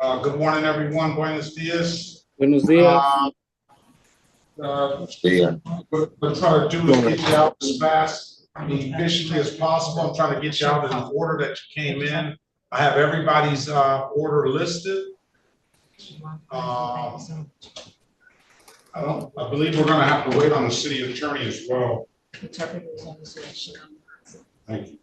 Good morning, everyone. Buenos dias. Buenos dias. What we're trying to do is get you out as fast and efficiently as possible. I'm trying to get you out in the order that you came in. I have everybody's order listed. I believe we're going to have to wait on the city attorney as well. Thank you.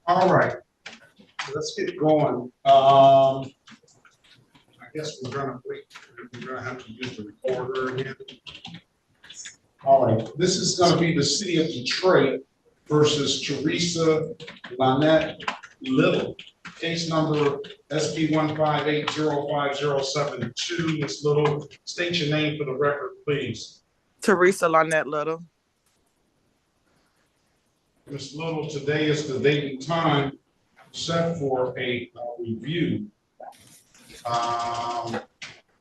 All right, let's get going. I guess we're gonna wait. We're gonna have to use the recorder again. All right, this is gonna be the city of Detroit versus Teresa Little. Case number SP 1580507. Ms. Little, state your name for the record, please. Teresa Little. Ms. Little, today is the date and time set for a review. I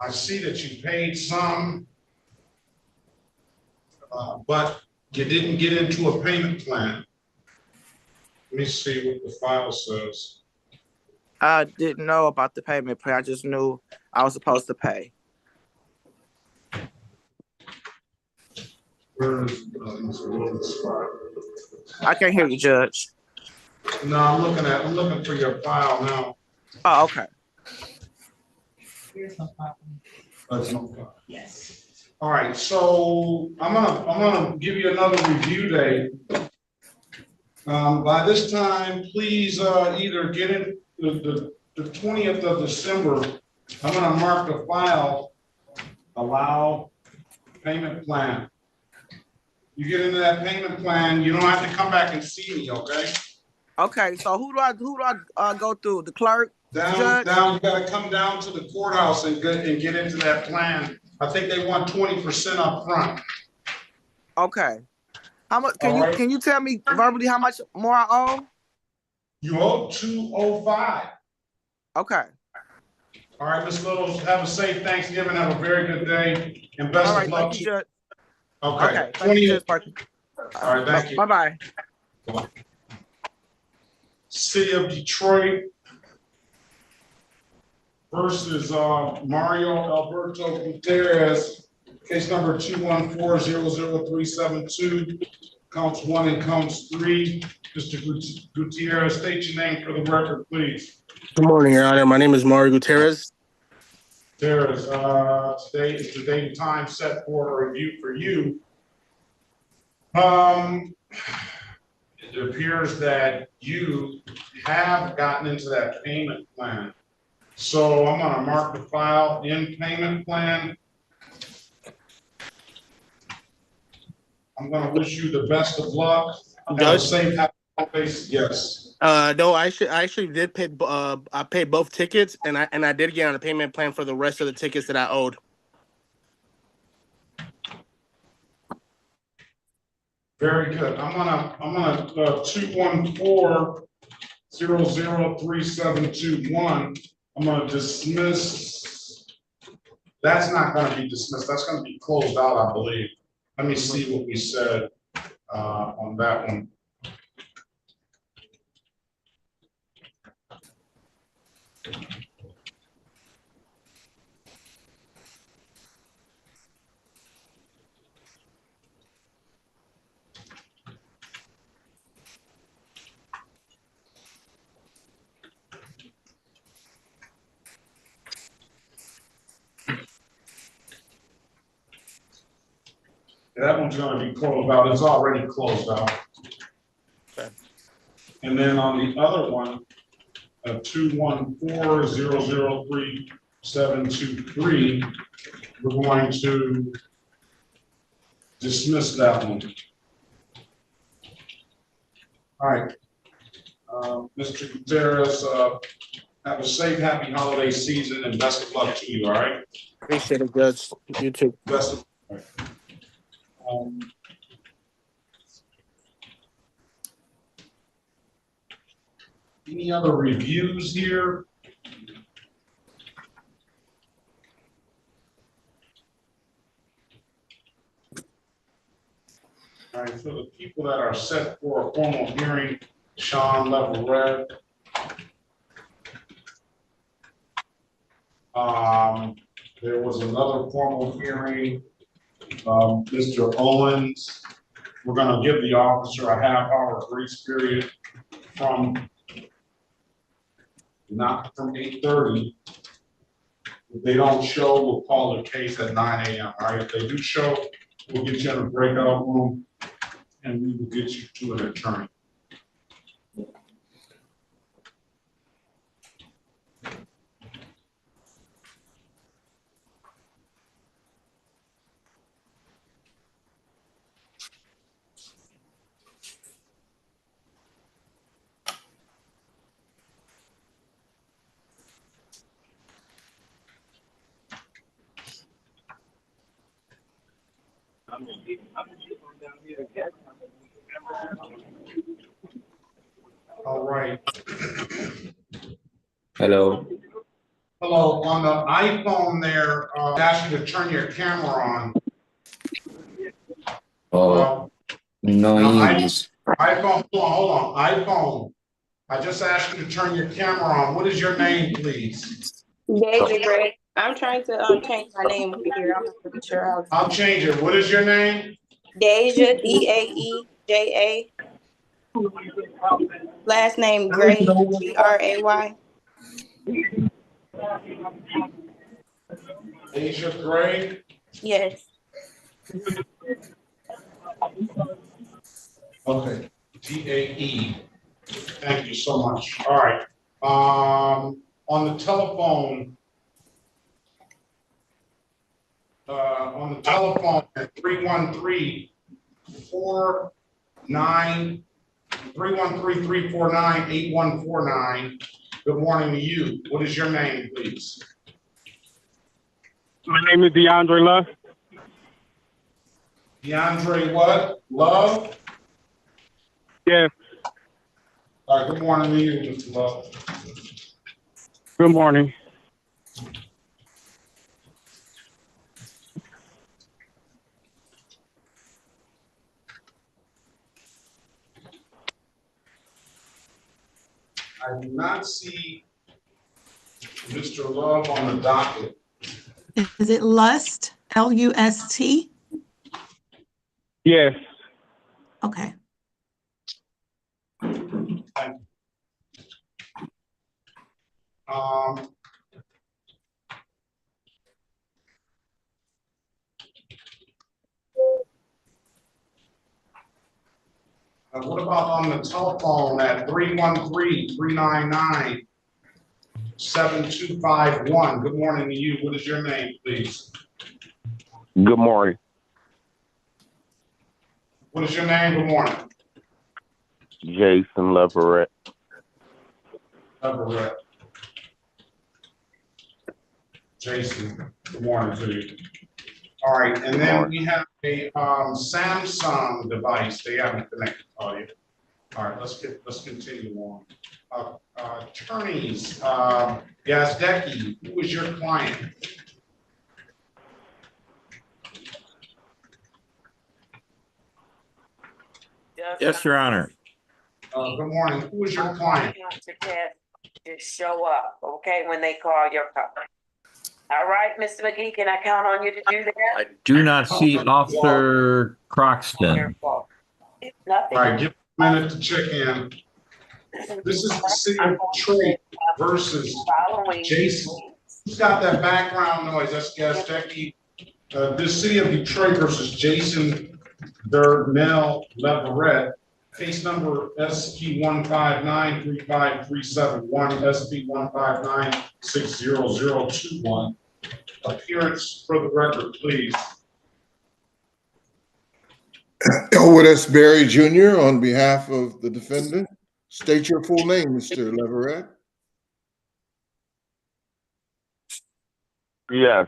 see that you paid some, but you didn't get into a payment plan. Let me see what the file says. I didn't know about the payment plan. I just knew I was supposed to pay. Where is Ms. Little's file? I can't hear you, Judge. No, I'm looking for your file now. Oh, okay. Here's no file. That's no file. Yes. All right, so I'm gonna give you another review day. By this time, please either get in the 20th of December. I'm gonna mark the file, allow payment plan. You get into that payment plan, you don't have to come back and see me, okay? Okay, so who do I go through? The clerk? Down, you gotta come down to the courthouse and get into that plan. I think they want 20% up front. Okay. How much can you tell me verbally how much more I owe? You owe $205. Okay. All right, Ms. Little, have a safe Thanksgiving, have a very good day, and best of luck to you. Okay. 20. All right, thank you. Bye-bye. City of Detroit versus Mario Alberto Gutierrez, case number 214-00372, counts 1 and counts 3. Mr. Gutierrez, state your name for the record, please. Good morning, Your Honor. My name is Mario Gutierrez. Today is the date and time set for a review for you. It appears that you have gotten into that payment plan. So I'm gonna mark the file in payment plan. I'm gonna wish you the best of luck. Judge? Safe holidays. Yes. No, I actually did pay. I paid both tickets, and I did get on a payment plan for the rest of the tickets that I owed. Very good. I'm gonna 214-00371. I'm gonna dismiss. That's not gonna be dismissed. That's gonna be closed out, I believe. Let me see what we said on that one. That one's going to be closed out. It's already closed out. Okay. And then on the other one, 214-003-723, we're going to dismiss that one. All right. Mr. Gutierrez, Have a safe, happy holiday season and best of luck to you, all right? Appreciate it, Judge. You too. Best of luck. Any other reviews here? All right, for the people that are set for a formal hearing, Shawn, Leverett. There was another formal hearing, Mr. Owens. We're gonna give the officer a half-hour grace period from, not from 8:30. If they don't show, we'll call the case at 9 a.m. All right, if they do show, we'll get you in a breakout room and we will get you to an attorney. All right. Hello. Hello, on the iPhone there, ask you to turn your camera on. Oh, no English. iPhone, hold on, iPhone. I just asked you to turn your camera on. What is your name, please? Deja, Greg. I'm trying to change my name over here. I'm not really sure how. I'll change it. What is your name? Deja, Deaeja. Last name Gray, Gray. Asia Gray. Yes. Okay, T-A-E. Thank you so much. All right. On the telephone, at 313-349-8149. Good morning to you. What is your name, please? My name is DeAndre Love. DeAndre what? Love? Yes. All right, good morning to you, Mr. Love. Good morning. I do not see Mr. Love on the docket. Is it Lust? L-U-S-T? Yes. Okay. What about on the telephone at 313-399-7251? Good morning to you. What is your name, please? Good morning. What is your name? Good morning. Jason Leverett. Leverett. Jason, good morning to you. All right, and then we have a Samsung device. They haven't connected to you. All right, let's continue on. Attorneys, Yazdecki, who is your client? Yes, Your Honor. Good morning. Who is your client? Just show up, okay, when they call your call. All right, Mr. McGee, can I count on you to do that? I do not see Officer Croxton. If nothing. All right, give me a minute to check in. This is the city of Detroit versus Jason. Who's got that background noise? That's Yazdecki. This city of Detroit versus Jason Durnell Leverett. Case number SP 159-35371, SP 159-60021. Appearance for the record, please. Elwood S. Berry Jr. on behalf of the defendant. State your full name, Mr. Leverett. Yes.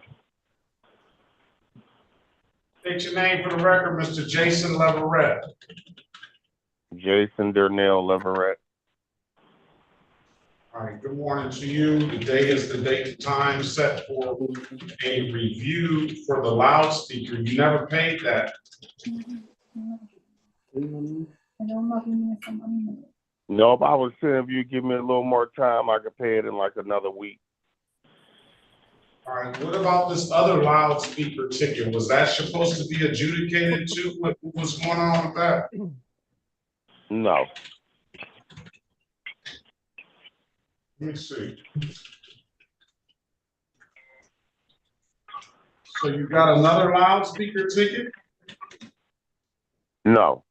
State your name for the record, Mr. Jason Leverett. Jason Darnell Leverett. All right, good morning to you. Today is the date and time set for a review for the loudspeaker. You never paid that. Nope, I was saying if you give me a little more time, I could pay it in like another week. All right, what about this other loudspeaker ticket? Was that supposed to be adjudicated too? What was going on with that? No. Let me see. So you got another loudspeaker ticket? No.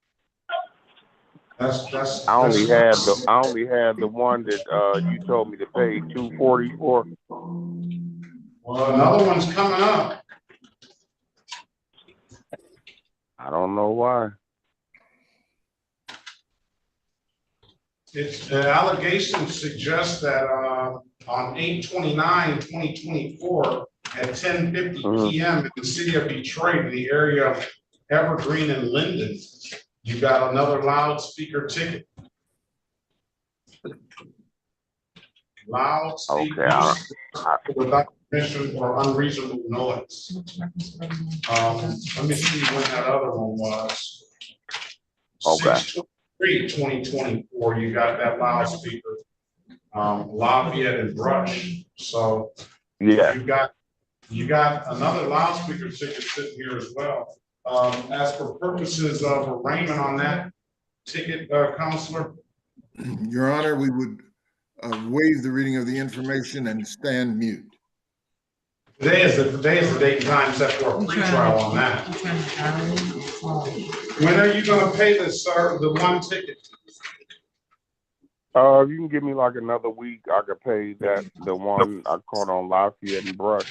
That's. I only had the one that you told me to pay $244. Well, another one's coming up. I don't know why. It's the allegations suggest that on 8/29/2024 at 10:50 p.m. in the city of Detroit, in the area of Evergreen and Linden, you got another loudspeaker ticket. Loudspeaker without permission or unreasonable noise. Let me see when that other one was. Okay. 6/3/2024, you got that loudspeaker, Lafayette and Brush. So yeah, you got another loudspeaker ticket sitting here as well. As for purposes of arraignment on that ticket, Counselor. Your Honor, we would waive the reading of the information and stand mute. Today is the date and time set for a pretrial on that. When are you going to pay this, sir? The one ticket? You can give me like another week. I could pay that the one I caught on Lafayette and Brush.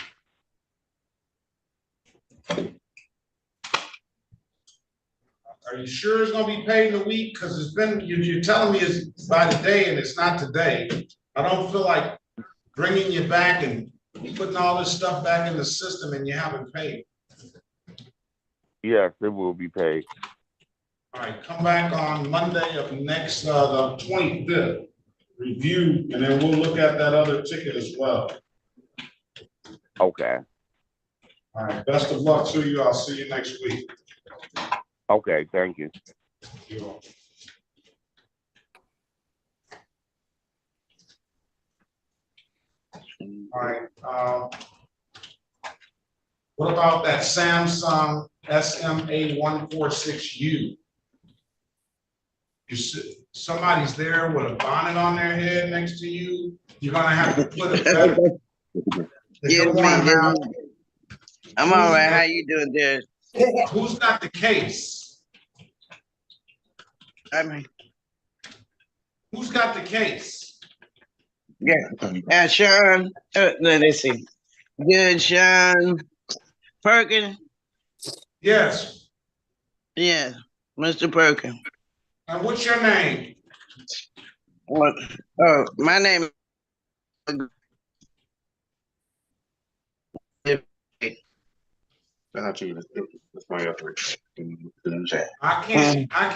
Are you sure it's going to be paid in a week? Because it's been you're telling me it's by today and it's not today. I don't feel like bringing you back and putting all this stuff back in the system and you haven't paid. Yes, it will be paid. All right, come back on Monday of next, the 25th, review, and then we'll look at that other ticket as well. Okay. All right, best of luck to you. I'll see you next week. Okay, thank you. You're welcome. All right, what about that Samsung SMA146U? Somebody's there with a bonnet on their head next to you. You're gonna have to put it better. Yes, man. I'm all right. How you doing there? Who's got the case? I mean, who's got the case? Yeah, Shawn. Let's see. Good, Shawn. Perkins. Yes. Yeah, Mr. Perkins. And what's your name? What? Oh, my name. I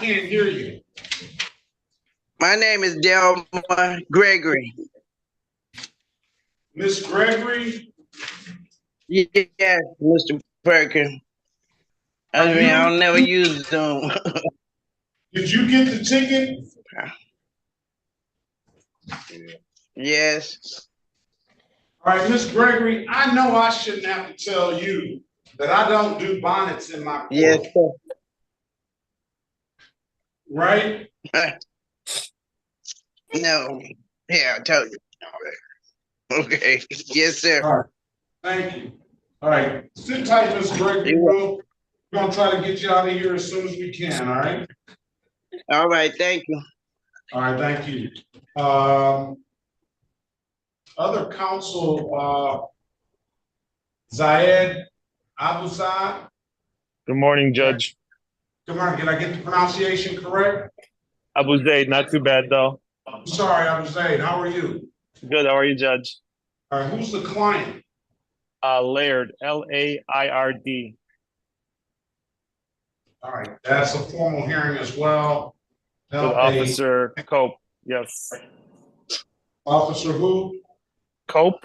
can't hear you. My name is Delma Gregory. Miss Gregory? Yes, Mr. Perkins. I mean, I'll never use them. Did you get the ticket? Yes. All right, Miss Gregory, I know I shouldn't have to tell you that I don't do bonnets in my court. Yes, sir. Right? No. Yeah, I told you. Okay. Yes, sir. All right. Thank you. All right. Sit tight, Miss Gregory. We're going to try to get you out of here as soon as we can, all right? All right. Thank you. All right. Thank you. Other counsel, Zayed Abuzad. Good morning, Judge. Good morning. Did I get the pronunciation correct? Abu Zaid, not too bad though. I'm sorry, Abu Zaid. How are you? Good. How are you, Judge? All right. Who's the client? Laird, Laird. All right, that's a formal hearing as well. With L.A. Officer Cope, yes. Officer who? Cope?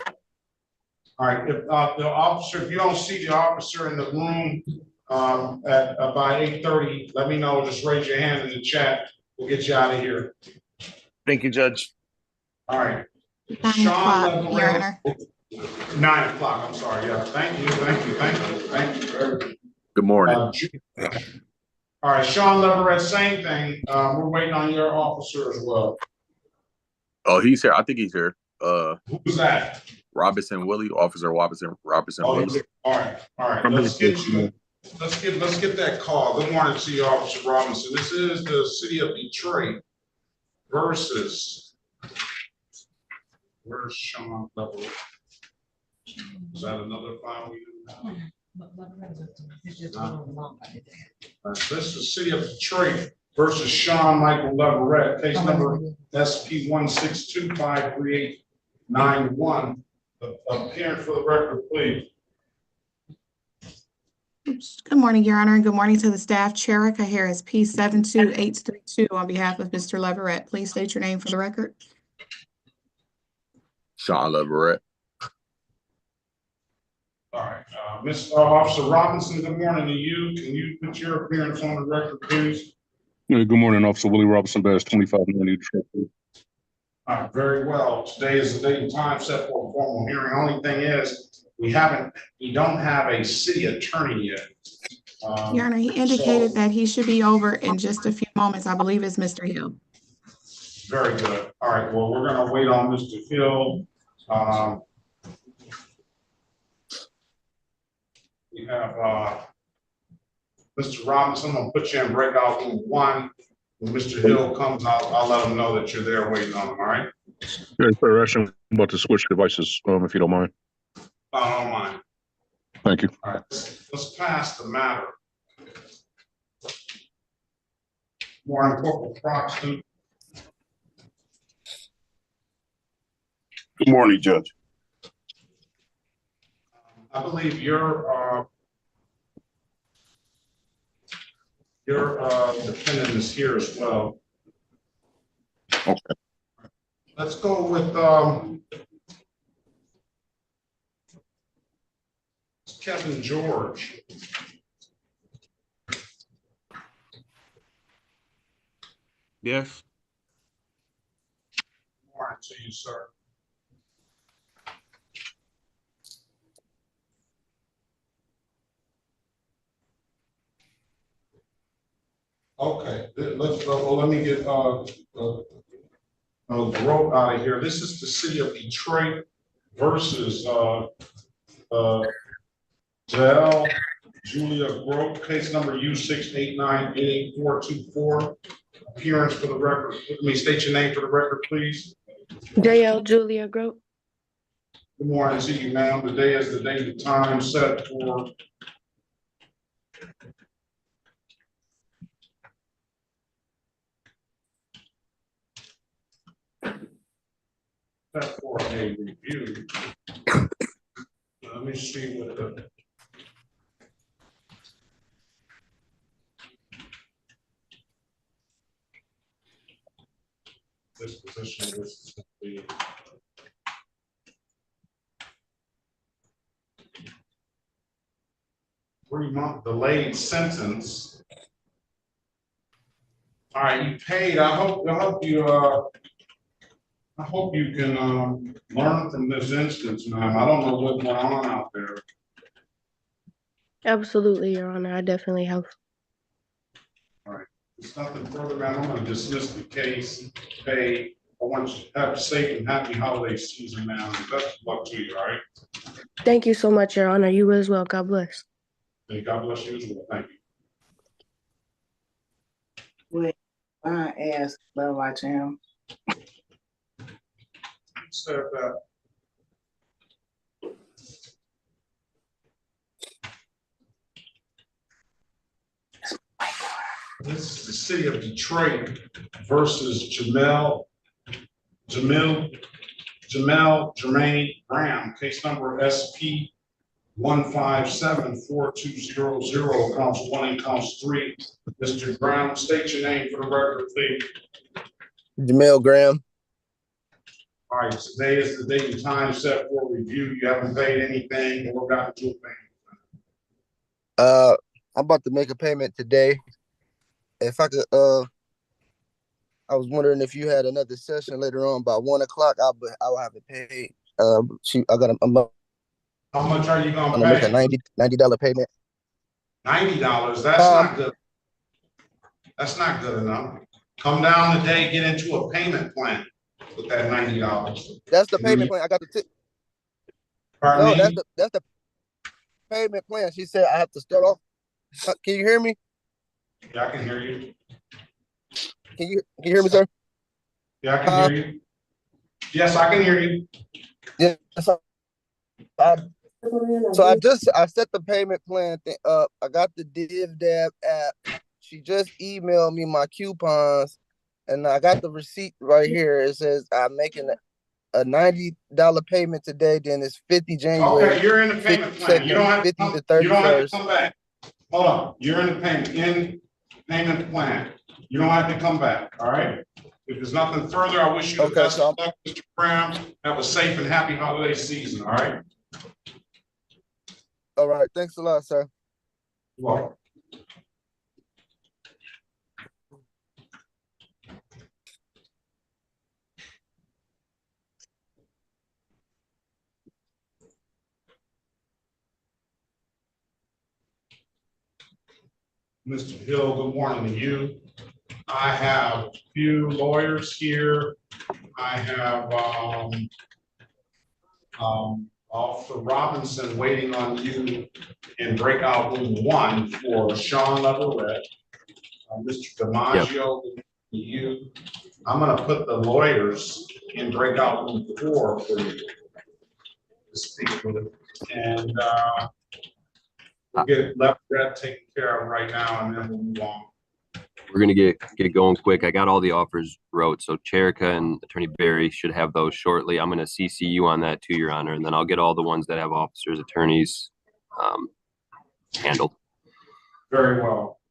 All right, if the officer, if you don't see the officer in the room at by 8:30, let me know. Just raise your hand in the chat. We'll get you out of here. Thank you, Judge. All right. 9 Sean o'clock, Your Leverett. Honor. 9 o'clock. I'm sorry. Yeah. Thank you. Good morning. All right, Sean Leverett, same thing. We're waiting on your officer as well. Oh, he's here. I think he's here. Who's that? Robinson Willie, Officer Robinson Willie. All right. Let's get that call. Good morning to you, Officer Robinson. This is the city of Detroit versus. Where's Sean Leverett? Is that another file we do? This is city of Detroit versus Shawn Michael Leverett, case number SP 1625389. Appearing for the record, please. Good morning, Your Honor, and good morning to the staff. Cherick, I hear is P72832 on behalf of Mr. Leverett. Please state your name for the record. Shawn Leverett. All right, Mr. Officer Robinson, good morning to you. Can you put your appearance on the record, please? Good morning, Officer Willie Robinson, Bass 2590 Detroit. All right, very well. Today is the date and time set for a formal hearing. Only thing is, we don't have a city attorney yet. Your Honor, he indicated that he should be over in just a few moments. I believe it's Mr. Hill. Very good. All right, well, we're gonna wait on Mr. Hill. We have Mr. Robinson. I'm gonna put you in breakout room 1. When Mr. Hill comes out, I'll let him know that you're there waiting on him, all right? Yeah, sir, Ashton, I'm about to switch devices, if you don't mind. I don't mind. Thank you. All right, let's pass the matter. Warren Corporal Croxton. Good morning, Judge. I believe your defendant is here as well. Okay. Let's go with Kevin George. Yes. Morning to you, sir. Okay, let me get Grote out of here. This is the city of Detroit versus Del Julia Grote, case number U689888424. Appearance for the record. Let me state your name for the record, please. JL Julia Grote. Good morning to you, ma'am. Today is the date and time set for a review. Let me see what the disposition is. 3-month delayed sentence. All right, you paid. I hope you can learn from this instance, ma'am. I don't know what went on out there. Absolutely, Your Honor. I definitely have. All right. There's nothing further, ma'am. I'm going to dismiss the case. Pay. I want you to have a safe and happy holiday season, ma'am. Best of luck to you, all right? Thank you so much, Your Honor. You as well. God bless. Hey, God bless you as well. Thank you. Wait, I asked about watch him. Said that. This is the city of Detroit versus Jermaine Graham, case number SP 1574200, counts 1 and counts 3. Mr. Brown, state your name for the record, please. Jamal Graham. All right, today is the date and time set for review. You haven't paid anything or gotten to a payment. I'm about to make a payment today. If I could, I was wondering if you had another session later on by 1 o'clock. I'll have it paid. I got How much are you gonna make a pay? $90 payment. $90. That's not good. That's not good enough. Come down today, get into a payment plan with that $90. That's the payment plan. I got the tip. Pardon me? That's the payment plan. She said I have to start off. Can you hear me? Yeah, I can hear you. Can you hear me, sir? Yeah, I can hear you. Yes, I can hear you. Yeah. So I set the payment plan thing up. I got the DivDab app. She just emailed me my coupons, and I got the receipt right here. It says I'm making a $90 payment today. Then it's 50 January. Okay, you're in the payment plan. You don't have to come, you don't have to come back. Hold on. You're in the payment plan. You don't have to come back. All right. If there's nothing further, I wish you the best of luck, Mr. Brown. Have a safe and happy holiday season. All right. All right. Thanks a lot, sir. You're welcome. Mr. Hill, good morning to you. I have a few lawyers here. I have Officer Robinson waiting on you in breakout room 1 for Shawn Leverett. Mr. DiMaggio, you. I'm going to put the lawyers in breakout room 4 for you to speak with. And we'll get Leverett taken care of right now, and then we'll move on. We're gonna get going quick. I got all the offers wrote, so Cherica and Attorney Barry should have those shortly. I'm gonna CC you on that too, Your Honor, and then I'll get all the ones that have officers, attorneys handled. Very well.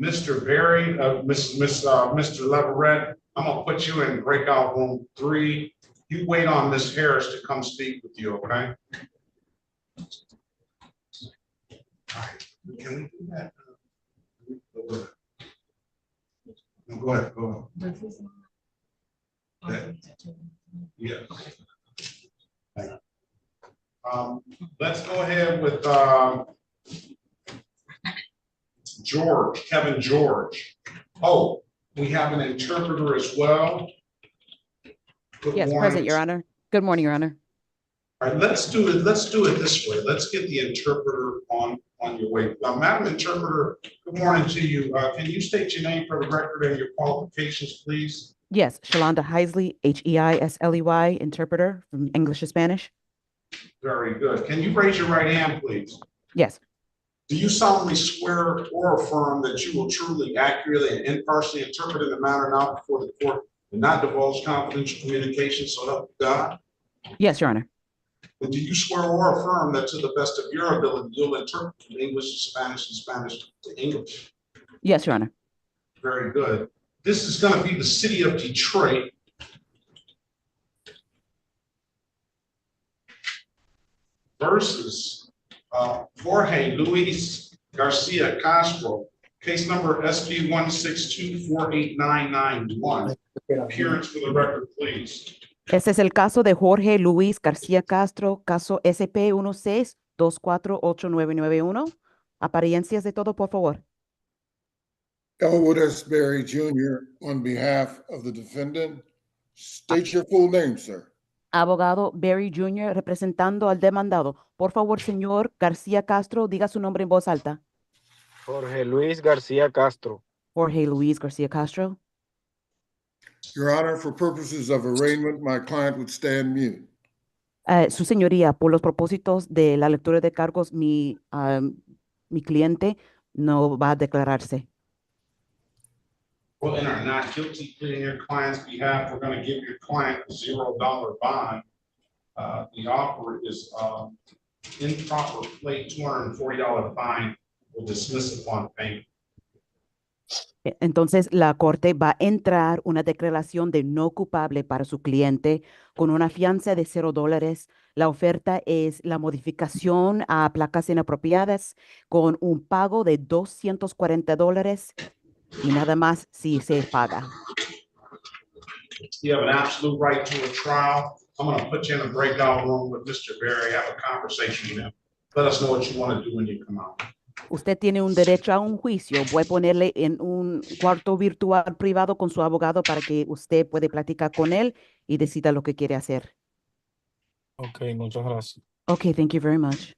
Mr. Barry, Mr. Leverett, I'm gonna put you in breakout room 3. You wait on Ms. Harris to come speak with you, okay? All right. Can we do that? Go ahead. Go ahead. Yes. Let's go ahead with George, Kevin George. Oh, we have an interpreter as well. Good yes, morning. present, Your Honor. Good morning, Your Honor. All right, let's do it this way. Let's get the interpreter on your way. Madam Interpreter, good morning to you. Can you state your name for the record and your qualifications, please? Yes, Shalonda Heisley, Heisley, interpreter from English to Spanish. Very good. Can you raise your right hand, please? Yes. Do you solemnly swear or affirm that you will truly, accurately, and impartially interpret in the manner now before the court and not divulge confidential communications, so help you God? Yes, Your Honor. And do you swear or affirm that to the best of your ability, you'll interpret from English to Spanish and Spanish to English? Yes, Your Honor. Very good. This is going to be the city of Detroit. Versus Jorge Luis Garcia Castro, case number SP 1624891. Appearance for the record, please. Este es el caso de Jorge Luis García Castro, caso SP 16248991. Apariencias de todo, por favor. Elwood S. Berry Jr. on behalf of the defendant. State your full name, sir. Abogado Berry Jr. representando al demandado. Por favor, señor García Castro, diga su nombre en voz alta. Jorge Luis García Castro. Jorge Luis García Castro. Your Honor, for purposes of arraignment, my client would stand mute. Su señoría, por los propósitos de la lectura de cargos, mi cliente no va a declararse. Well, in our not guilty plea in your client's behalf, we're going to give your client a $0 bond. The offer is improper plate, $240 fine will dismiss upon payment. Entonces, la corte va a entrar una declaración de no culpable para su cliente con una fianza de $0. La oferta es la modificación a placas inapropiadas con un pago de $240 y nada más si se paga. You have an absolute right to a trial. I'm going to put you in a breakout room with Mr. Berry, have a conversation with him. Let us know what you want to do when you come out. Usted tiene un derecho a un juicio. Voy a ponerle en un cuarto virtual privado con su abogado para que usted puede platicar con él y decida lo que quiere hacer. Ok, muchas gracias. Okay, thank you very much.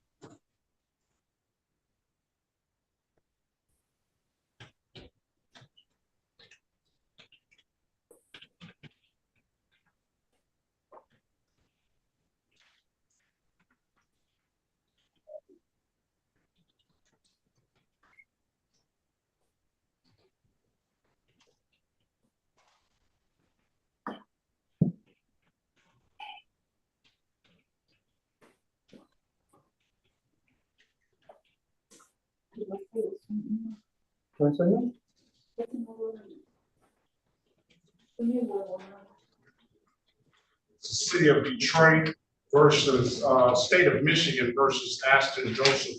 City of Detroit versus State of Michigan versus Ashton Joseph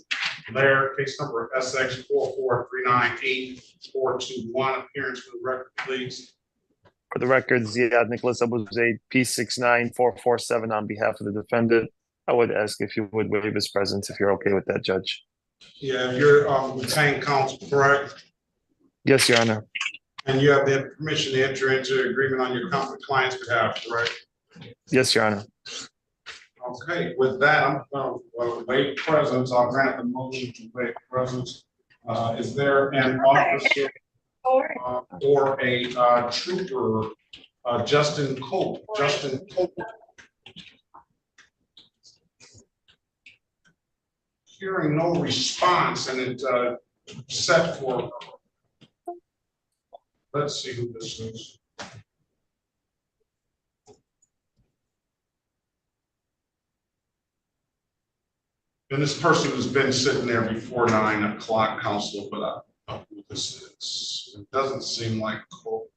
Lair, case number SX 44398-421. Appearance for the record, please. For the record, Ziad Nicholas Abuzade, P69447 on behalf of the defendant. I would ask if you would waive his presence if you're okay with that, Judge. Yeah, you're retained counsel, correct? Yes, Your Honor. And you have the permission to enter into agreement on your client's behalf, correct? Yes, Your Honor. Okay, with that, I'm going to waive presence. I'll grant the motion to waive presence. Is there an officer or a trooper, Justin Cope? Justin Cope. Hearing no response, and it set for, let's see who this is. And this person has been sitting there before 9 o'clock, counsel, but I don't know who this is. It doesn't seem like Cope.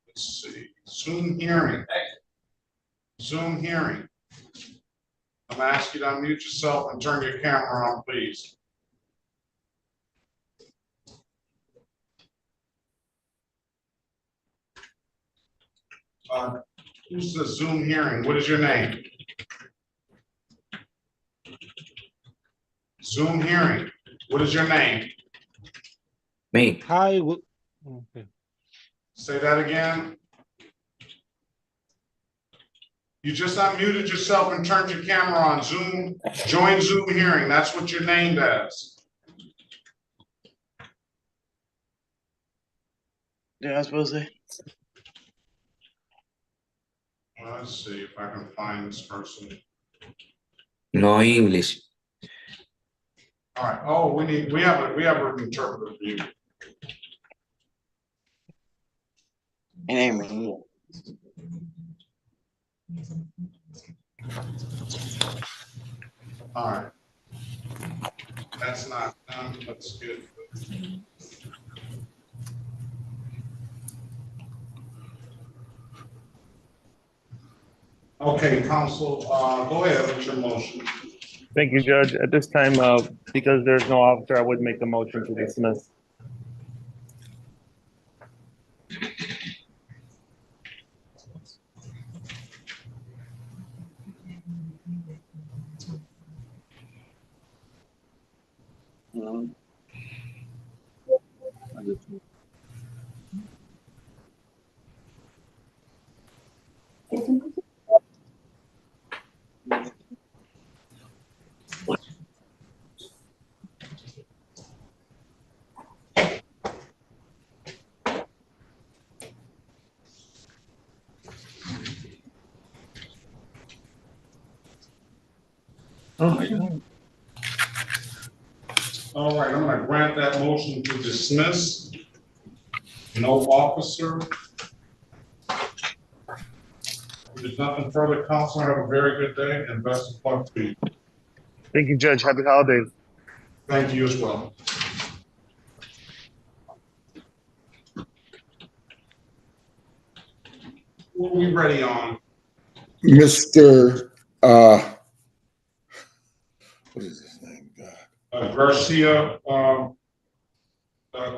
Let's see, Zoom hearing. Zoom hearing. I'm gonna ask you to unmute yourself and turn your camera on, please. Who's the Zoom hearing? What is your name? Zoom hearing. What is your name? Me. Hi. Okay. Say that again. You just unmuted yourself and turned your camera on. Zoom, join Zoom hearing. That's what you're named as. Yeah, I suppose so. Let's see if I can find this person. No English. All right. Oh, we have an interpreter for you. All right. That's not done. That's good. Okay, counsel, go ahead with your motion. Thank you, Judge. At this time, because there's no officer, I would make the motion to dismiss. All right, I'm going to grant that motion to dismiss. No officer. If there's nothing further, council, have a very good day and best of luck to you. Thank you, Judge. Happy holidays. Thank you as well. What are we ready on? Mr. What is his name? God. Garcia,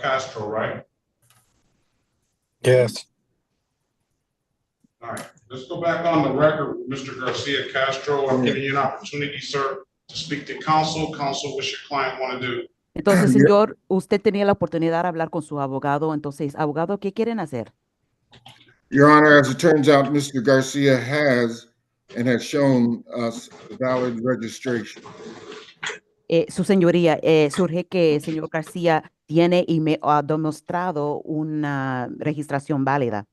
Castro, right? Yes. All right, let's go back on the record with Mr. Garcia Castro. I'm giving you an opportunity, sir, to speak to counsel. Counsel, what's your client want to do? Entonces, señor, usted tenía la oportunidad de hablar con su abogado. Entonces, abogado, ¿qué quieren hacer? Your Honor, as it turns out, Mr. Garcia has and has shown us valid registration. Su señoría, surge que el señor García tiene y me ha demostrado una registración válida.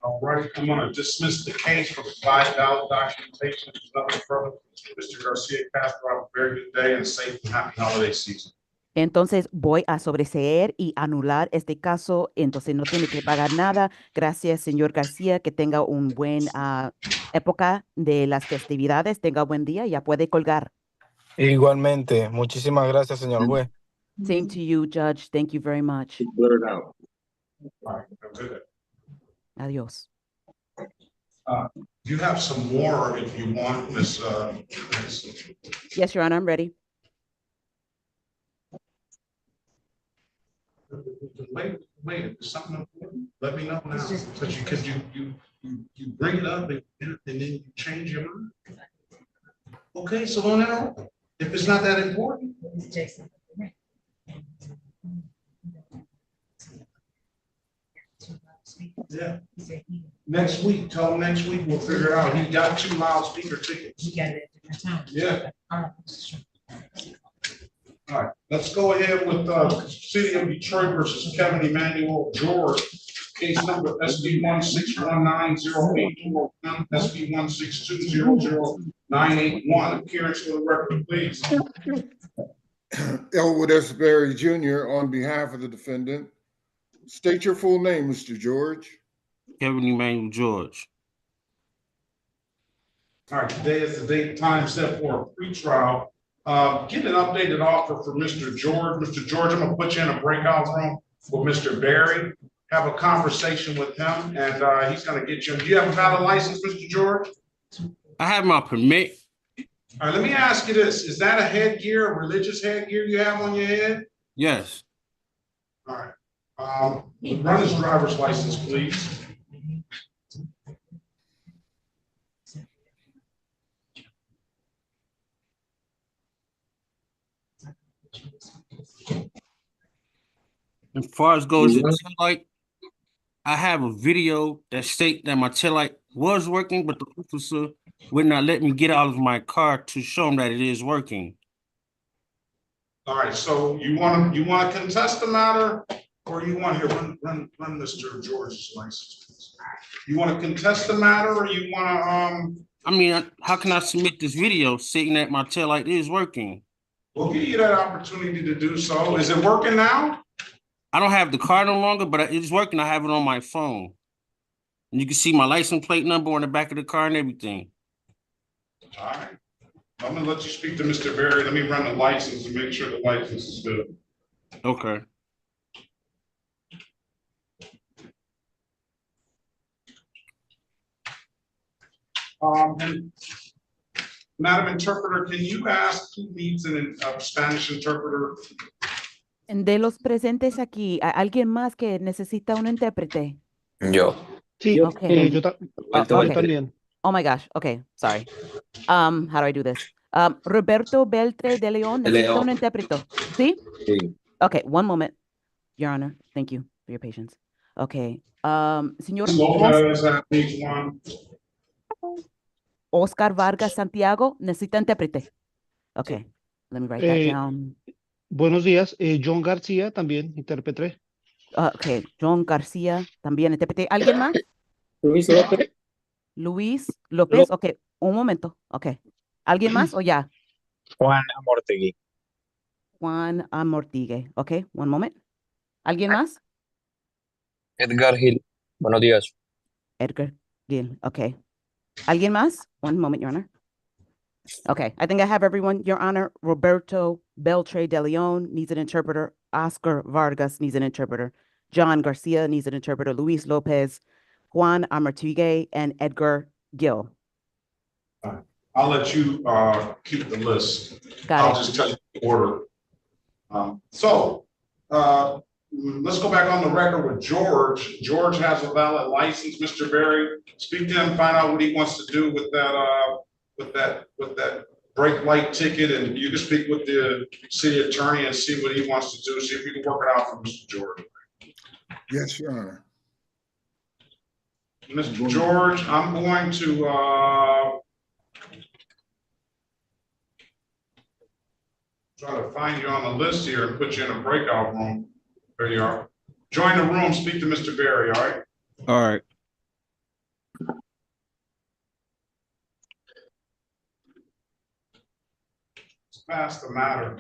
All right, I'm going to dismiss the case for provide valid documentation. There's nothing further. Mr. Garcia Castro, have a very good day and safe and happy holiday season. Entonces voy a sobreseer y anular este caso. Entonces no tiene que pagar nada. Gracias, señor García. Que tenga un buen época de las festividades. Tenga buen día. Ya puede colgar. Igualmente. Muchísimas gracias, señor juez. Same to you, Judge. Thank you very much. All right, have a good day. Adiós. You have some more if you want, Ms. Yes, Your Honor, I'm ready. Wait, if something important, let me know now. Because you bring it up and then you change your mind. Okay, so don't interrupt. If it's not that important. Yeah. Next week, tell him next week, we'll figure it out. He got 2 loudspeaker tickets. You got it at different times. Yeah. All right. All right, let's go ahead with City of Detroit versus Kevin Emmanuel George. Case number SB 161908201, SB 162000981. Appearance for the record, please. Elwood S. Berry Jr. on behalf of the defendant. State your full name, Mr. George. Kevin Emmanuel George. All right, today is the date time set for a pretrial. Get an updated offer for Mr. George. Mr. George, I'm gonna put you in a breakout room with Mr. Berry. Have a conversation with him, and he's gonna get you. Do you have a valid license, Mr. George? I have my permit. All right, let me ask you this. Is that a headgear, a religious headgear you have on your head? Yes. All right. Run his driver's license, please. As far as goes to tail light, I have a video that states that my tail light was working, but the officer would not let me get out of my car to show him that it is working. All right, so you want to contest the matter, or you want to run Mr. George's license? You want to contest the matter, or you want to I mean, how can I submit this video saying that my tail light is working? We'll give you that opportunity to do so. Is it working now? I don't have the car no longer, but it's working. I have it on my phone. And you can see my license plate number on the back of the car and everything. All right. I'm gonna let you speak to Mr. Berry. Let me run the license and make sure the license is good. Okay. And Madam Interpreter, can you ask who needs a Spanish interpreter? De los presentes aquí, ¿alguien más que necesita un intérprete? Yo. Sí, Okay. yo Okay. también. Oh my gosh. Okay, sorry. How do I do this? Roberto Beltre de León necesita un intérprete. ¿Sí? Sí. Okay, one moment, Your Honor. Thank you for your patience. Okay. Señor Lopez, that needs one. Oscar Vargas Santiago necesita intérprete. Okay, let me write that down. Buenos días, John García también, intérprete. Okay, John García también intérprete. ¿Alguien más? Luis López. Luis López. Okay, un momento. Okay. ¿Alguien más o ya? Juan Amortegui. Juan Amortigue. Okay, one moment. ¿Alguien más? Edgar Gil. Buenos días. Edgar Gil, okay. ¿Alguien más? One moment, Your Honor. Okay, I think I have everyone, Your Honor. Roberto Beltre de Leon needs an interpreter. Oscar Vargas needs an interpreter. John Garcia needs an interpreter. Luis Lopez, Juan Amartigue, and Edgar Gil. I'll let you keep the list. Got I'll it. just tell you the order. Let's go back on the record with George. George has a valid license, Mr. Berry. Speak to him, find out what he wants to do with that brake light ticket, and you can speak with the city attorney and see what he wants to do, see if you can work it out for Mr. George. Yes, Your Honor. Mr. George, I'm going to try to find you on the list here and put you in a breakout room. There you are. Join the room, speak to Mr. Berry, all right? All right. Let's pass the matter.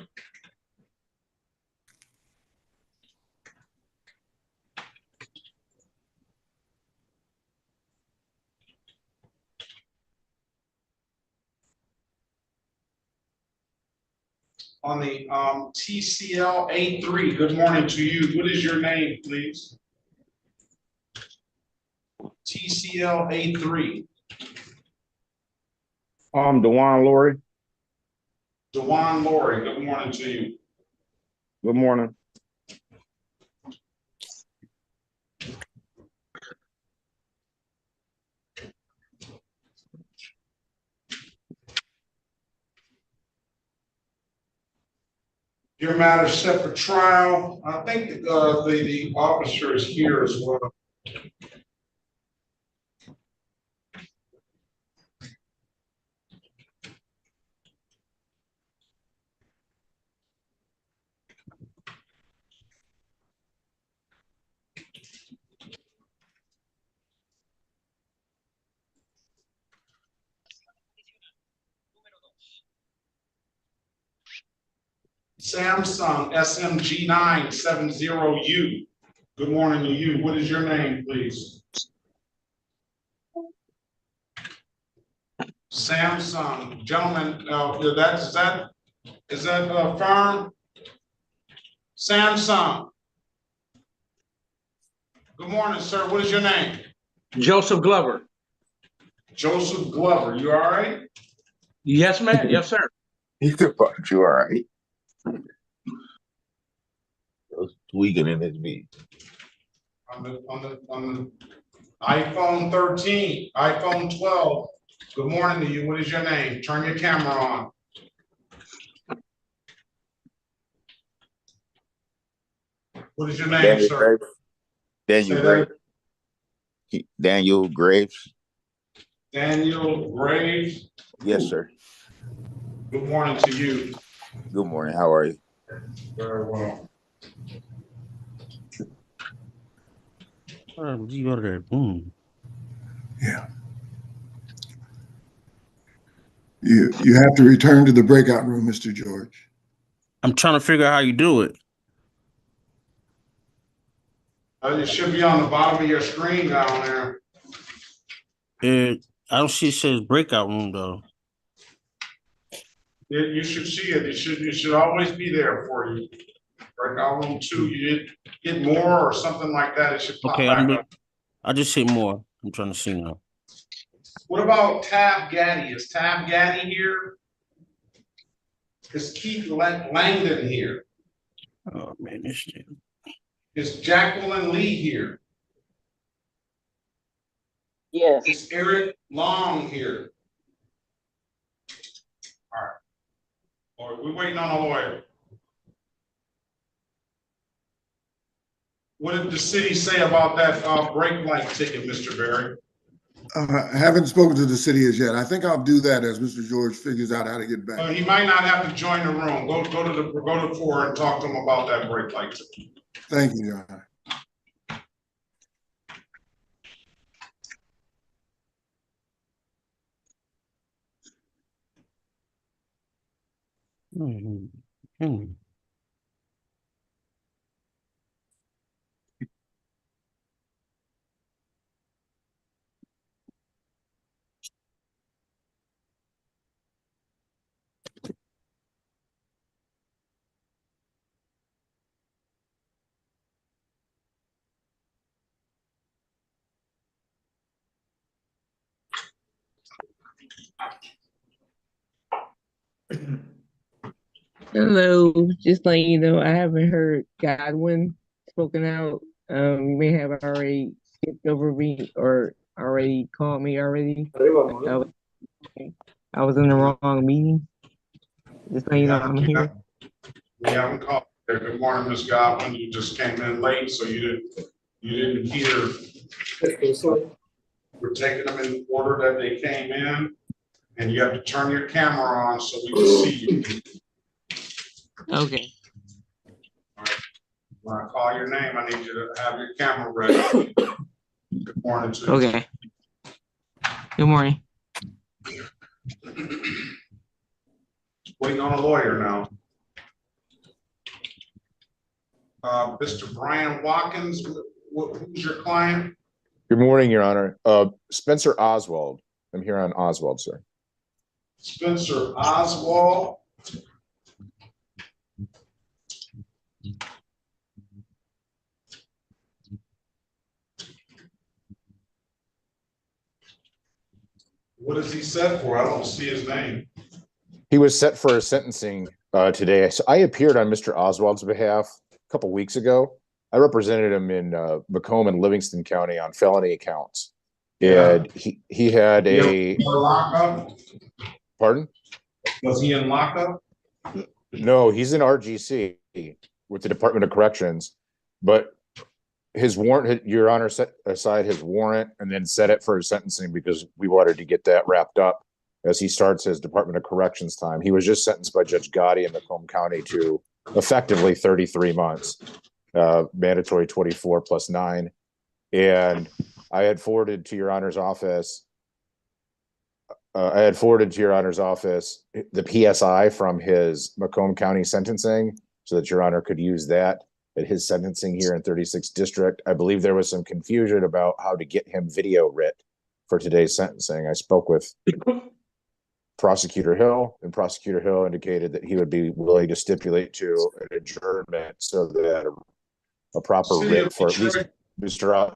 On the TCL A3, good morning to you. What is your name, please? TCL A3. Dewan Laurie. Dewan Laurie, good morning to you. Good morning. Your matter is set for trial. I think the officer is here as well. Samsung SMG 970U. Good morning to you. What is your name, please? Samsung, gentlemen, is that a firm? Samsung. Good morning, sir. What is your name? Joseph Glover. Joseph Glover. You all right? Yes, ma'am. Yes, sir. You all right? Those tweaking in his meat. On the iPhone 13, iPhone 12. Good morning to you. What is your name? Turn your camera on. What is your name, Daniel sir? Graves. Daniel Say Graves. that. Daniel Graves. Daniel Graves. Yes, sir. Good morning to you. Good morning. How are you? Very well. Yeah. You have to return to the breakout room, Mr. George. I'm trying to figure out how you do it. It should be on the bottom of your screen down there. I don't see it says breakout room though. You should see it. It should always be there for you. Breakout room 2. You get more or something like that. It should pop back up. I just hit more. I'm trying to see now. What about Tab Gaddy? Is Tab Gaddy here? Is Keith Langdon here? Oh man, this thing. Is Jacqueline Lee here? Yes. Is Eric Long here? All right. Or we're waiting on a lawyer. What did the city say about that brake light ticket, Mr. Berry? I haven't spoken to the city as yet. I think I'll do that as Mr. George figures out how to get back. He might not have to join the room. Go to the floor and talk to him about that brake light ticket. Thank you, Your Honor. Hello, just letting you know, I haven't heard Godwin spoken out. You may have already skipped over me or already called me already. I was in the wrong meeting. Just letting you know I'm here. We haven't called. Good morning, Ms. Godwin. You just came in late, so you didn't hear. We're taking them in the order that they came in, and you have to turn your camera on so we can see you. Okay. All right. When I call your name, I need you to have your camera ready. Good morning to you. Okay. Good morning. Waiting on a lawyer now. Mr. Brian Watkins, who's your client? Good morning, Your Honor. Spencer Oswald. I'm here on Oswald, sir. Spencer Oswald. What is he set for? I don't see his name. He was set for a sentencing today. So I appeared on Mr. Oswald's behalf a couple weeks ago. I represented him in Macomb and Livingston County on felony accounts. And he had a lockup. Pardon? Was he in lockup? No, he's in RGC with the Department of Corrections, but his warrant, Your Honor, set aside his warrant and then set it for his sentencing because we wanted to get that wrapped up as he starts his Department of Corrections time. He was just sentenced by Judge Gotti in Macomb County to effectively 33 months, mandatory 24 plus 9. And I had forwarded to Your Honor's office the PSI from his Macomb County sentencing so that Your Honor could use that at his sentencing here in 36th District. I believe there was some confusion about how to get him video writ for today's sentencing. I spoke with Prosecutor Hill, and Prosecutor Hill indicated that he would be willing to stipulate to an adjournment so that a proper writ for at least Mr.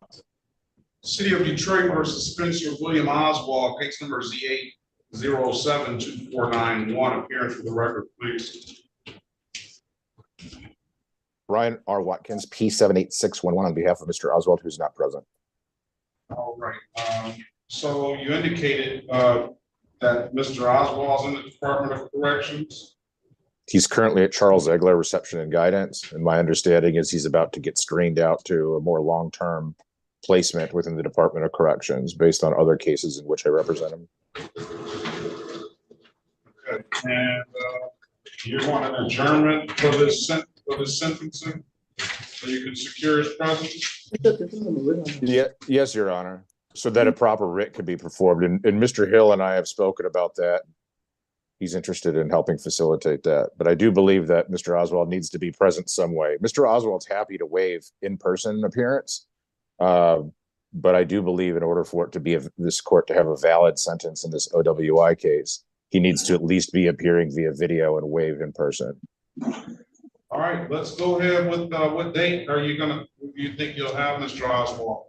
City of Detroit versus Spencer William Oswald, case number Z8072491. Appearance for the record, please. Ryan R. Watkins, P78611 on behalf of Mr. Oswald, who's not present. All right. So you indicated that Mr. Oswald's in the Department of Corrections. He's currently at Charles Egler Reception and Guidance, and my understanding is he's about to get screened out to a more long-term placement within the Department of Corrections based on other cases in which I represent him. Okay. And you want an adjournment for this sentencing so you can secure his presence? Yeah, yes, Your Honor, so that a proper writ could be performed. And Mr. Hill and I have spoken about that. He's interested in helping facilitate that. But I do believe that Mr. Oswald needs to be present some way. Mr. Oswald's happy to waive in-person appearance. But I do believe in order for it to be this court to have a valid sentence in this OWI case, he needs to at least be appearing via video and waive in person. All right, let's go ahead with what date do you think you'll have Mr. Oswald?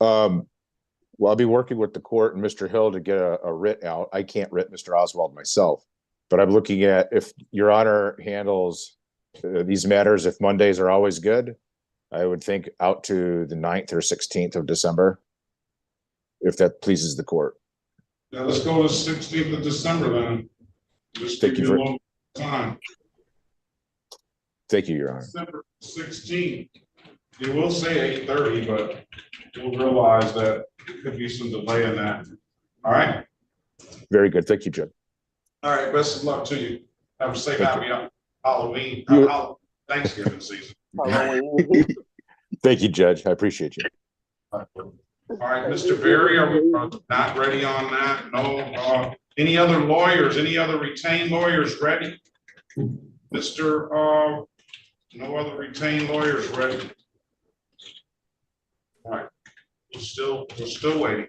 Well, I'll be working with the court and Mr. Hill to get a writ out. I can't writ Mr. Oswald myself, but I'm looking at if Your Honor handles these matters, if Mondays are always good, I would think out to the 9th or 16th of December, if that pleases the court. Yeah, let's go to 16th of December then. Just Thank give you you a for little time. Thank you, Your Honor. December 16th. It will say 8:30, but you'll realize that there could be some delay in that. All right. Very good. Thank you, Judge. All right. Best of luck to you. Have a safe happy Halloween, Thanksgiving season. Thank you, Judge. I appreciate you. All right, Mr. Berry, are we not ready on that? No. Any other lawyers? Any other retained lawyers ready? Mr. No other retained lawyers ready. All right, we're still waiting.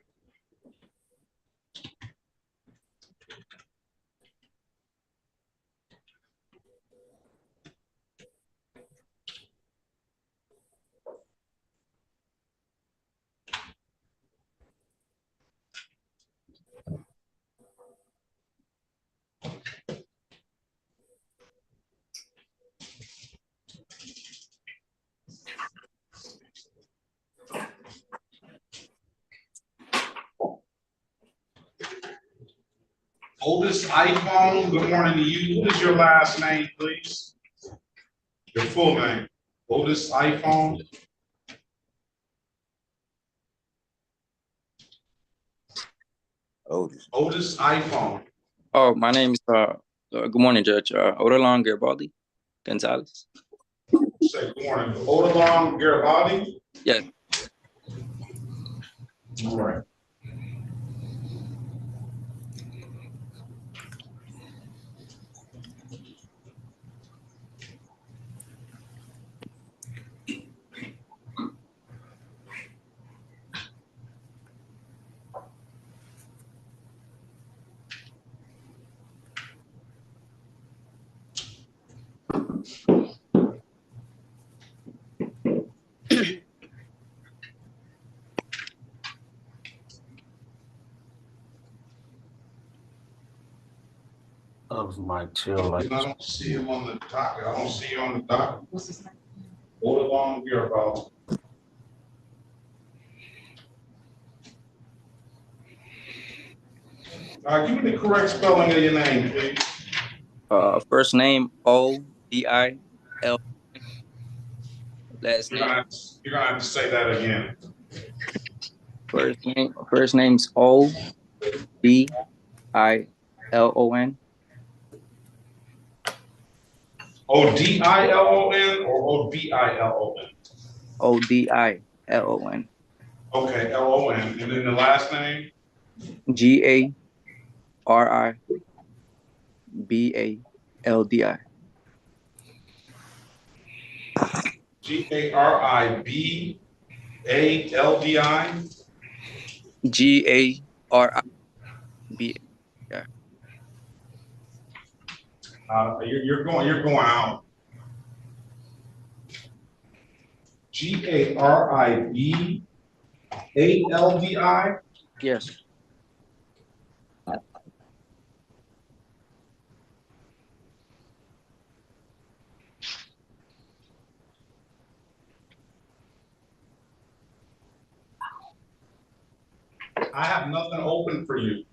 Oldest iPhone, good morning to you. What is your last name, please? Your full name. Oldest iPhone. Oldest iPhone. Oh, my name is good morning, Judge. Odilon Garibaldi Gonzalez. Say good morning. Odilon Garibaldi? Yeah. All right. Of my tail lights. I don't see him on the docket. I don't see you on the docket. What's his name? Odilon Garibaldi. Give me the correct spelling of your name, please. First name Odil. Last name. You're gonna have to say that again. First name's Odilon. Odilon or Odilon? Odilon. Okay, LON. And then the last name? Garibbaldi. Garibbaldi. Garibbaldi. You're going out. Garibbaldi. Yes. I have nothing open for you.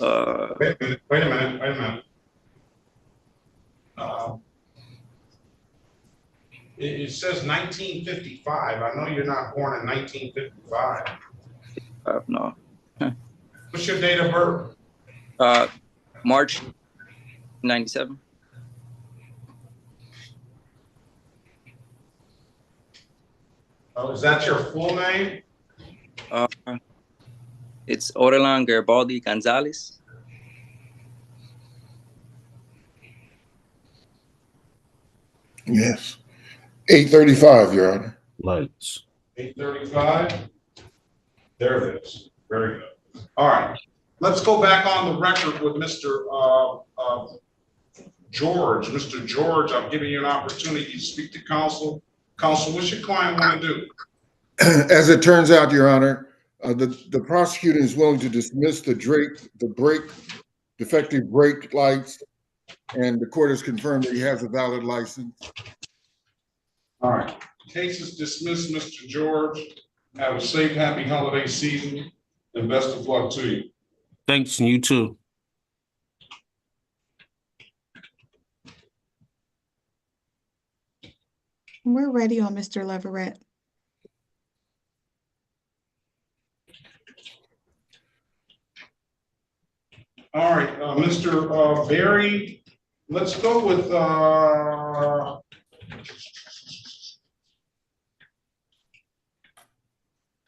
Wait a minute. It says 1955. I know you're not born in 1955. No. What's your date of birth? March 97. Oh, is that your full name? It's Odilon Garibaldi Gonzalez. Yes. 8:35, Your Honor. Lights. 8:35. There it is. Very good. All right. Let's go back on the record with Mr. George. Mr. George, I'm giving you an opportunity to speak to counsel. Counsel, what's your client want to do? As it turns out, Your Honor, the prosecutor is willing to dismiss the defective brake lights, and the court has confirmed that he has a valid license. All right. Case is dismissed, Mr. George. Have a safe, happy holiday season, and best of luck to you. Thanks, and you too. We're ready on Mr. Leverett. All right, Mr. Berry, let's go with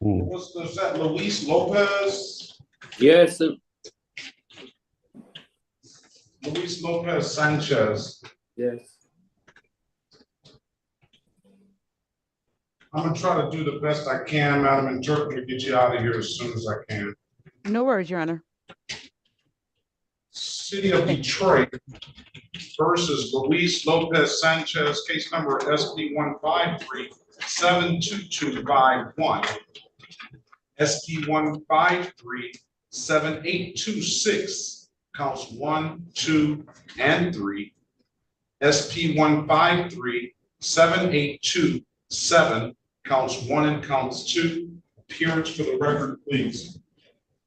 was that Luis Lopez? Yes, sir. Luis Lopez Sanchez. Yes. I'm gonna try to do the best I can, Madam Interpreter, to get you out of here as soon as I can. No worries, Your Honor. City of Detroit versus Luis Lopez Sanchez, case number SP 153-72251, SP 153-7826, counts 1, 2, and 3, SP 153-7827, counts 1 and counts 2. Appearance for the record, please.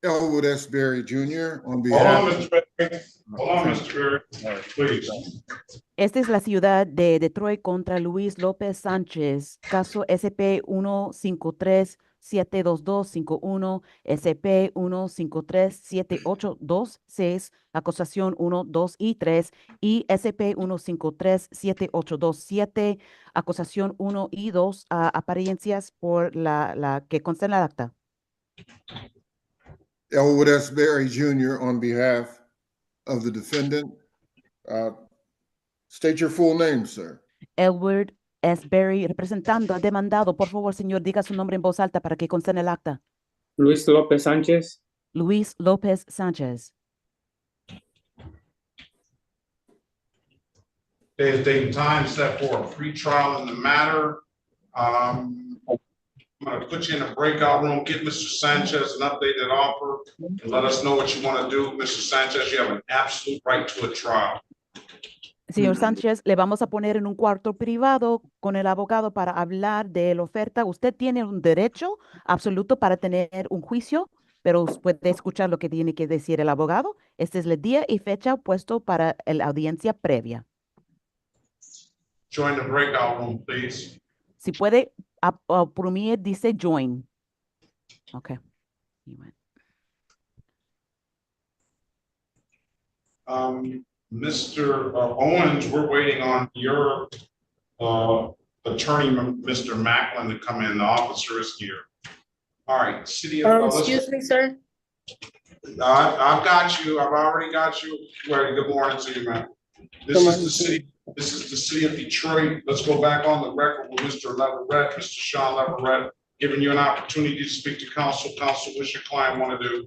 Elwood S. Berry Jr. on Hold behalf. on, Mr. Berry. Hold on, Mr. Berry, please. Esta es la ciudad de Detroit contra Luis López Sánchez, caso SP 153-72251, SP 153-7826, acusación 1, 2 y 3, y SP 153-7827, acusación 1 y 2, apariencias por la que consta en la acta. Elwood S. Berry Jr. on behalf of the defendant. State your full name, sir. Elwood S. Berry, representando al demandado. Por favor, señor, diga su nombre en voz alta para que conste en el acta. Luis Lopez Sánchez. Luis López Sánchez. There's date and time set for a pre-trial in the matter. I'm gonna put you in a breakout room, get Mr. Sanchez an updated offer, and let us know what you wanna do. Mr. Sanchez, you have an absolute right to a trial. Señor Sánchez, le vamos a poner en un cuarto privado con el abogado para hablar de la oferta. Usted tiene un derecho absoluto para tener un juicio, pero puede escuchar lo que tiene que decir el abogado. Este es el día y fecha puesto para la audiencia previa. Join the breakout room, please. Si puede, por mí dice join. Okay. Mr. Owens, we're waiting on your attorney, Mr. Macklin, to come in. The officer is here. All right, city of. Excuse me, sir. I've got you. I've already got you. Well, good morning to you, man. This is the city. This is the city of Detroit. Let's go back on the record with Mr. Leverett, Mr. Shawn Leverett, giving you an opportunity to speak to counsel. Counsel, what's your client want to do?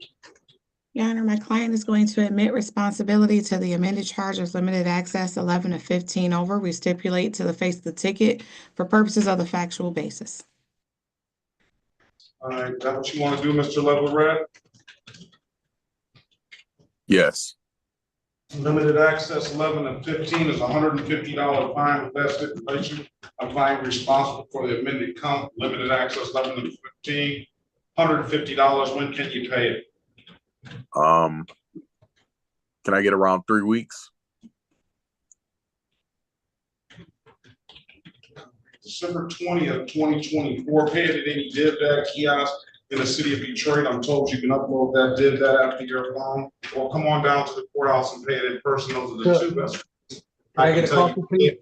Your Honor, my client is going to admit responsibility to the amended charge of limited access 11 to 15 over. We stipulate to the face of the ticket for purposes of the factual basis. All right, is that what you want to do, Mr. Leverett? Yes. Limited access 11 to 15 is $150 fine with that stipulation. I'm finding responsible for the amended count. Limited access 11 to 15, $150. When can you pay it? Can I get around 3 weeks? December 20th, 2024. Pay it at any DivDad kiosk in the city of Detroit. I'm told you can upload that DivDad app to your phone, or come on down to the courthouse and pay it in person. Those are the two best. I can tell you,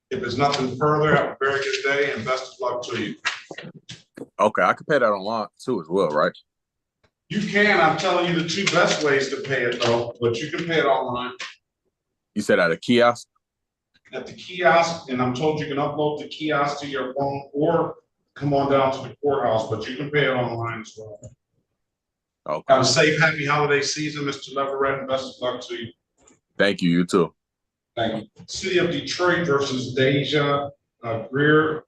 if there's nothing further, have a very good day and best of luck to you. Okay, I can pay that online too as well, right? You can. I'm telling you the two best ways to pay it though, but you can pay it online. You said at a kiosk? At the kiosk, and I'm told you can upload the kiosk to your phone or come on down to the courthouse, but you can pay it online as well. Okay. Have a safe, happy holiday season, Mr. Leverett, and best of luck to you. Thank you. You too. Thank you. City of Detroit versus Deja, Greer,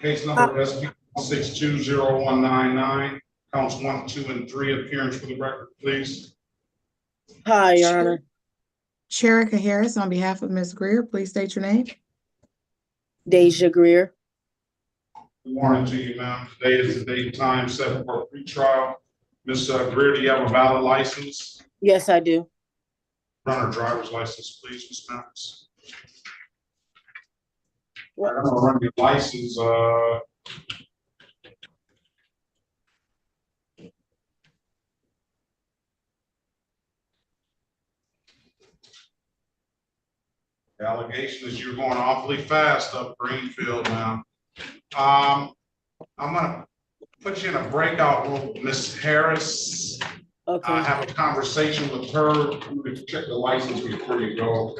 case number SP 620199, counts 1, 2, and 3. Appearance for the record, please. Hi, Your Honor. Sherika Harris, on behalf of Ms. Greer, please state your name. Deja Greer. Good morning to you, ma'am. Today is the date and time set for a pre-trial. Ms. Greer, do you have a valid license? Yes, I do. Run her driver's license, please, Ms. Mathis. I'm gonna run your license. The allegation is you're going awfully fast up Greenfield now. I'm gonna put you in a breakout room with Miss Harris. Okay. Have a conversation with her. You can check the license before you go.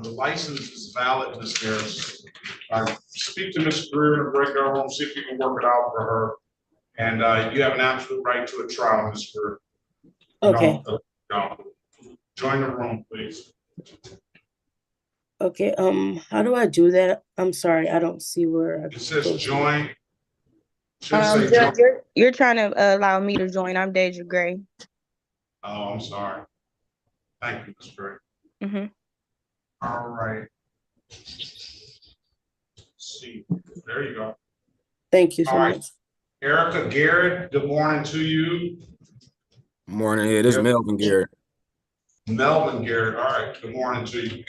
The license is valid, Ms. Harris. Speak to Ms. Greer in the breakout room, see if you can work it out for her. And you have an absolute right to a trial, Ms. Greer. Okay. Join the room, please. Okay. How do I do that? I'm sorry, I don't see where. It says join. Judge, you're trying to allow me to join. I'm Deja Gray. Oh, I'm sorry. Thank you, Ms. Gray. All right. Let's see, there you go. Thank you so All right, much. Erica Garrett, good morning to you. Morning. Yeah, this is Melvin Garrett. Melvin Garrett, all right, good morning to you.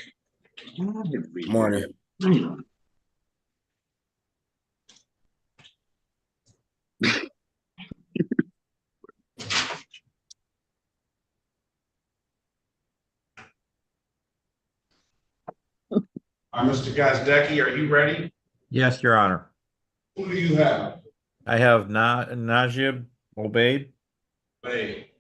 Morning. Mr. Gazdecki, are you ready? Yes, Your Honor. Who do you have? I have Naib, Obaid. Hey.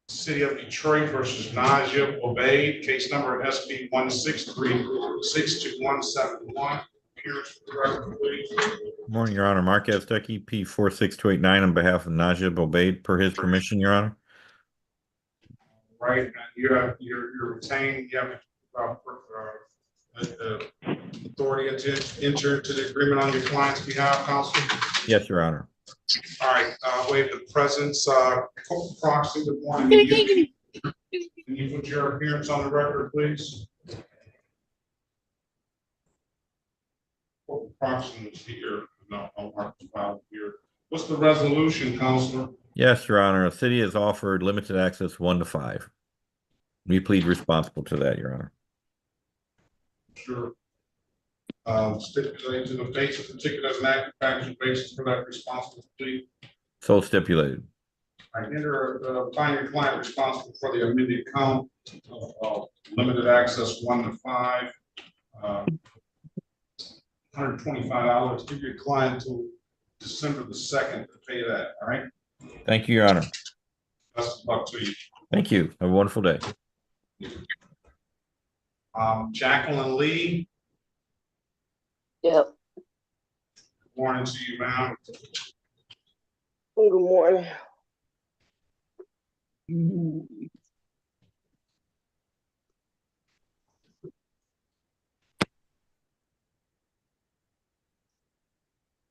City of Detroit versus Naib Obaid, case number SB 163-62171. Morning, Your Honor. Mark Gazdecki, P46289 on behalf of Naib Obaid, per his permission, Your Honor. Right, you're retained, you have authority to enter into the agreement on your client's behalf, counsel? Yes, Your Honor. All right, waive the presence, proxy, good morning to you. Can you put your appearance on the record, please? Proxy is here, no, mark the file here. What's the resolution, counselor? Yes, Your Honor. The city has offered limited access 1 to 5. We plead responsible to that, Your Honor. Sure. Stipulate to the face of particulars and active factual basis for that responsibility. So stipulated. I enter find your client responsible for the amended count of limited access 1 to 5. $125. Give your client till December the 2nd to pay that. All right. Thank you, Your Honor. Best of luck to you. Thank you. Have a wonderful day. Jacqueline Lee. Yep. Good morning to you, ma'am. Good morning.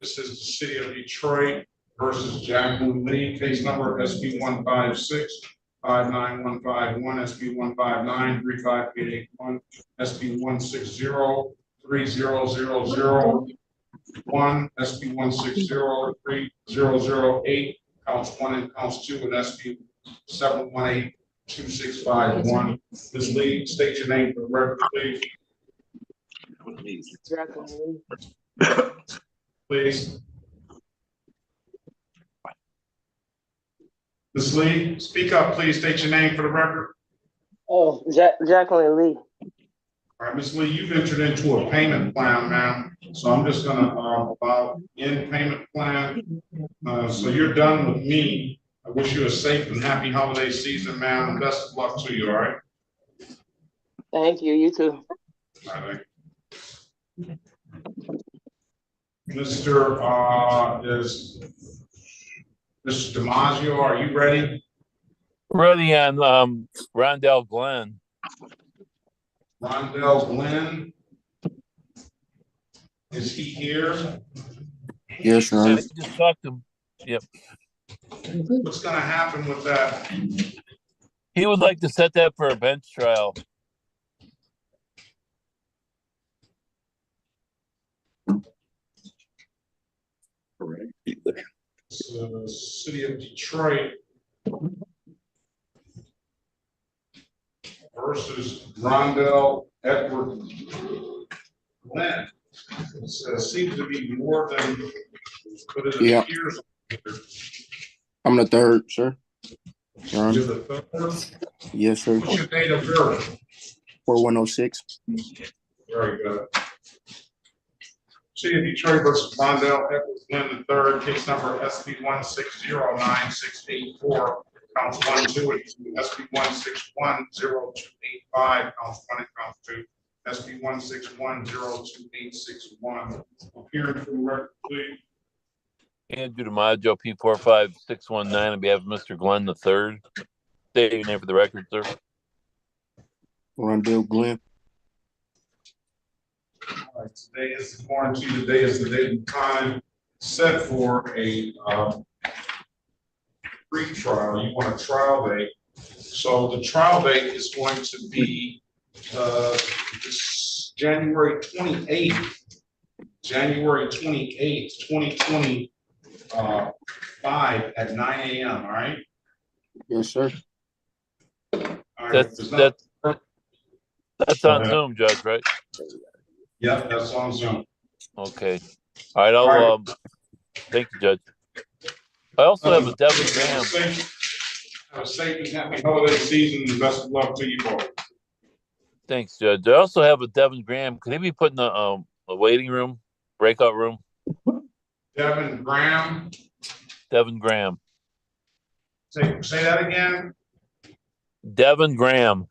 This is the City of Detroit versus Jacqueline Lee, case number SB 156-59151, SB 159-35881, SB 160-300001, SB 160-3008, counts 1 and counts 2, and SB 718-2651. Ms. Lee, state your name for the record, please. Please. Ms. Lee, speak up, please. State your name for the record. Oh, Jacqueline Lee. All right, Ms. Lee, you've entered into a payment plan, ma'am. So I'm just gonna about end payment plan. So you're done with me. I wish you a safe and happy holiday season, ma'am, and best of luck to you, all right? Thank you, you too. All right. Mr. DiMaggio, are you ready? Ready on Rondell Glenn. Rondell Glenn. Is he here? Yes, Your Honor. Just talked to him. Yep. What's gonna happen with that? He would like to set that for a bench trial. City of Detroit versus Rondell Edward Glenn. It seems to be more than what it appears. I'm the third, sir. Your Honor. You're the third? Yes, sir. What's your date of birth? 4106. Very good. City of Detroit versus Rondell Edward Glenn III, case number SB 1609684, counts 1, 2, and 2. SB 1610285, counts 1 and counts 2. SB 1610281. Appearing for the record, please. Andrew DiMaggio, P45619, on behalf of Mr. Glenn III. State your name for the record, sir. Rondell Glenn. All right, today is the quarantine. Today is the date and time set for a pre-trial. You want a trial date. So the trial date is going to be January 28th. January 28th, 2025 at 9 a.m. All right. Yes, sir. All right. That's on Zoom, Judge, right? Yep, that's on Zoom. Okay. All right, I'll thank you, Judge. I also have a Devin Graham. Have a safe and happy holiday season and best of luck to you both. Thanks, Judge. I also have a Devin Graham. Could he be put in a waiting room, breakout room? Devin Graham. Devin Graham. Say that again. Devin Graham.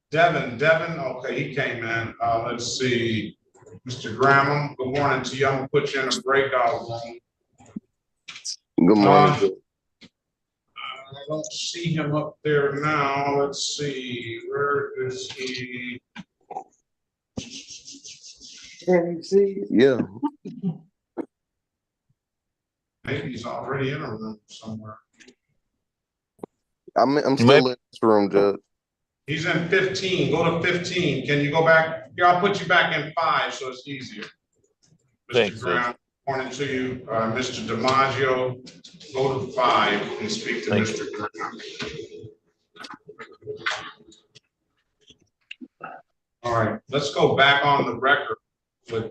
Devin. Okay, he came in. Let's see. Mr. Graham, good morning to you. I'm going to put you in a breakout room. Good morning. I don't see him up there now. Let's see. Where is he? Yeah. Maybe he's already in a room somewhere. I'm still in this room, Judge. He's in 15. Go to 15. Can you go back? Here, I'll put you back in 5 so it's easier. Thanks, Mr. Brown, morning to you. Mr. DiMaggio, go to 5 and speak to Mr. Brown. All right, let's go back on the record with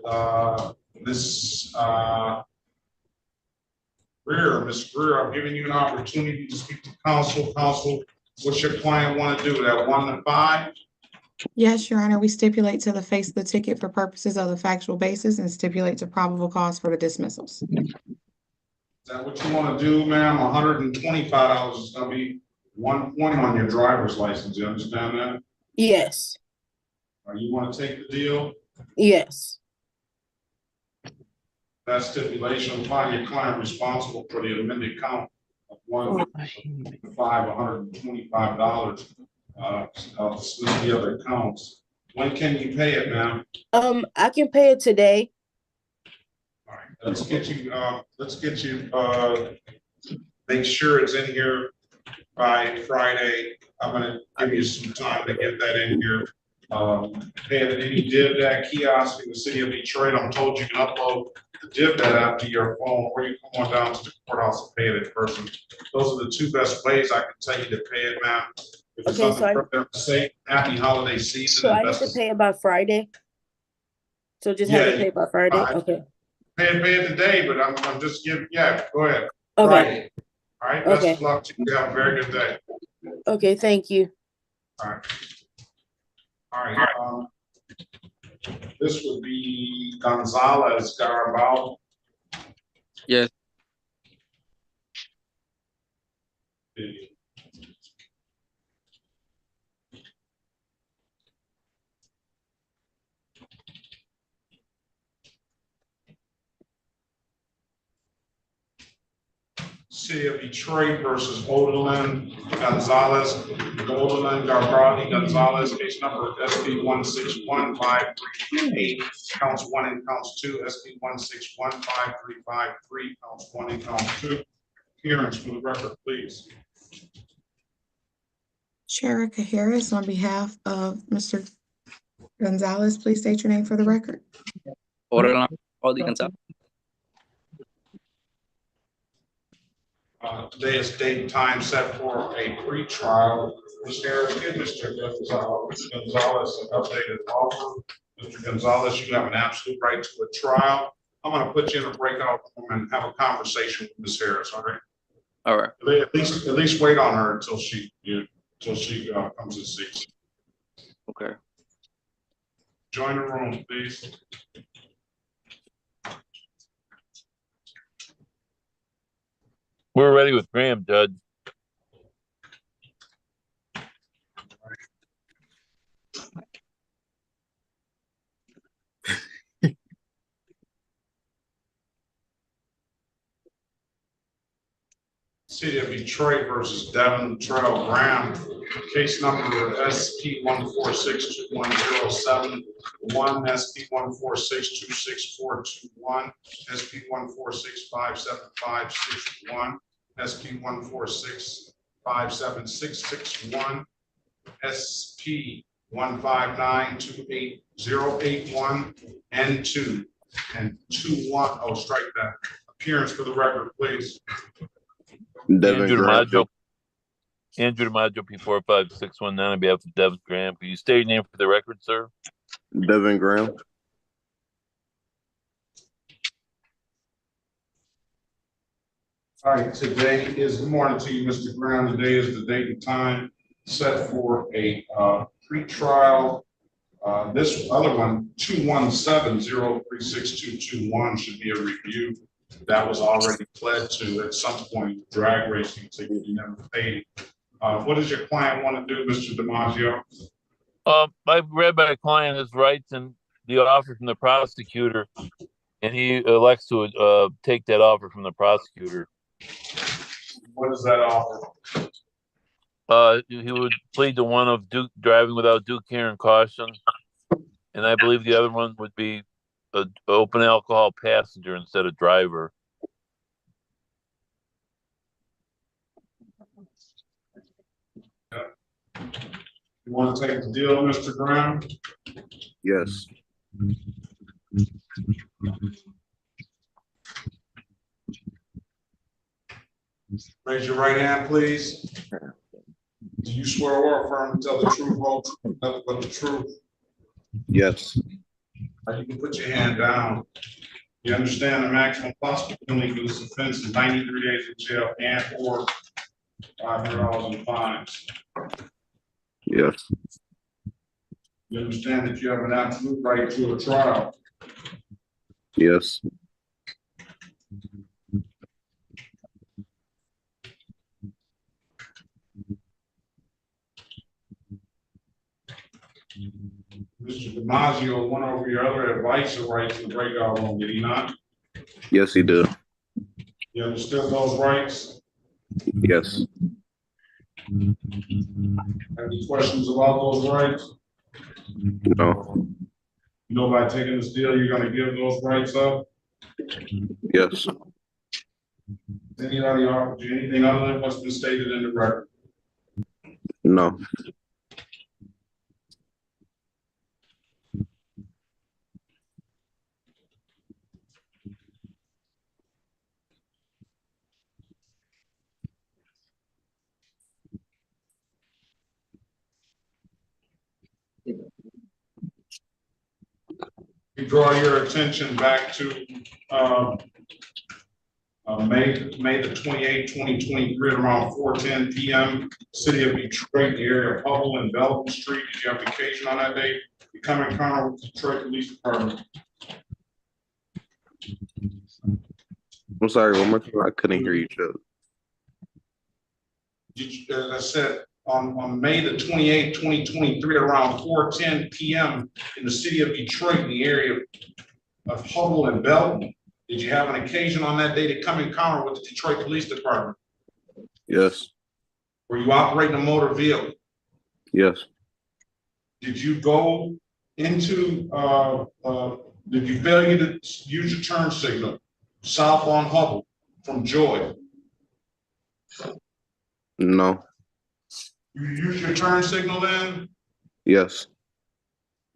Miss Greer. Miss Greer, I'm giving you an opportunity to speak to counsel. Counsel, what's your client want to do? That 1 to 5? Yes, Your Honor, we stipulate to the face of the ticket for purposes of the factual basis and stipulate to probable cause for the dismissals. Is that what you want to do, ma'am? $125 is going to be 1 point on your driver's license. You understand that? Yes. You want to take the deal? Yes. That stipulation will find your client responsible for the amended count of $125. Split the other counts. When can you pay it, ma'am? I can pay it today. All right, let's get you make sure it's in here by Friday. I'm gonna give you some time to get that in here. Pay it at any DivDat kiosk in the city of Detroit. I'm told you can upload the DivDat app to your phone, or you come on down to the courthouse and pay it in person. Those are the 2 best ways I can tell you to pay it, ma'am. If it's say happy holiday season. So I need to pay it by Friday. So just have to pay by Friday. Okay. Pay it today, but I'm just giving. Yeah, go ahead. Okay. Friday. All right. Best of luck to you. Have a very good day. Okay. Thank you. All right. All right. This would be Gonzalez, Garabal. Yes. City of Detroit versus Odilon, Gonzalez, Odilon, Garcia, Gonzalez, case number SP 1615338, counts 1 and counts 2, SP 1615353, counts 1 and counts 2. Appearance for the record, please. Sherica Harris, on behalf of Mr. Gonzalez, please state your name for the record. Odilon, Gonzalez. Today is date and time set for a pre-trial. Ms. Harris, give Mr. Gonzalez an updated offer. Mr. Gonzalez, you have an absolute right to a trial. I'm going to put you in a breakout room and have a conversation with Ms. Harris. All right. All right. At least wait on her until she comes and sees. Okay. Join the room, please. We're ready with Graham, Judge. City of Detroit versus Devin Trail Graham. Case number SP 1462107, SP 146264221, SP 146575661, SP 146576661, SP 159288081, and 2 and 21. Oh, strike that. Appearance for the record, please. Devin Graham. Andrew DiMaggio, P45619 on behalf of Devin Graham. Can you state your name for the record, sir? Devin Graham. All right, today is, good morning to you, Mr. Graham. Today is the date and time set for a pre-trial. This other one, 217036221, should be a review. That was already pled to at some point, drag racing, so you never paid. What does your client want to do, Mr. DiMaggio? I've read my client his rights and the offer from the prosecutor, and he elects to take that offer from the prosecutor. What is that offer? He would plead to one of driving without due care and caution, and I believe the other one would be an open alcohol passenger instead of driver. You want to take the deal, Mr. Graham? Yes. Raise your right hand, please. Do you swear or affirm to tell the truth, whole truth, nothing but the truth? Yes. You can put your hand down. You understand the maximum possible penalty for this offense is 93 days in jail and or $500 in fines. Yes. You understand that you have an absolute right to a trial. Yes. Mr. DiMaggio went over your other advisor rights in the breakout room, did he not? Yes, he did. You understood those rights? Yes. Any questions about those rights? No. You know, by taking this deal, you're going to give those rights up? Yes. Anybody offered you anything other than what's been stated in the record? No. We draw your attention back to May the 28th, 2023, at around 4:10 p.m. City of Detroit, the area of Hubble and Belton Street. Did you have vacation on that day? You come in contact with the Detroit Police Department. I'm sorry, one more time. I couldn't hear you, Joe. As I said, on May the 28th, 2023, at around 4:10 p.m. in the city of Detroit, in the area of Hubble and Belton. Did you have an occasion on that day to come in contact with the Detroit Police Department? Yes. Were you operating a motor vehicle? Yes. Did you go into, did you failure to use your turn signal south on Hubble from Joy? No. You used your turn signal then? Yes.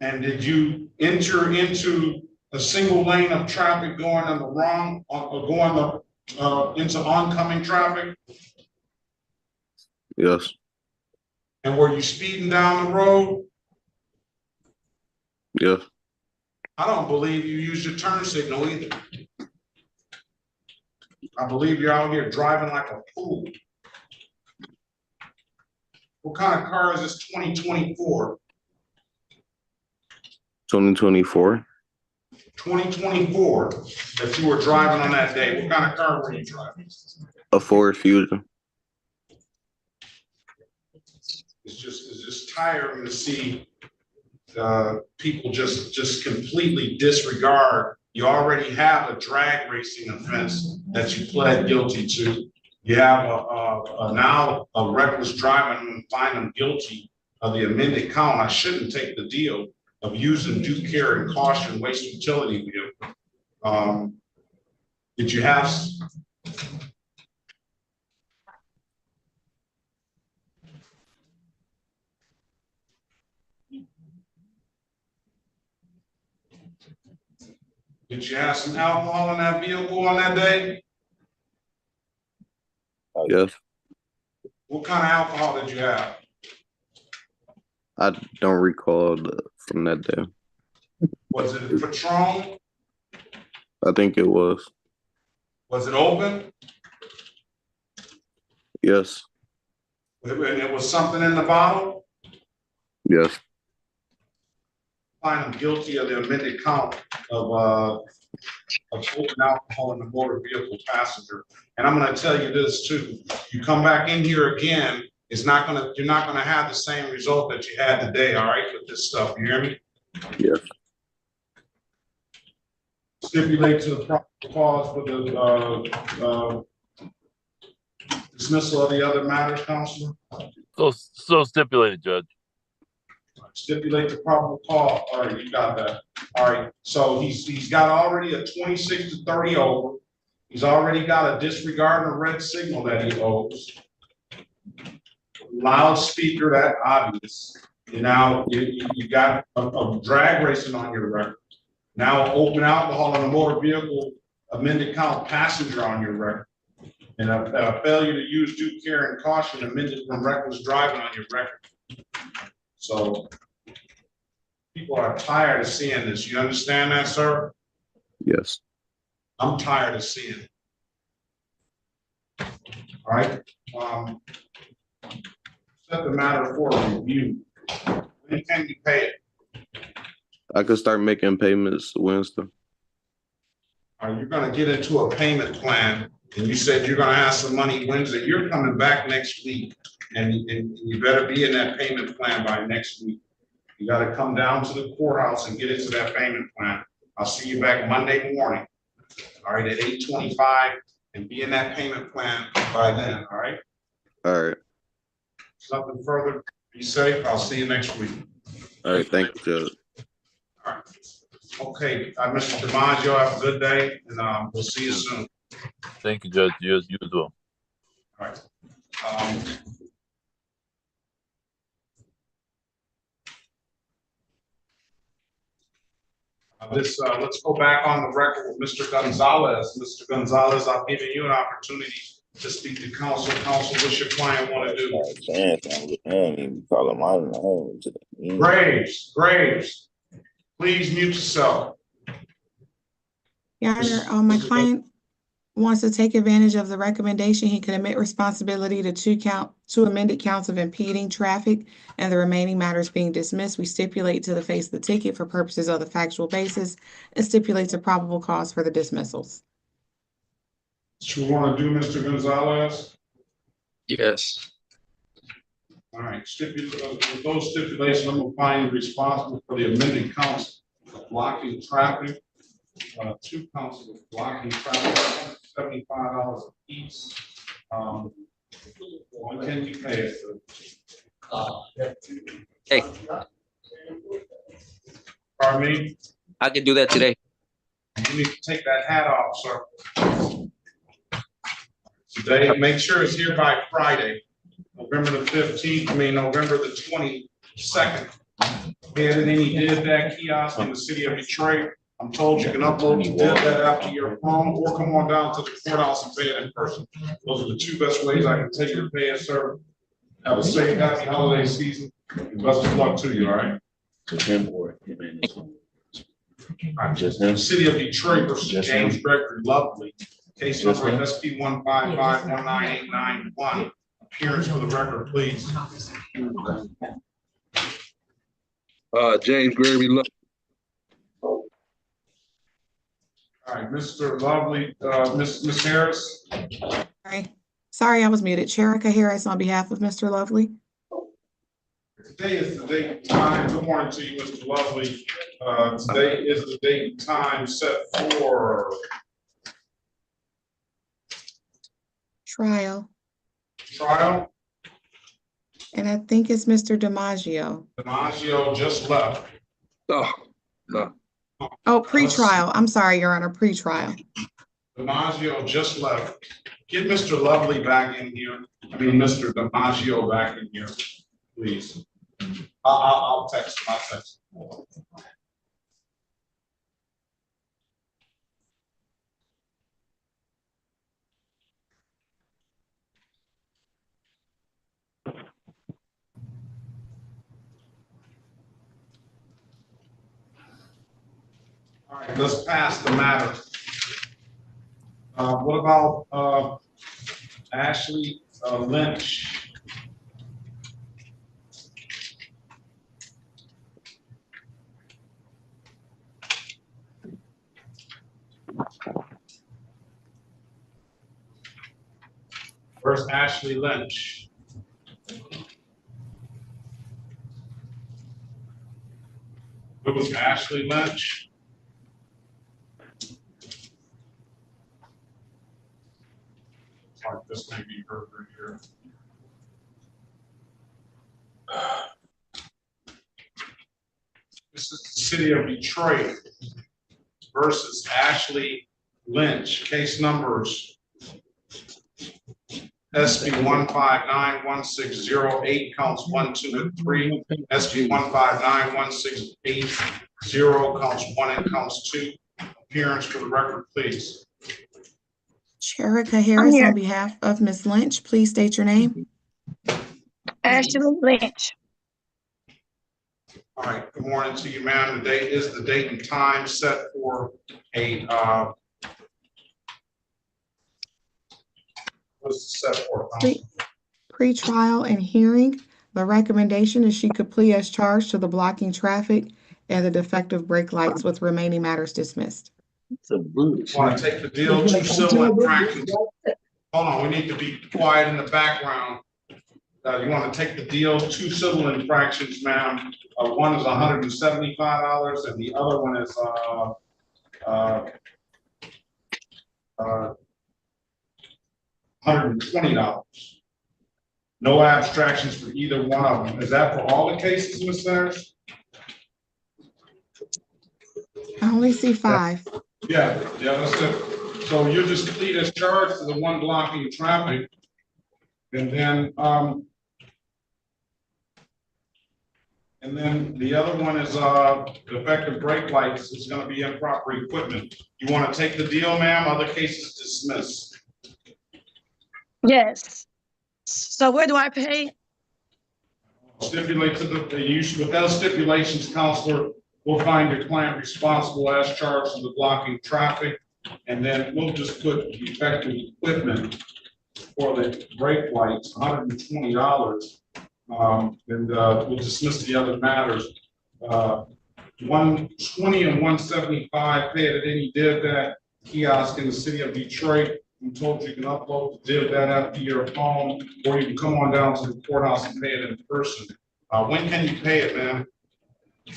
And did you enter into a single lane of traffic going on the wrong, or going into oncoming traffic? Yes. And were you speeding down the road? Yes. I don't believe you used your turn signal either. I believe you're out here driving like a fool. What kind of car is this 2024? 2024. 2024 that you were driving on that day. What kind of car were you driving? A Ford Fusion. It's just tiring to see people just completely disregard. You already have a drag racing offense that you pled guilty to. now a reckless driving and find them guilty of the amended count. I shouldn't take the deal of using due care and caution waste utility vehicle. Did you have? Did you have some alcohol in that vehicle on that day? Yes. What kind of alcohol did you have? I don't recall from that day. Was it Patron? I think it was. Was it open? Yes. And it was something in the bottle? Yes. Find them guilty of the amended count of open alcohol in the motor vehicle passenger. And I'm going to tell you this too. You come back in here again, you're not going to have the same result that you had today, all right, with this stuff. You hear me? Yes. Stipulate to the proper cause for the dismissal of the other matters, Counselor? So stipulated, Judge. Stipulate the probable cause. All right, you got that. All right. So he's got already a 26 to 30 over. He's already got a disregard of red signal that he owes. Loudspeaker, that obvious. And now you got a drag racing on your record. Now open alcohol in a motor vehicle, amended count passenger on your record. And a failure to use due care and caution amended from reckless driving on your record. So people are tired of seeing this. You understand that, sir? Yes. I'm tired of seeing it. All right. Set the matter for review. When can you pay it? I could start making payments Wednesday. Are you going to get into a payment plan? And you said you're going to have some money Wednesday. You're coming back next week, and you better be in that payment plan by next week. You got to come down to the courthouse and get into that payment plan. I'll see you back Monday morning. All right, at 8:25, and be in that payment plan by then. All right. All right. Something further. Be safe. I'll see you next week. All right. Thank you, Judge. All right. Okay, Mr. DiMaggio, have a good day, and we'll see you soon. Thank you, Judge. You as well. All right. Let's go back on the record with Mr. Gonzalez. Mr. Gonzalez, I've given you an opportunity to speak to counsel. Counsel, what's your client want to do? Graves, please mute yourself. Your Honor, my client wants to take advantage of the recommendation. He could admit responsibility to two amended counts of impeding traffic and the remaining matters being dismissed. We stipulate to the face of the ticket for purposes of the factual basis and stipulates a probable cause for the dismissals. What you want to do, Mr. Gonzalez? Yes. All right, with those stipulations, I'm going to find you responsible for the amended counts of blocking traffic. 2 counts of blocking traffic, $75 a piece. When can you pay it? Hey. Pardon me? I can do that today. You need to take that hat off, sir. Today, make sure it's here by Friday, November the 15th, November the 22nd. And then he did that kiosk in the city of Detroit. I'm told you can upload the did that app to your phone or come on down to the courthouse and pay it in person. Those are the 2 best ways I can take you to pay it, sir. Have a safe, happy holiday season. And best of luck to you, all right? The city of Detroit versus James Gregory Lovely. Case number SP 155-19891. Appearance for the record, please. James Gregory Lovely. All right, Mr. Lovely, Miss Harris. Sorry, I was muted. Cherika Harris on behalf of Mr. Lovely. Today is the date and time. Good morning to you, Mr. Lovely. Today is the date and time set for Trial, Trial, and I think it's Mr. DiMaggio. DiMaggio just left. Oh, no. Oh, pre-trial. I'm sorry, Your Honor, pre-trial. DiMaggio just left. Get Mr. Lovely back in here. I mean, Mr. DiMaggio back in here, please. I'll text him. I'll text him. All right, let's pass the matter. What about Ashley Lynch? First, Ashley Lynch. It was Ashley Lynch. Like this may be her here. This is the city of Detroit versus Ashley Lynch. Case numbers SB 1591608 counts 1, 2, and 3. SB 1591680 counts 1 and counts 2. Appearance for the record, please. Sherika Harris on behalf of Ms. Lynch, please state your name. Ashley Lynch. All right, good morning to you, ma'am. The date is the date and time set for a what's the set for? Pre-trial and hearing. The recommendation is she could plea as charged to the blocking traffic and the defective brake lights with remaining matters dismissed. Want to take the deal, 2 civil infractions. Hold on, we need to be quiet in the background. You want to take the deal, 2 civil infractions, ma'am. One is $175 and the other one is $120. No abstractions for either one of them. Is that for all the cases, Ms. Sayers? I only see 5. Yeah, that's it. So you just plead as charged to the one blocking traffic. And then the other one is defective brake lights. It's going to be improper equipment. You want to take the deal, ma'am? Other cases dismissed. Yes. So where do I pay? Stipulate to the issue without stipulations, counselor. We'll find your client responsible as charged to the blocking traffic, and then we'll just put defective equipment for the brake lights, $120. And we'll dismiss the other matters. 120 and 175 paid at any div that kiosk in the city of Detroit. We told you can upload the div that app to your phone, or you can come on down to the courthouse and pay it in person. When can you pay it, ma'am?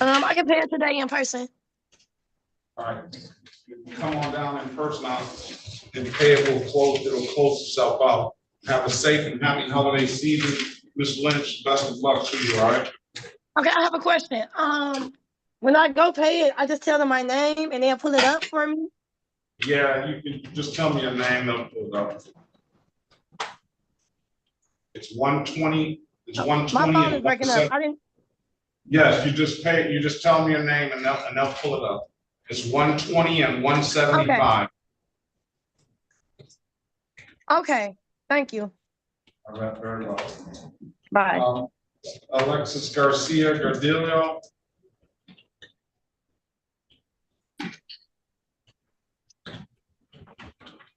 I can pay it today in person. All right. Come on down in person and pay it. It'll close itself out. Have a safe and happy holiday season. Ms. Lynch, best of luck to you, all right? Okay, I have a question. When I go pay it, I just tell them my name and they'll pull it up for me. Yeah, you can just tell me your name, they'll pull it up. It's 120. It's 120. My phone is breaking up. I didn't. Yes, you just pay it. You just tell me your name and they'll pull it up. It's 120 and 175. Okay, thank you. All right, very well. Bye. Alexis Garcia Gardillo.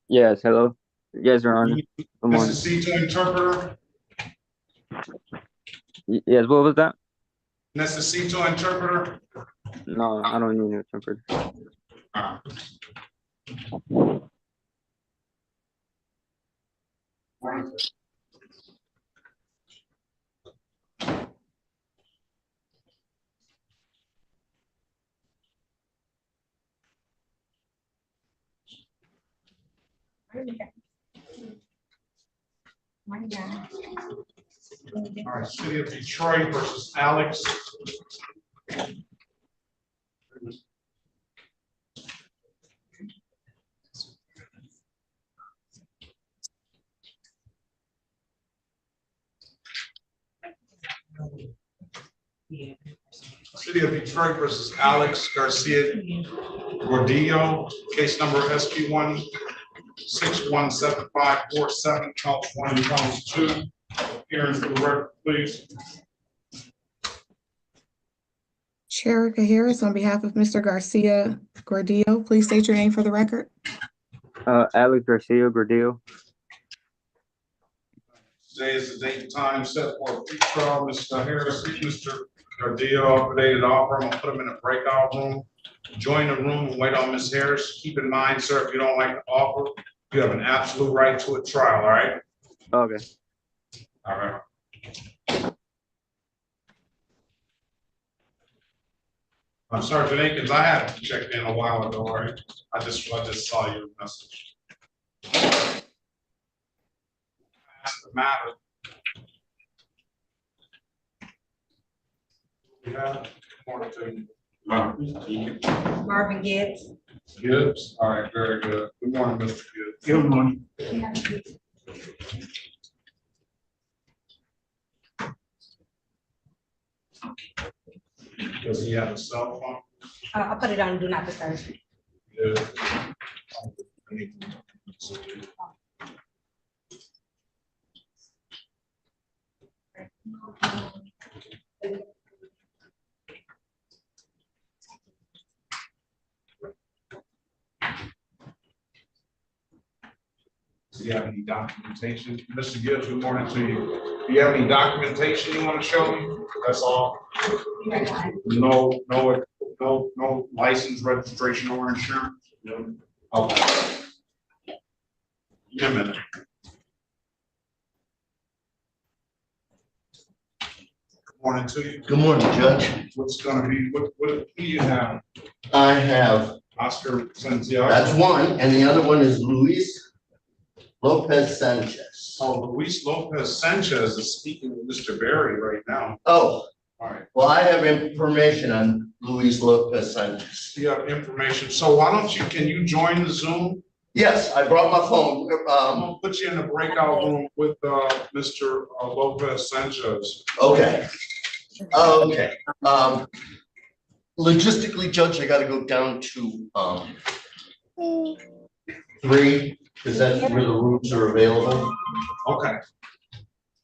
Yes, hello. Yes, Your Honor. Good morning. Necesito interpreter. Yes, what was that? Necesito interpreter. No, I don't need an interpreter. All right, City of Detroit versus Alex. City of Detroit versus Alex Garcia Gordillo, case number SP 1617547, counts 1 and counts 2. Appearance for the record, please. Sherica Harris, on behalf of Mr. Garcia Gordillo, please state your name for the record. Alex Garcia Gordillo. Today is the date and time set for a pre-trial. Mr. Harris, Mr. Gordillo, updated offer. I'm gonna put him in a breakout room. Join the room and wait on Ms. Harris. Keep in mind, sir, if you don't like the offer, you have an absolute right to a trial, all right? Okay. All right. Sergeant Akins, I had checked in a while ago, all right? I just saw your message. That's the matter. Yeah, morning to you. Marvin Gibbs. Gibbs, all right, very good. Good morning, Mr. Gibbs. Good morning. Does he have a cell phone? I'll put it on Do Not Disturb. Good. Do you have any documentation? Mr. Gibbs, good morning to you. Do you have any documentation you want to show me? That's all? No license, registration, or insurance? No. Okay. Give me a minute. Good morning to you. Good morning, Judge. What's gonna be, what do you have? I have, Oscar Santiago? that's one, and the other one is Luis Lopez Sanchez. Oh, Luis Lopez Sanchez is speaking with Mr. Berry right now. Oh, All right. well, I have information on Luis Lopez Sanchez. You have information. So why don't you, can you join the Zoom? Yes, I brought my phone. I'm gonna put you in the breakout room with Mr. Lopez Sanchez. Okay. Okay. Logistically, Judge, I gotta go down to 3, because that's where the rooms are available. Okay.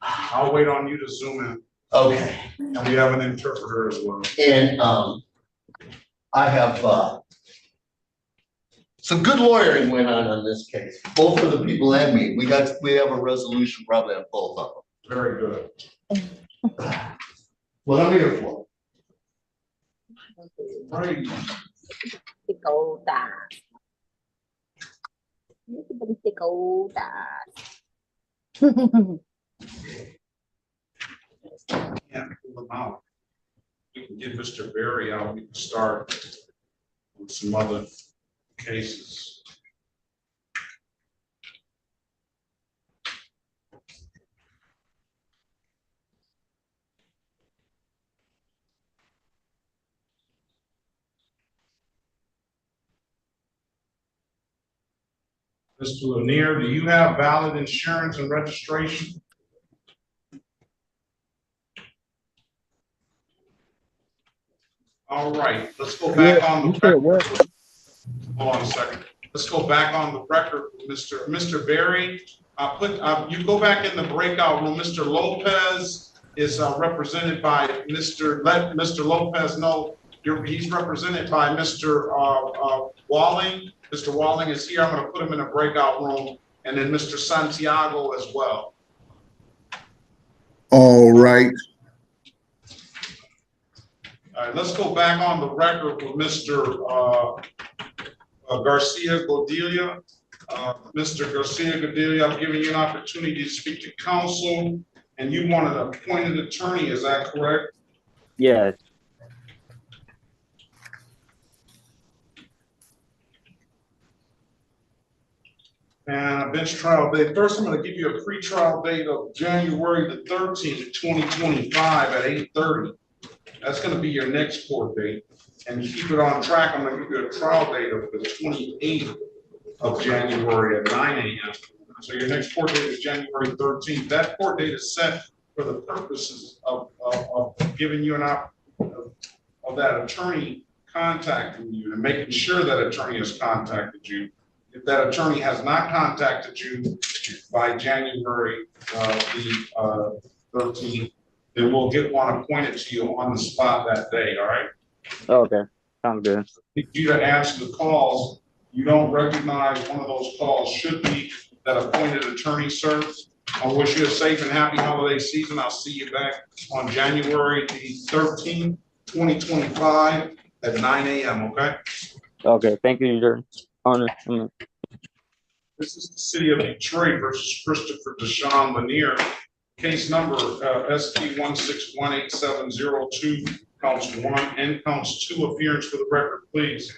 I'll wait on you to zoom in. Okay. And we have an interpreter as well. And I have some good lawyering went on this case, both for the people and me. We have a resolution probably on both of them. Very good. What I'm here for. Right. Can't pull them out. We can get Mr. Berry out. We can start with some other cases. Mr. Lanir, do you have valid insurance and registration? All right, let's go back on the record. Hold on a second. Let's go back on the record, Mr. Berry. You go back in the breakout room. Mr. Lopez is represented by Mr. Let Mr. Lopez know he's represented by Mr. Walling. Mr. Walling is here. I'm going to put him in a breakout room, and then Mr. Santiago as well. All right. All right, let's go back on the record with Mr. Garcia Gordillo. Mr. Garcia Gordillo, I'm giving you an opportunity to speak to counsel, and you want an appointed attorney, is that correct? Yes. And a bench trial date. First, I'm gonna give you a pre-trial date of January the 13th, 2025 at 8:30. That's gonna be your next court date. And to keep it on track, I'm gonna give you a trial date of the 28th of January at 9 a.m. So your next court date is January 13th. That court date is set for the purposes of giving you of that attorney contacting you and making sure that attorney has contacted you. If that attorney has not contacted you by January the 13th, then we'll get one appointed to you on the spot that day, all right? Okay, sounds good. If you to answer the calls, you don't recognize one of those calls should be that appointed attorney, sir. I wish you a safe and happy holiday season. I'll see you back on January the 13th, 2025 at 9 a.m., okay? Okay, thank you, Your Honor. This is the city of Detroit versus Christopher Deshawn Lanir. Case number ST 1618702, counts 1 and counts 2. Appearance for the record, please.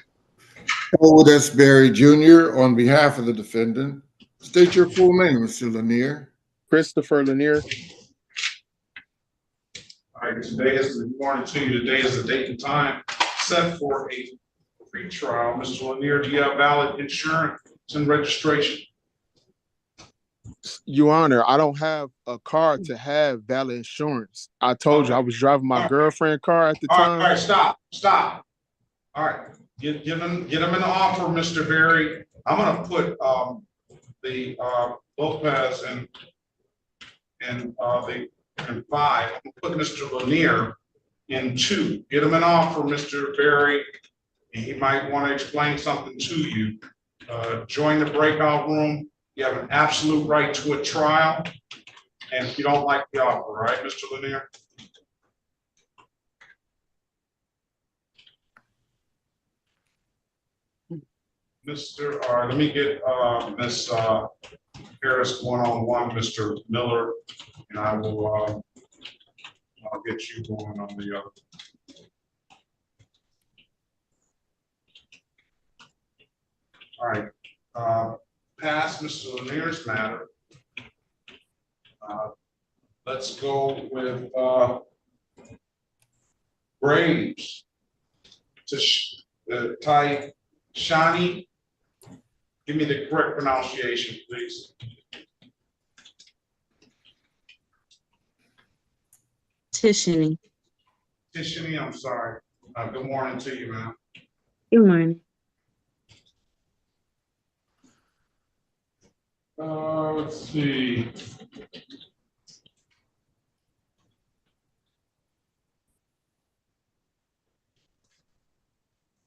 Elwood S. Berry Jr. on behalf of the defendant. State your full name, Mr. Lanir. Christopher Lanir. All right, today is the morning to you. Today is the date and time set for a pre-trial. Mr. Lanir, do you have valid insurance and registration? Your Honor, I don't have a car to have valid insurance. I told you I was driving my girlfriend's car at the time. All right, stop. All right, get him an offer, Mr. Berry. I'm gonna put the Lopez and 5. I'm gonna put Mr. Lanir in 2. Get him an offer, Mr. Berry, and he might want to explain something to you. Join the breakout room. You have an absolute right to a trial, and if you don't like the offer, all right, Mr. Lanir? Let me get Miss Harris one-on-one, Mr. Miller, and I will I'll get you going on the other. All right, past Mr. Lanir's matter. Let's go with Graves. Ty Shani. Give me the correct pronunciation, please. Tishini. Tishini, I'm sorry. Good morning to you, ma'am. Good morning. Let's see.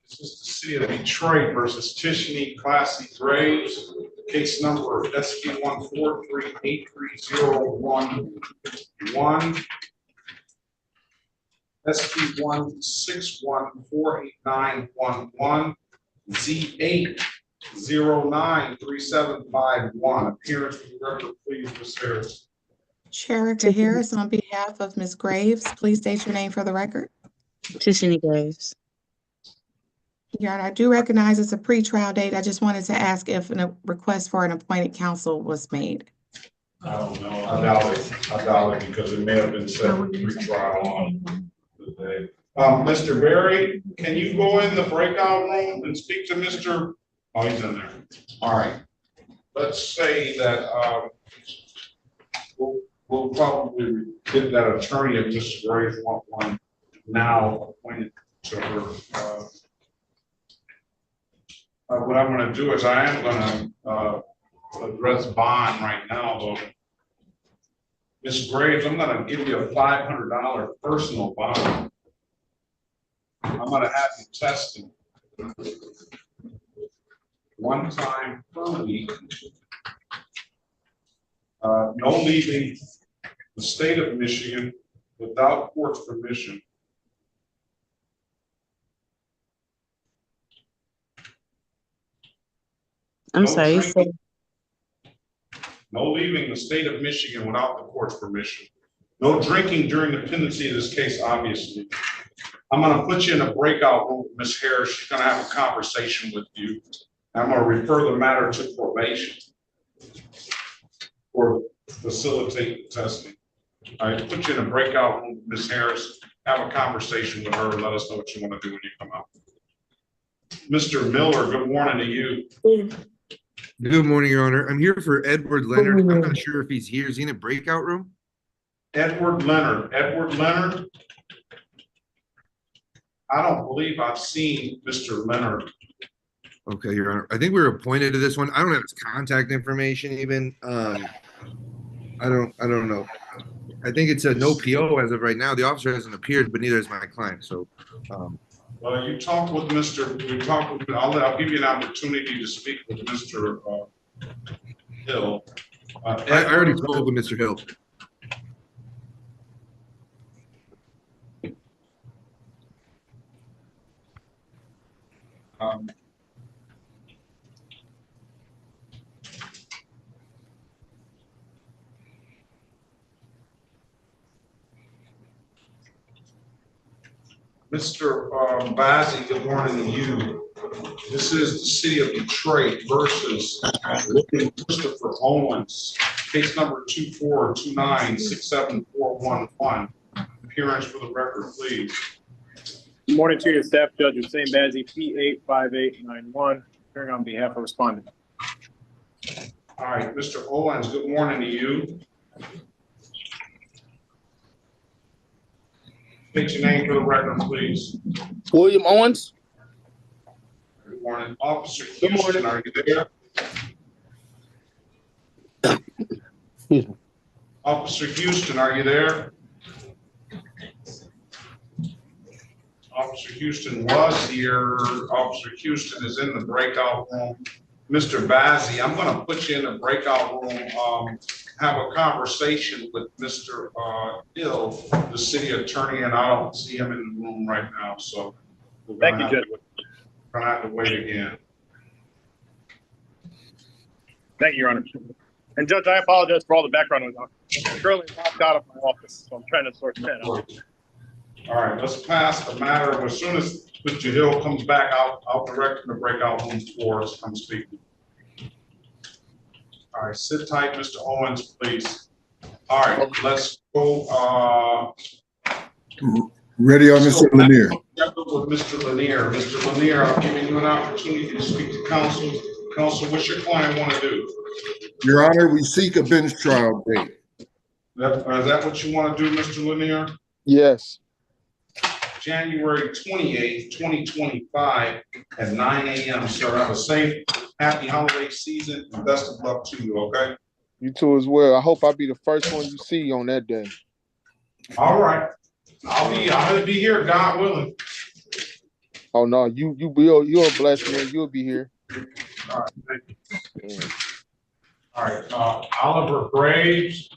This is the city of Detroit versus Tishini Classy Graves. Case number SB 143830111. SB 161489111. Z8093751. Appearance for the record, please, Ms. Harris. Sheriff Harris, on behalf of Ms. Graves, please state your name for the record. Tishini Graves. Your Honor, I do recognize it's a pre-trial date. I just wanted to ask if a request for an appointed counsel was made. I don't know. I doubt it because it may have been set for pre-trial on the day. Mr. Berry, can you go in the breakout room and speak to Mr. Oh, he's in there. All right. Let's say that we'll probably get that attorney if Mr. Graves want one now appointed to her. What I'm going to do is I am going to address bond right now, though. Ms. Graves, I'm going to give you a $500 personal bond. I'm going to have you tested one time per week. No leaving the state of Michigan without court's permission. I'm sorry. No leaving the state of Michigan without the court's permission. No drinking during the pendency of this case, obviously. I'm going to put you in a breakout room with Ms. Harris. She's going to have a conversation with you. I'm going to refer the matter to probation. or facilitate testing. I put you in a breakout room, Ms. Harris, have a conversation with her, and let us know what you want to do when you come out. Mr. Miller, good morning to you. Good morning, Your Honor. I'm here for Edward Leonard. I'm not sure if he's here. Is he in a breakout room? Edward Leonard. Edward Leonard? I don't believe I've seen Mr. Leonard. Okay, Your Honor. I think we were appointed to this one. I don't have his contact information even. I don't know. I think it's a no PO as of right now. The officer hasn't appeared, but neither has my client. So, well, you talk with Mr. You talk with. I'll give you an opportunity to speak with Mr. Hill. I already spoke with Mr. Hill. Mr. Bazzi, good morning to you. This is the city of Detroit versus Christopher Owens, case number 2429-67411. Appearance for the record, please. Good morning to you, Staff Judge Hussein Bazzi, P85891, appearing on behalf of respondent. All right, Mr. Owens, good morning to you. State your name for the record, please. William Owens. Good morning. Officer Houston, are you there? Excuse me. Officer Houston, are you there? Officer Houston was here. Officer Houston is in the breakout room. Mr. Bazzi, I'm going to put you in the breakout room. Have a conversation with Mr. Hill, the city attorney, and I don't see him in the room right now. So thank you, Judge. We're going to have to wait again. Thank you, Your Honor. And Judge, I apologize for all the background noise. I'm currently locked out of my office, so I'm trying to sort that out. All right, let's pass the matter. As soon as Mr. Hill comes back, I'll direct him to breakout room for us. Come speak. All right, sit tight, Mr. Owens, please. All right, let's go. Ready on Mr. Lanir. With Mr. Lanir. Mr. Lanir, I'm giving you an opportunity to speak to counsel. Counsel, what's your client want to do? Your Honor, we seek a bench trial date. Is that what you want to do, Mr. Lanir? Yes. January 28th, 2025 at 9 a.m. Sir, have a safe, happy holiday season, and best of luck to you, okay? You too as well. I hope I'll be the first one you see on that day. All right. I'll be here, God willing. Oh no, you're a blessed man. You'll be here. All right, thank you. Yeah. All right, Oliver Graves.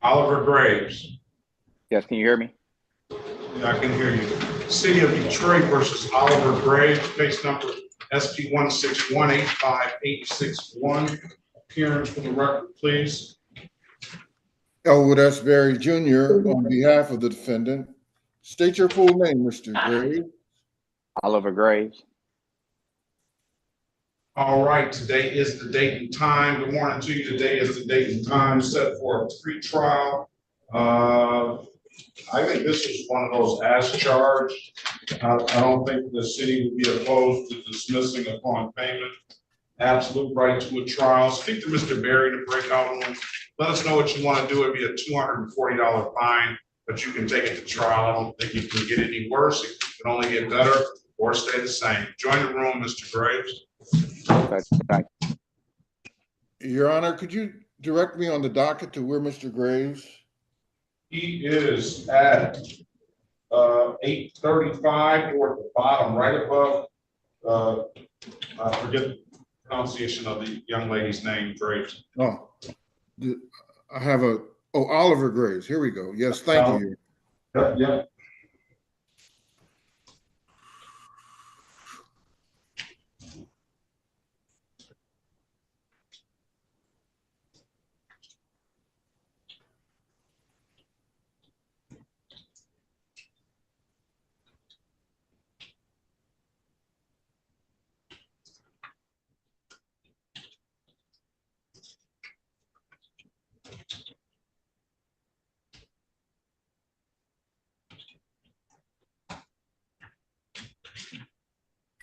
Oliver Graves. Yes, can you hear me? Yeah, I can hear you. City of Detroit versus Oliver Graves, case number SP 16185-861. Appearance for the record, please. Elwood S. Berry Jr. on behalf of the defendant. State your full name, Mr. Graves. Oliver Graves. All right, today is the date and time. Good morning to you. Today is the date and time set for a pre-trial. I think this is one of those as charged. I don't think the city would be opposed to dismissing upon payment. Absolute right to a trial. Speak to Mr. Berry to break out room. Let us know what you want to do. It'd be a $240 fine, but you can take it to trial. I don't think you can get any worse. It can only get better or stay the same. Join the room, Mr. Graves. Your Honor, could you direct me on the docket to where Mr. Graves? He is at 835 or at the bottom, right above. I forget the pronunciation of the young lady's name, Graves. Oh, I have Oliver Graves. Here we go. Yes, thank you. Yeah.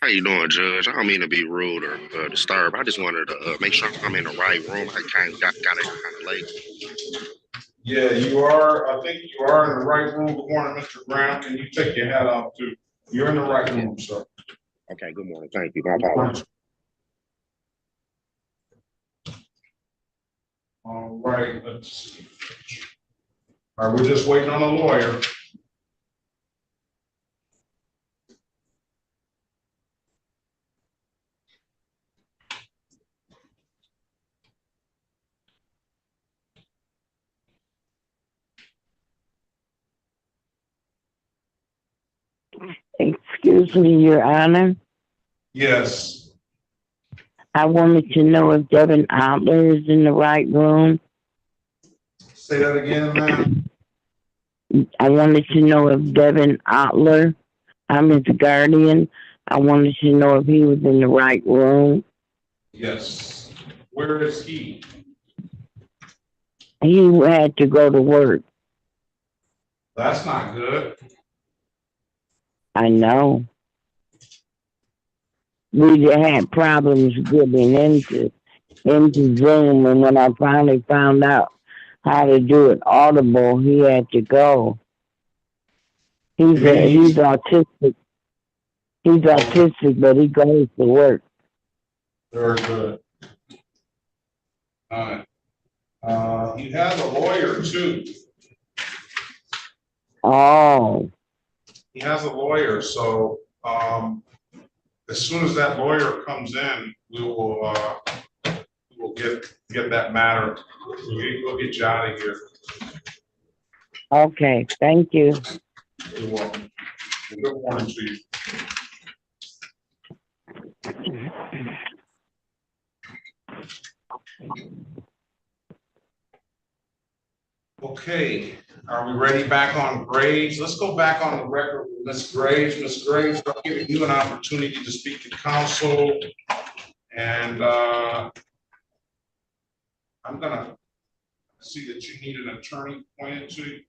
How you doing, Judge? I don't mean to be rude or disturb. I just wanted to make sure I'm in the right room. I kind of got it kind of late. Yeah, you are. I think you are in the right room. Good morning, Mr. Brown. Can you take your hat off too? You're in the right room, sir. Okay, good morning. Thank you. My apologies. All right, let's see. All right, we're just waiting on a lawyer. Excuse me, Your Honor. Yes. I wanted to know if Devin Outler is in the right room. Say that again, ma'am. I wanted to know if Devin Outler, I'm his guardian. I wanted to know if he was in the right room. Yes. Where is he? He had to go to work. That's not good. I know. We had problems getting into Zoom, and when I finally found out how to do it audible, he had to go. He's autistic. He's autistic, but he goes to work. Very good. All right. He has a lawyer too. Oh. He has a lawyer, so as soon as that lawyer comes in, we will get that matter. We'll get you out of here. Okay, thank you. You're welcome. Good morning to you. Okay, are we ready back on Graves? Let's go back on the record with Ms. Graves. Ms. Graves, I'm giving you an opportunity to speak to counsel. And I'm gonna see that you need an attorney pointed to you.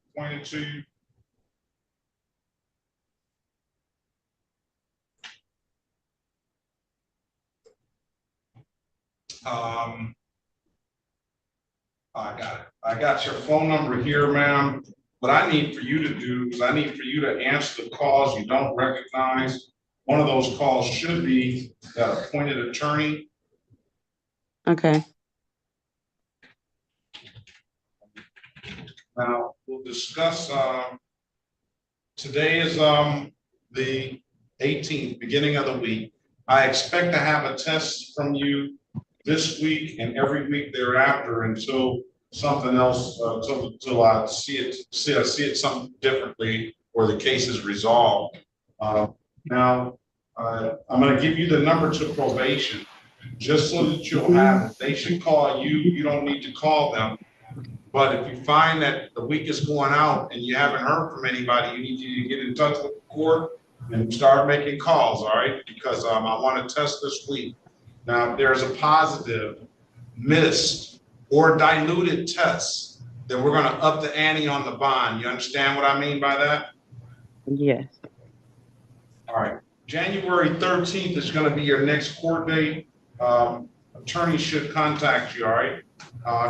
I got it. I got your phone number here, ma'am. What I need for you to do is I need for you to answer the calls you don't recognize. One of those calls should be that appointed attorney. Okay. Now we'll discuss. Today is the 18th, beginning of the week. I expect to have a test from you this week and every week thereafter until something else, until I see it something differently or the case is resolved. Now, I'm going to give you the number to probation just so that you'll have it. They should call you. You don't need to call them. But if you find that the week is going out and you haven't heard from anybody, you need to get in touch with the court and start making calls, all right? Because I want to test this week. Now, if there's a positive, missed, or diluted test, then we're going to up the ante on the bond. You understand what I mean by that? Yes. All right. January 13th is going to be your next court date. Attorney should contact you, all right?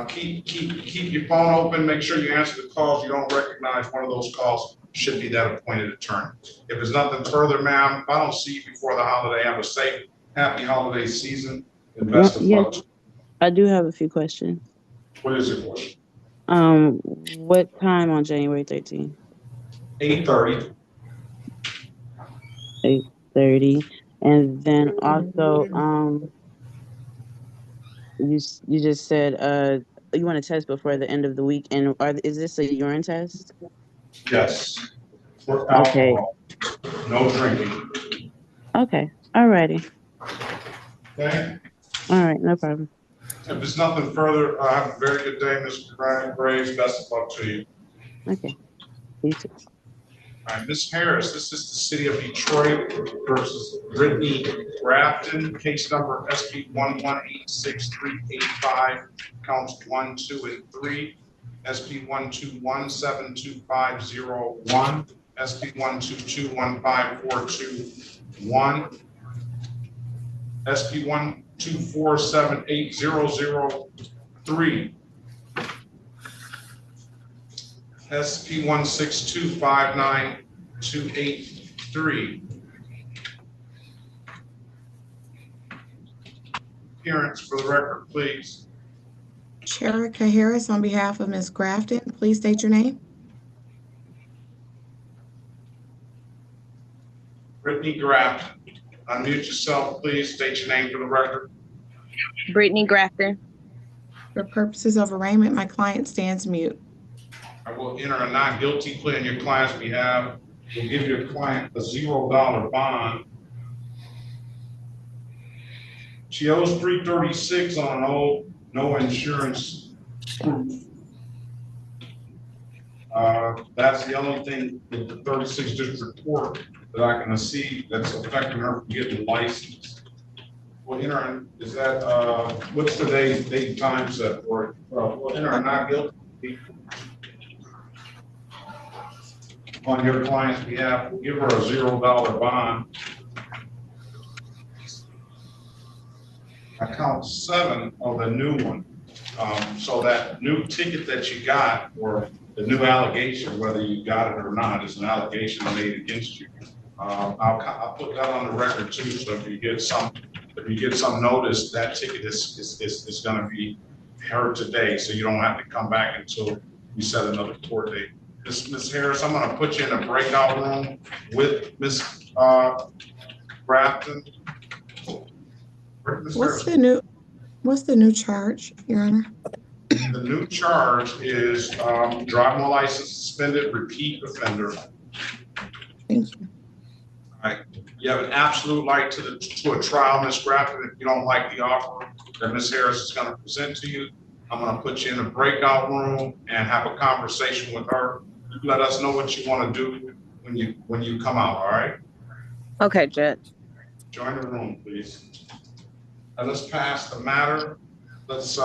Keep your phone open. Make sure you answer the calls. You don't recognize one of those calls. Should be that appointed attorney. If there's nothing further, ma'am, if I don't see you before the holiday, have a safe, happy holiday season and best of luck. I do have a few questions. What is your question? What time on January 13th? 8:30. 8:30. And then also, you just said you want to test before the end of the week, and is this a urine test? Yes. For alcohol. Okay. No drinking. Okay. Alrighty. Okay. All right. No problem. If there's nothing further, have a very good day, Mr. Graves. Best of luck to you. Okay. You too. All right, Ms. Harris, this is the city of Detroit versus Brittany Grafton, case number SP 1186385, counts 1, 2, and 3, SP 121-72501, SP 122-15421, SP 124780003. SP 162598283. Appearance for the record, please. Sherika Harris on behalf of Ms. Grafton, please state your name. Brittany Grafton. Unmute yourself, please. State your name for the record. Brittany Grafton. For purposes of arraignment, my client stands mute. I will enter a not guilty plea on your client's behalf. We'll give your client a $0 bond. She owes $336 on an old no insurance proof. That's the only thing with the 36 district report that I can see that's affecting her from getting licensed. Well, enter, is that, what's the date and time set for it? Well, enter a not guilty on your client's behalf. We'll give her a $0 bond. Account 7 of the new one. So that new ticket that you got, or the new allegation, whether you got it or not, is an allegation made against you. I'll put that on the record too. So if you get some notice, that ticket is going to be heard today. So you don't have to come back until we set another court date. Ms. Harris, I'm going to put you in a breakout room with Ms. Grafton. What's the new charge, Your Honor? The new charge is driving a license suspended, repeat offender. Thank you. All right. You have an absolute right to a trial, Ms. Grafton. If you don't like the offer that Ms. Harris is going to present to you, I'm going to put you in a breakout room and have a conversation with her. You let us know what you want to do when you come out. All right. Okay, Judge. Join the room, please. Let's pass the matter. Let's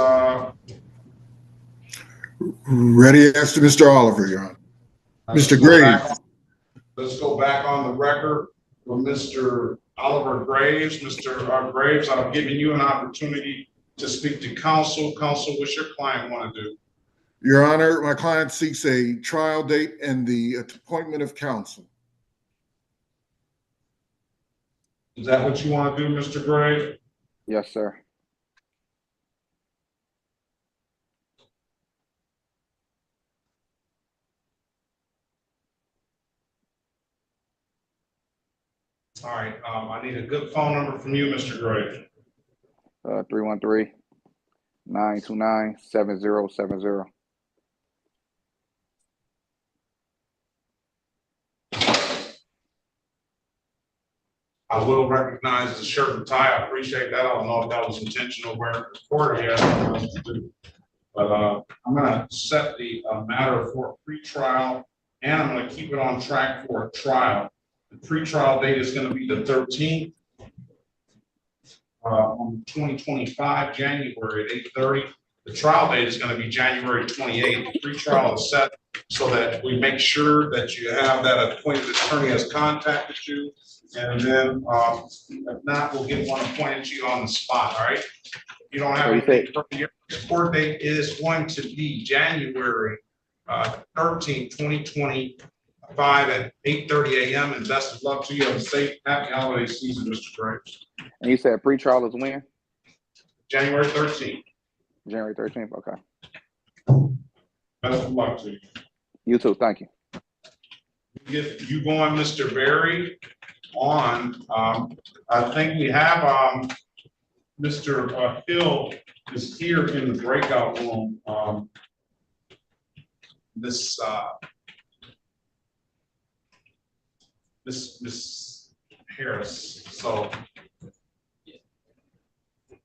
ready after Mr. Oliver, Your Honor. Mr. Graves. Let's go back on the record for Mr. Oliver Graves. Mr. Graves, I've given you an opportunity to speak to counsel. Counsel, what's your client want to do? Your Honor, my client seeks a trial date and the appointment of counsel. Is that what you want to do, Mr. Graves? Yes, sir. All right. I need a good phone number from you, Mr. Graves. 313-929-7070. I will recognize the shirt and tie. I appreciate that. I don't know if that was intentional wearing the quarter yet. But I'm going to set the matter for a pre-trial, and I'm going to keep it on track for a trial. The pre-trial date is going to be the 13th on 2025, January at 8:30. The trial date is going to be January 28th. The pre-trial is set so that we make sure that you have that appointed attorney has contacted you. And then if not, we'll get one appointed to you on the spot. All right. If you don't have anything, your court date is going to be January 13th, 2025 at 8:30 a.m. And best of luck to you. Have a safe, happy holiday season, Mr. Graves. And you said pre-trial is when? January 13th. January 13th. Okay. Best of luck to you. You too. Thank you. You going, Mr. Berry, on. I think we have Mr. Hill is here in the breakout room. Miss Harris. So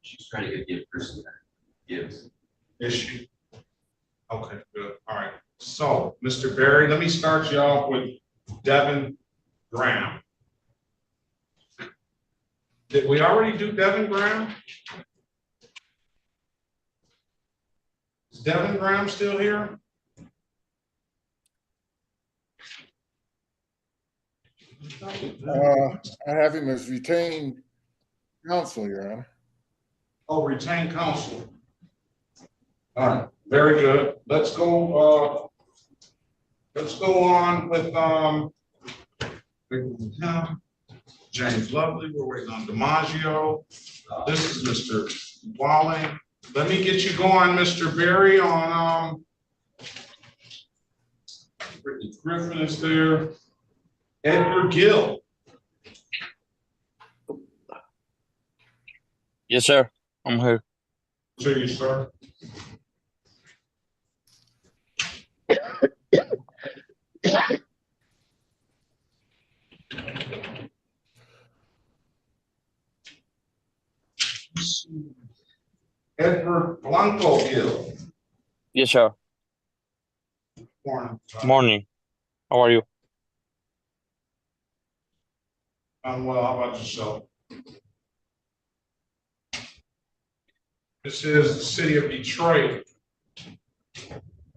she's trying to get person Gibbs. Is she? Okay, good. All right. So, Mr. Berry, let me start you off with Devin Graham. Did we already do Devin Graham? Is Devin Graham still here? I have him as retained Counsel, Your Honor. Oh, retain counsel. All right, very good. Let's go on with, James Lovely, we're waiting on DiMaggio. This is Mr. Walling. Let me get you going, Mr. Berry, on, Brittany Griffin is there. Edgar Gill. Yes, sir. I'm here. See you, sir. Edward Blanco Gill. Yes, sir. Morning. Morning. How are you? I'm well. How about yourself? This is the city of Detroit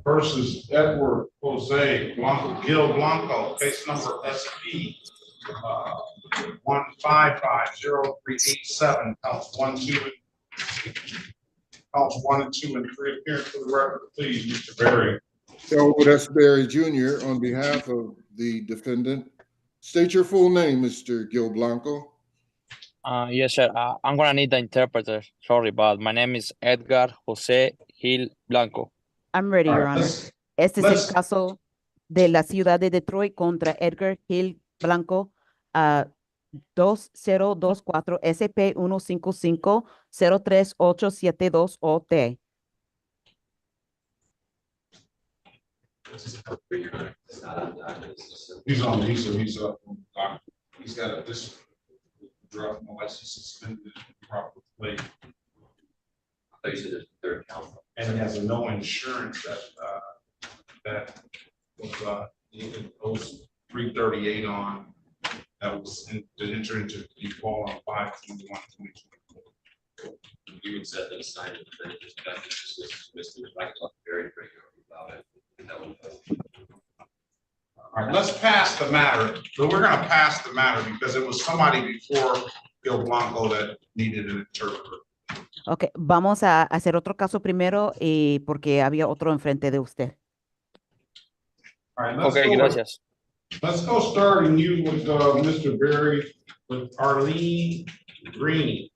versus Edward Jose Blanco Gil Blanco, case number SP 1550387, counts 1, 2, counts 1 and 2 and 3. Appearance for the record, please, Mr. Berry. Elwood S. Berry Jr. on behalf of the defendant. State your full name, Mr. Gil Blanco. Yes, sir. I'm gonna need the interpreter. Sorry, but my name is Edgar Jose Gil Blanco. I'm ready, Your Honor. Este es el caso de la ciudad de Detroit contra Edgar Gil Blanco, 2024 SP 155-03872 OT. He's got a drug license suspended, proper plate. I thought you said there's a third count. And he has a no insurance that was he owes 338 on. That was to enter into default on 5/21/2024. You would set them aside and then just back to dismissed. I can talk very regularly about it. All right, let's pass the matter. So we're going to pass the matter because it was somebody before Gil Blanco that needed an interpreter. Ok, vamos a hacer otro caso primero porque había otro enfrente de usted. All right, let's Okay, go gracias. Let's go starting you with Mr. Berry with Arlene Green.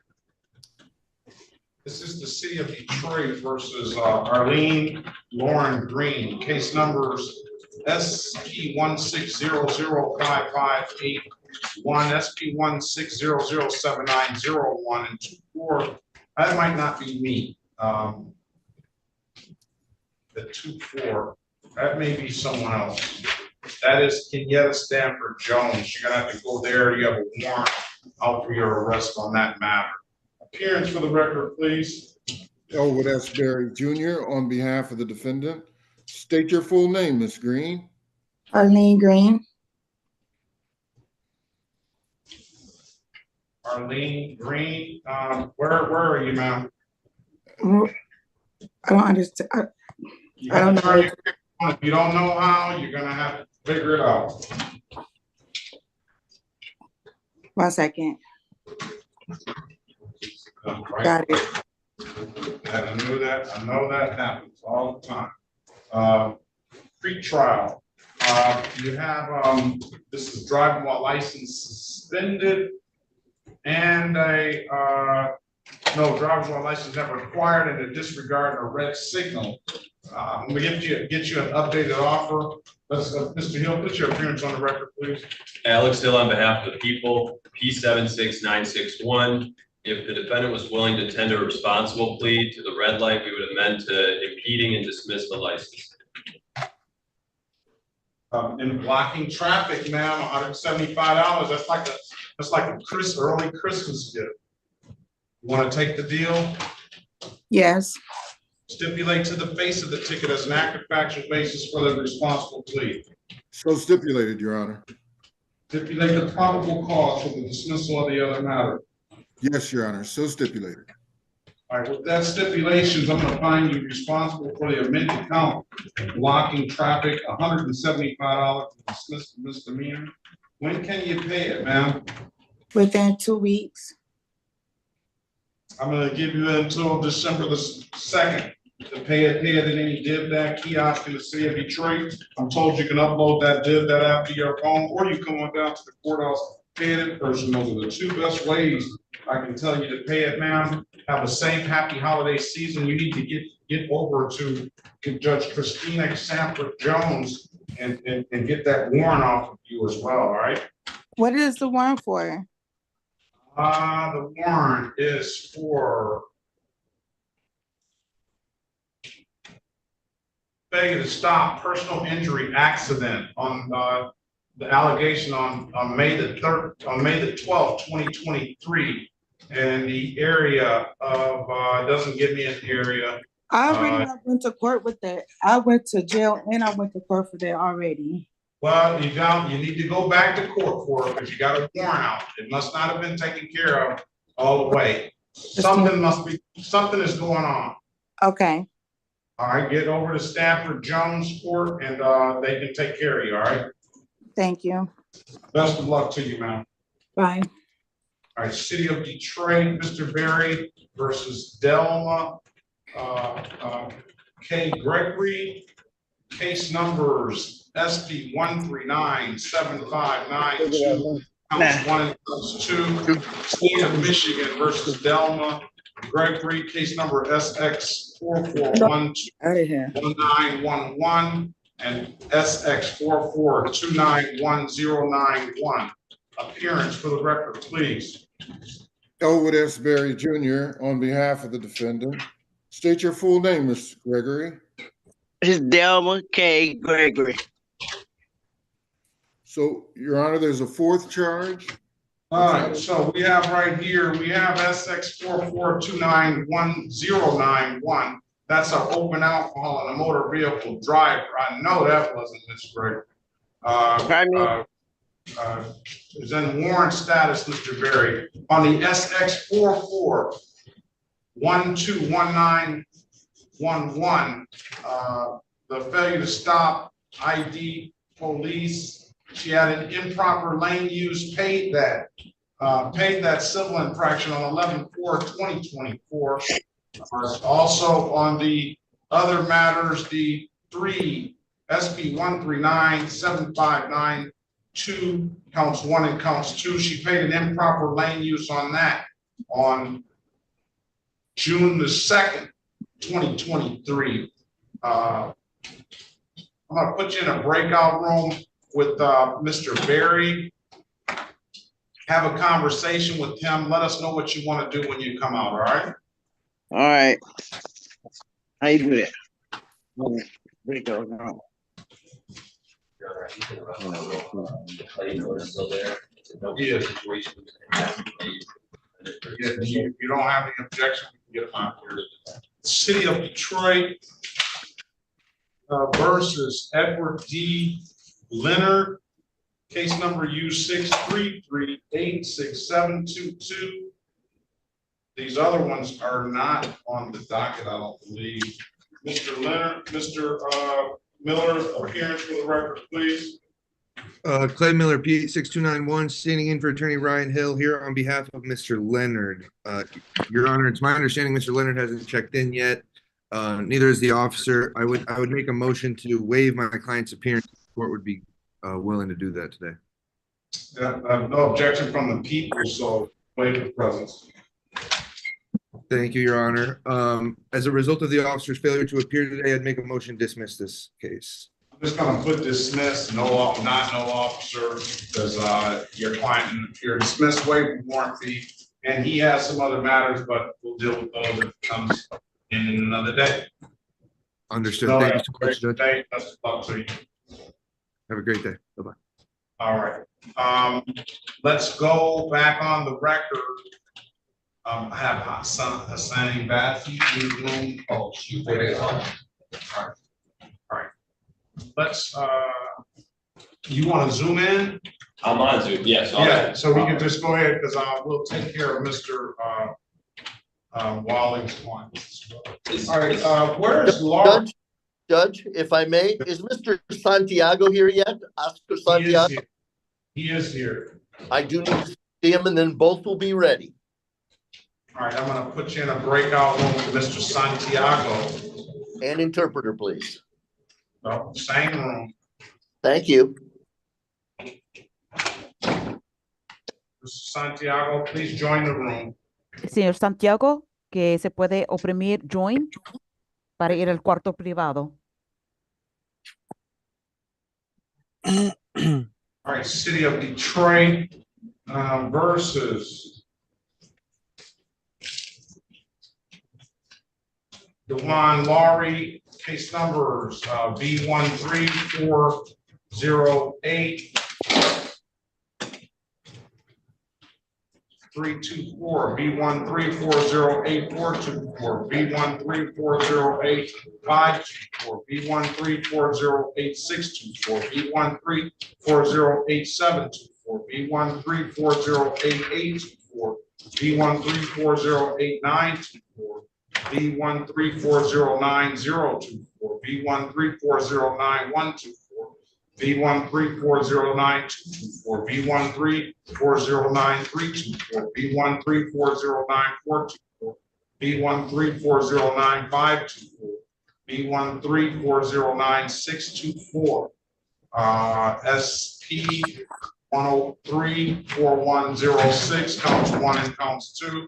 This is the city of Detroit versus Arlene Lauren Green. Case numbers SP 1600558, SP 1600790 and 24. That might not be me. The 24. That may be someone else. That is Kenyatta Stanford Jones. You're gonna have to go there. You have a warrant out for your arrest on that matter. Appearance for the record, please. Elwood S. Berry Jr. on behalf of the defendant. State your full name, Ms. Green. Arlene Green. Arlene Green, where are you, ma'am? I don't understand. I don't know. If you don't know how, you're gonna have to figure it out. 1 second. Right. Got it. I know that happens all the time. Pre-trial. You have this is driving while license suspended, and drivers while license never required, and a disregard a red signal. We get you an updated offer. Let's Mr. Hill, put your appearance on the record, please. Alex Hill on behalf of the people, P76961. If the defendant was willing to tender a responsible plea to the red light, we would amend to impeding and dismiss the license. In blocking traffic, ma'am, $175. That's like a early Christmas gift. You want to take the deal? Yes. Stipulate to the face of the ticket as an active factual basis for the responsible plea. So stipulated, Your Honor. Stipulate the probable cause for the dismissal of the other matter. Yes, Your Honor. So stipulated. All right, with that stipulations, I'm going to find you responsible for the amended count, blocking traffic, $175 to dismiss the misdemeanor. When can you pay it, ma'am? Within 2 weeks. I'm gonna give you until December the 2nd to pay it at any DivDat kiosk in the city of Detroit. I'm told you can upload that DivDat app to your phone, or you come on down to the courthouse, pay it in person. Those are the two best ways I can tell you to pay it, ma'am. Have a safe, happy holiday season. You need to get over to Judge Christina Sanford Jones and get that warrant off of you as well, all right? What is the warrant for? The warrant is for failure to stop personal injury accident on the allegation on May the 12th, 2023, in the area of doesn't give me an area. I already went to court with that. I went to jail and I went to court for that already. Well, you need to go back to court for it because you got a warrant out. It must not have been taken care of all the way. Something is going on. Okay. All right, get over to Stafford Jones Court and they can take care of you, all right? Thank you. Best of luck to you, ma'am. Bye. All right, City of Detroit, Mr. Berry versus Delma, K. Gregory, case numbers SP 1397592, counts 1 and counts 2, State of Michigan versus Delma, Gregory, case number SX44121911 and SX44291091. Appearance for the record, please. Elwood S. Berry Jr. on behalf of the defendant. State your full name, Mr. Gregory. This is Delma K. Gregory. So, Your Honor, there's a fourth charge. All right, so we have right here, we have SX44291091. That's an open alcohol in a motor vehicle driver. I know that wasn't Ms. Gregory. Is in warrant status, Mr. Berry. On the SX44121911, the failure to stop ID police. She had an improper lane use, paid that civil infraction on 11/4/2024. Also on the other matters, the 3 SP 1397592 counts 1 and counts 2. She paid an improper lane use on that on June the 2nd, 2023. I'm gonna put you in a breakout room with Mr. Berry. Have a conversation with him. Let us know what you want to do when you come out, all right? All right. How you do that? Breakout room. Yes. If you don't have any objection, we can get them out here. City of Detroit versus Edward D. Leonard, case number U633866722. These other ones are not on the docket, I don't believe. Mr. Leonard, Mr. Miller, appearance for the record, please. Clay Miller, P 6291, standing in for Attorney Ryan Hill here on behalf of Mr. Leonard. Your Honor, it's my understanding Mr. Leonard hasn't checked in yet. Neither is the officer. I would make a motion to waive my client's appearance. The court would be willing to do that today. No objection from the people, so waive the presence. Thank you, Your Honor. As a result of the officer's failure to appear today, I'd make a motion to dismiss this case. I'm just gonna put dismiss, no officer, because your client didn't appear. Dismiss, waive the warrant fee, and he has some other matters, but we'll deal with those if it comes in another day. Understood. So, Thank you so much, Judge. Day. Best of luck to you. Have a great day. Bye-bye. All right. Let's go back on the record. I have Hassan Bathi in the room. Oh, shoot. All right. Let's, you want to zoom in? I'm on Zoom, yes. Yeah, so we can just go ahead because we'll take care of Mr. Walling's one. All right, where is Laura? Judge, if I may, is Mr. Santiago here yet? Oscar Santiago? He is here. I do need to see him and then both will be ready. All right, I'm gonna put you in a breakout room with Mr. Santiago. And interpreter, please. No, same room. Thank you. Mr. Santiago, please join the room. Señor Santiago, que se puede oprimir join para ir al cuarto privado. All right, City of Detroit versus Dewan Laurie, case numbers B13408 324, B1340844, B134085524, B134082624, B134088724, B134088824, B134088924, B1340924, B1340924, B1340924, B1340924, B1340924, B134092524, B134099624, SP 1034106, counts 1 and counts 2.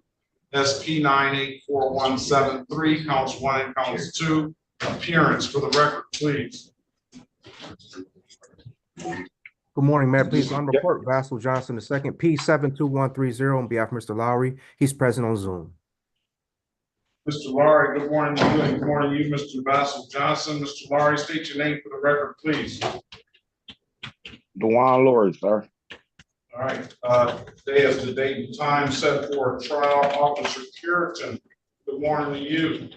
SP 984173, counts 1 and counts 2. Appearance for the record, please. Good morning, Mayor. Please on report, Vassal Johnson II, P72130 on behalf of Mr. Lowry. He's present on Zoom. Mr. Lowry, good morning to you, and good morning to you, Mr. Vassal Johnson. Mr. Lowry, state your name for the record, please. Dewan Lord, sir. All right, today is the date and time set for a trial. Officer Puritan, good morning to you.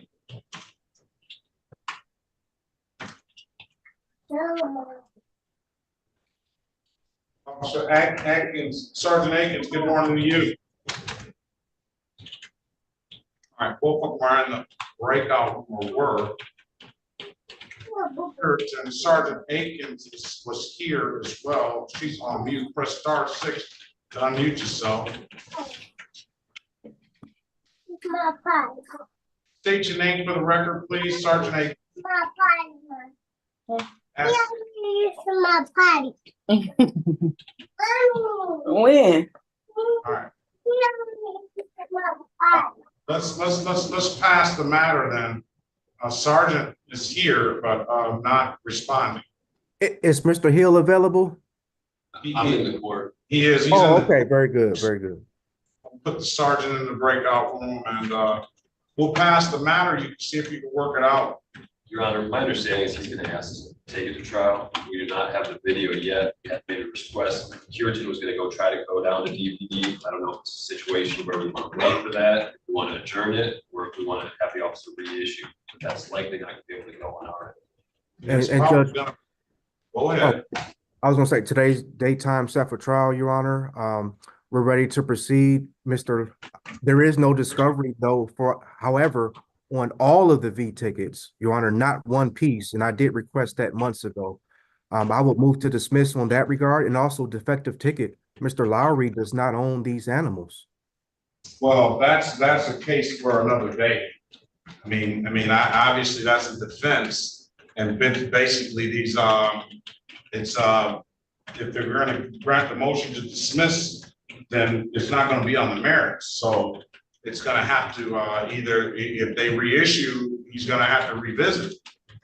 Officer Atkins, Sergeant Atkins, good morning to you. All right, both of them are in the breakout room, or were. Puritan, Sergeant Atkins was here as well. She's on mute. Press *6 to unmute yourself. State your name for the record, please, Sergeant Atkins. When? All right. Let's pass the matter then. Sergeant is here, but not responding. Is Mr. Hill available? I'm in the court. He is. He's Oh, in the, okay. Very good. Very good. put the sergeant in the breakout room, and we'll pass the matter. You can see if you can work it out. Your Honor, my understanding is he's going to ask us to take it to trial. We do not have the video yet. We have made a request. Puritan was going to try to go down to DPD. I don't know if it's a situation where we want to wait for that, if we want to adjourn it, or if we want to have the officer reissue. But that's likely not going to be able to go on our end. And Judge, go ahead. I was going to say today's daytime set for trial, Your Honor. We're ready to proceed, There is no discovery though. However, on all of the V tickets, Your Honor, not one piece, and I did request that months ago. I would move to dismiss on that regard, and also defective ticket. Mr. Lowry does not own these animals. Well, that's a case for another day. I mean, obviously that's a defense, and basically these if they're going to grant the motion to dismiss, then it's not going to be on the merits. So it's going to have to either, if they reissue, he's going to have to revisit.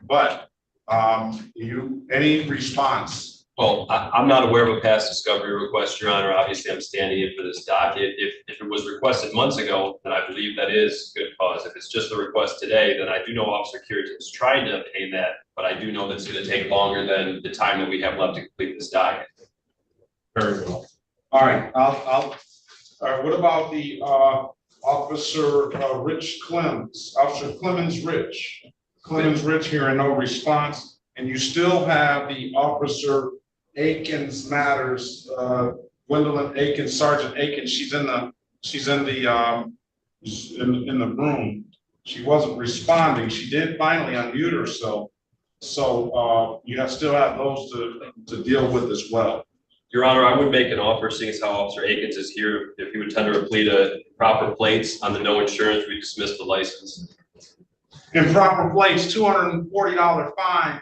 But any response? Well, I'm not aware of a past discovery request, Your Honor. Obviously, I'm standing in for this docket. If it was requested months ago, then I believe that is good cause. If it's just a request today, then I do know Officer Puritan is trying to obtain that, but I do know that it's going to take longer than the time that we have left to complete this docket. Very well. All right. All right. What about the Officer Rich Clemens? Officer Clemens Rich. Clemens Rich hearing no response, and you still have the Officer Aikens matters. Gwendolyn Aikens, Sergeant Aikens. She's in the room. She wasn't responding. She did finally unmute herself. So you still have those to deal with as well. Your Honor, I would make an offer, seeing as how Officer Akins is here, if he would tender a plea to proper plates on the no insurance, we dismiss the license. Improper plates, $240 fine,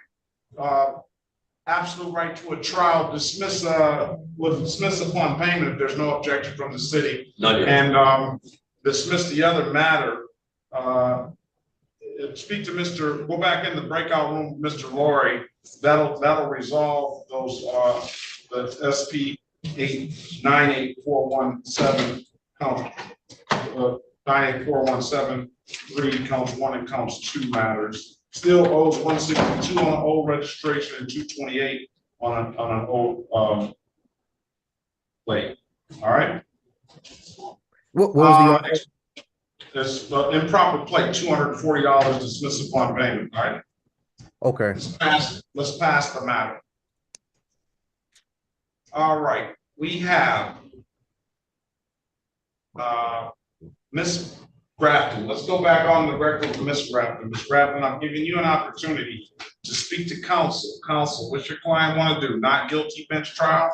absolute right to a trial, dismiss upon payment if there's no objection from the city. None, Your And Honor. dismiss the other matter. Speak to go back in the breakout room, Mr. Laurie. That'll resolve those, the SP 98417 count, 98417 3 counts 1 and counts 2 matters. Still owes 162 on an old registration and 228 on an old plate. All right. What was the There's improper plate, $240 dismiss upon payment. All right. Okay. Let's pass the matter. All right. We have Miss Grafton. Let's go back on the record with Miss Grafton. Miss Grafton, I'm giving you an opportunity to speak to counsel. Counsel, what's your client want to do? Not guilty bench trial?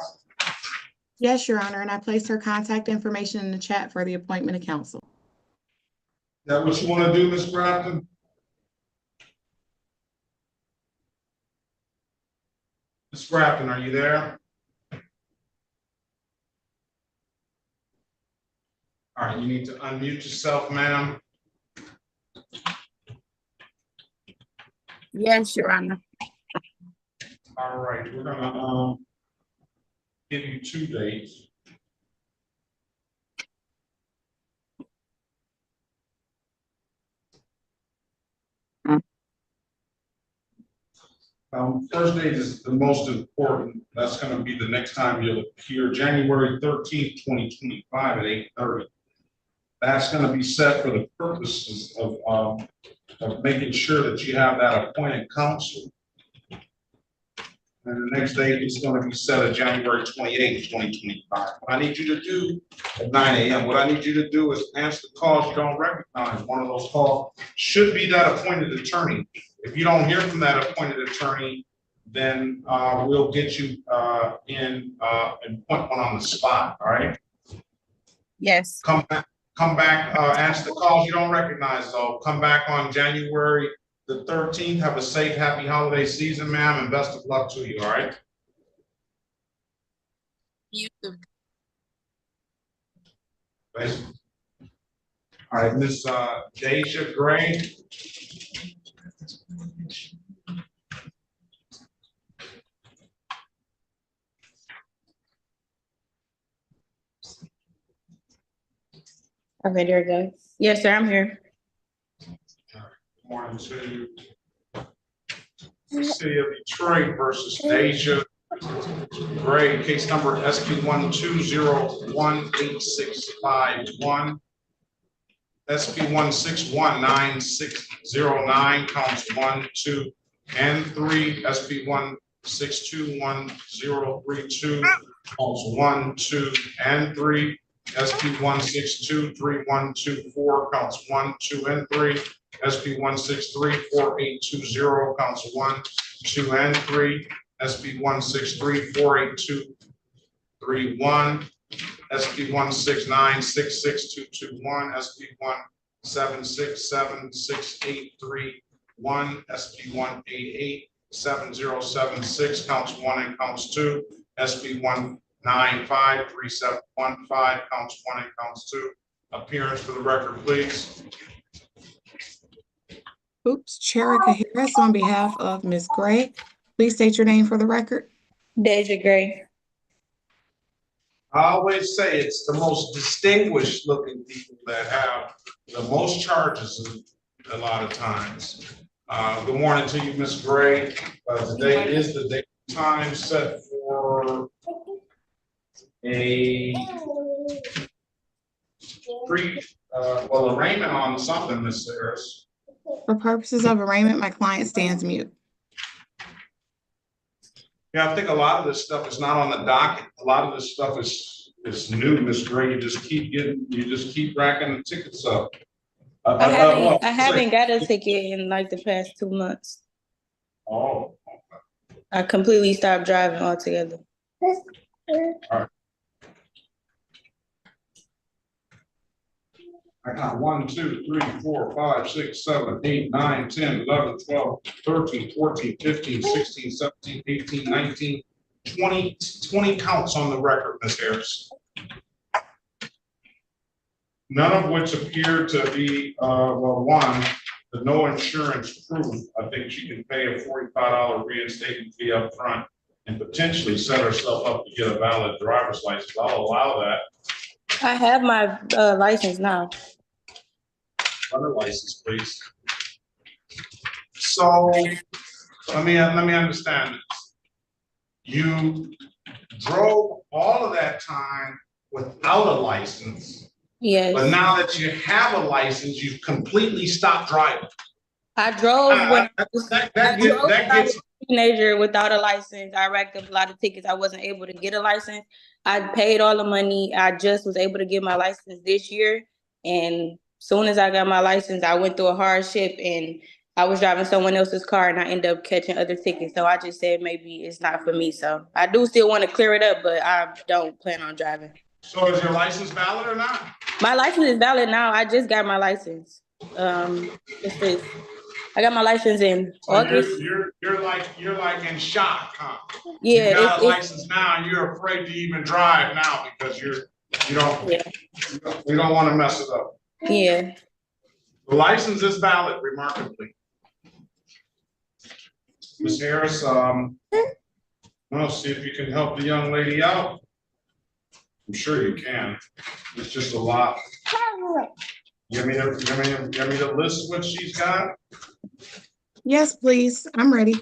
Yes, Your Honor, and I placed her contact information in the chat for the appointment of counsel. Is that what you want to do, Miss Grafton? Miss Grafton, are you there? All right, you need to unmute yourself, ma'am. Yes, Your Honor. All right, we're gonna give you 2 dates. First date is the most important. That's going to be the next time you'll appear, January 13th, 2025 at 8:30. That's going to be set for the purposes of making sure that you have that appointed counsel. And the next date is going to be set at January 28th, 2025. What I need you to do at 9 a.m., what I need you to do is answer the calls you don't recognize. One of those calls should be that appointed attorney. If you don't hear from that appointed attorney, then we'll get you in and put one on the spot, all right? Yes. Come back, answer the calls you don't recognize, though. Come back on January the 13th. Have a safe, happy holiday season, ma'am, and best of luck to you, all right? You too. All right, Miss Deja Gray. Okay, there it goes. Yes, sir, I'm here. Good morning to you. City of Detroit versus Deja Gray, case number SP 120186551. SP 1619609, counts 1, 2, and 3. SP 1621032, counts 1, 2, and 3. SP 1623124, counts 1, 2, and 3. SP 1634820, counts 1, 2, and 3. SP 1634821, SP 169662221, SP 1767681, SP 1887076, counts 1 and counts 2. SP 1953715, counts 1 and counts 2. Appearance for the record, please. Oops, Cherika Harris on behalf of Ms. Gray. Please state your name for the record. Deja Gray. I always say it's the most distinguished looking people that have the most charges a lot of times. Good morning to you, Ms. Gray. Today is the date and time set for a arraignment on something, Ms. Harris. For purposes of arraignment, my client stands mute. Yeah, I think a lot of this stuff is not on the docket. A lot of this stuff is new, Ms. Gray. You just keep racking the tickets up. I haven't got a ticket in like the past 2 months. Oh. I completely stopped driving altogether. right. I got 1, 2, 3, 4, 5, 6, 7, 8, 9, 10, 11, 12, 13, 14, 15, 16, 17, 18, 19, 20 counts on the record, Ms. Harris. None of which appear to be, well, one, the no insurance proof. I think she can pay a $45 reinstatement fee up front and potentially set herself up to get a valid driver's license. I'll allow that. I have my license now. Other license, please. So let me understand this. You drove all of that time without a license. Yes. But now that you have a license, you've completely stopped driving. I drove when I was gets a teenager without a license. I racked up a lot of tickets. I wasn't able to get a license. I paid all the money. I just was able to get my license this year. And soon as I got my license, I went through a hardship and I was driving someone else's car and I ended up catching other tickets. So I just said maybe it's not for me. So I do still want to clear it up, but I don't plan on driving. So is your license valid or not? My license is valid now. I just got my license. I got my license in August. You're like in shock, huh? Yeah. You got a license now and you're afraid to even drive now because you don't want to mess it up. Yeah. The license is valid, remarkably. Ms. Harris, well, see if you can help the young lady out. I'm sure you can. It's just a lot. Give me the list of what she's got. Yes, please. I'm ready.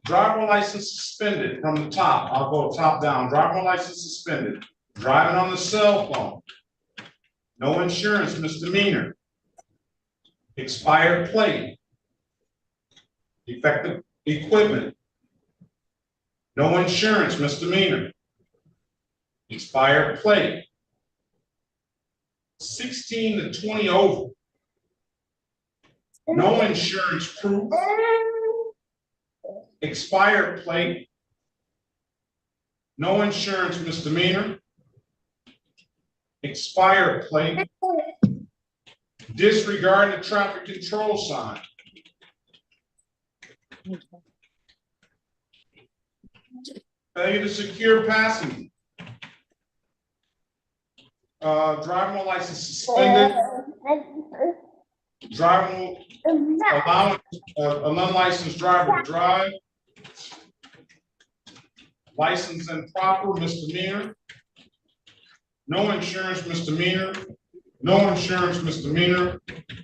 Driver license suspended from the top. I'll go top down. Driver license suspended. Driving on the cell phone. No insurance misdemeanor. Expired plate. Defective equipment. No insurance misdemeanor. Expired plate. 16 to 20 over. No insurance proof. Expired plate. No insurance misdemeanor. Expired plate. Disregard the traffic control sign. Failure to secure passenger. Driving license suspended. Driving allowing an unlicensed driver to drive. License improper misdemeanor. No insurance misdemeanor. No insurance misdemeanor,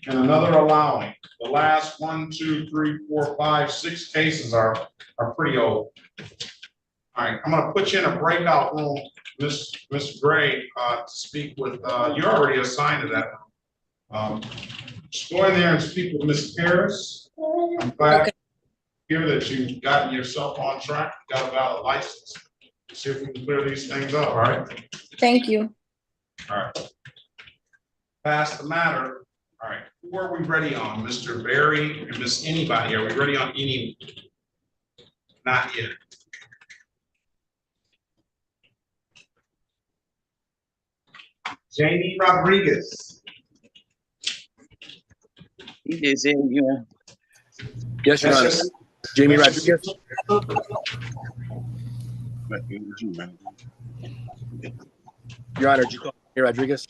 and another allowing. The last 1, 2, 3, 4, 5, 6 cases are pretty old. All right, I'm gonna put you in a breakout room, Miss Gray, to speak with. You're already assigned to that. Just go in there and speak with Miss Harris. I'm glad to hear that you've gotten yourself on track, got a valid license. See if we can clear these things up. All right. Thank you. All right. Pass the matter. All right, who are we ready on? Mr. Barry and Miss anybody? Are we ready on any? Not yet. Jamie Rodriguez. Yes, Your Honor. Jamie Rodriguez. Your Honor, did you call me Rodriguez?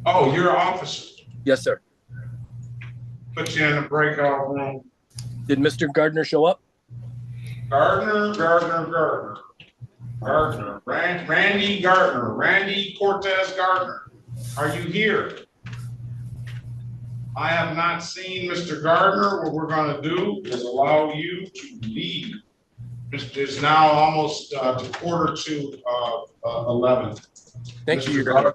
Oh, you're an officer. Yes, sir. Put you in the breakout room. Did Mr. Gardner show up? Gardner, Randy Gardner, Randy Cortez Gardner. Are you here? I have not seen Mr. Gardner. What we're going to do is allow you to leave. It's now almost quarter to 11. Thank you, Your Honor.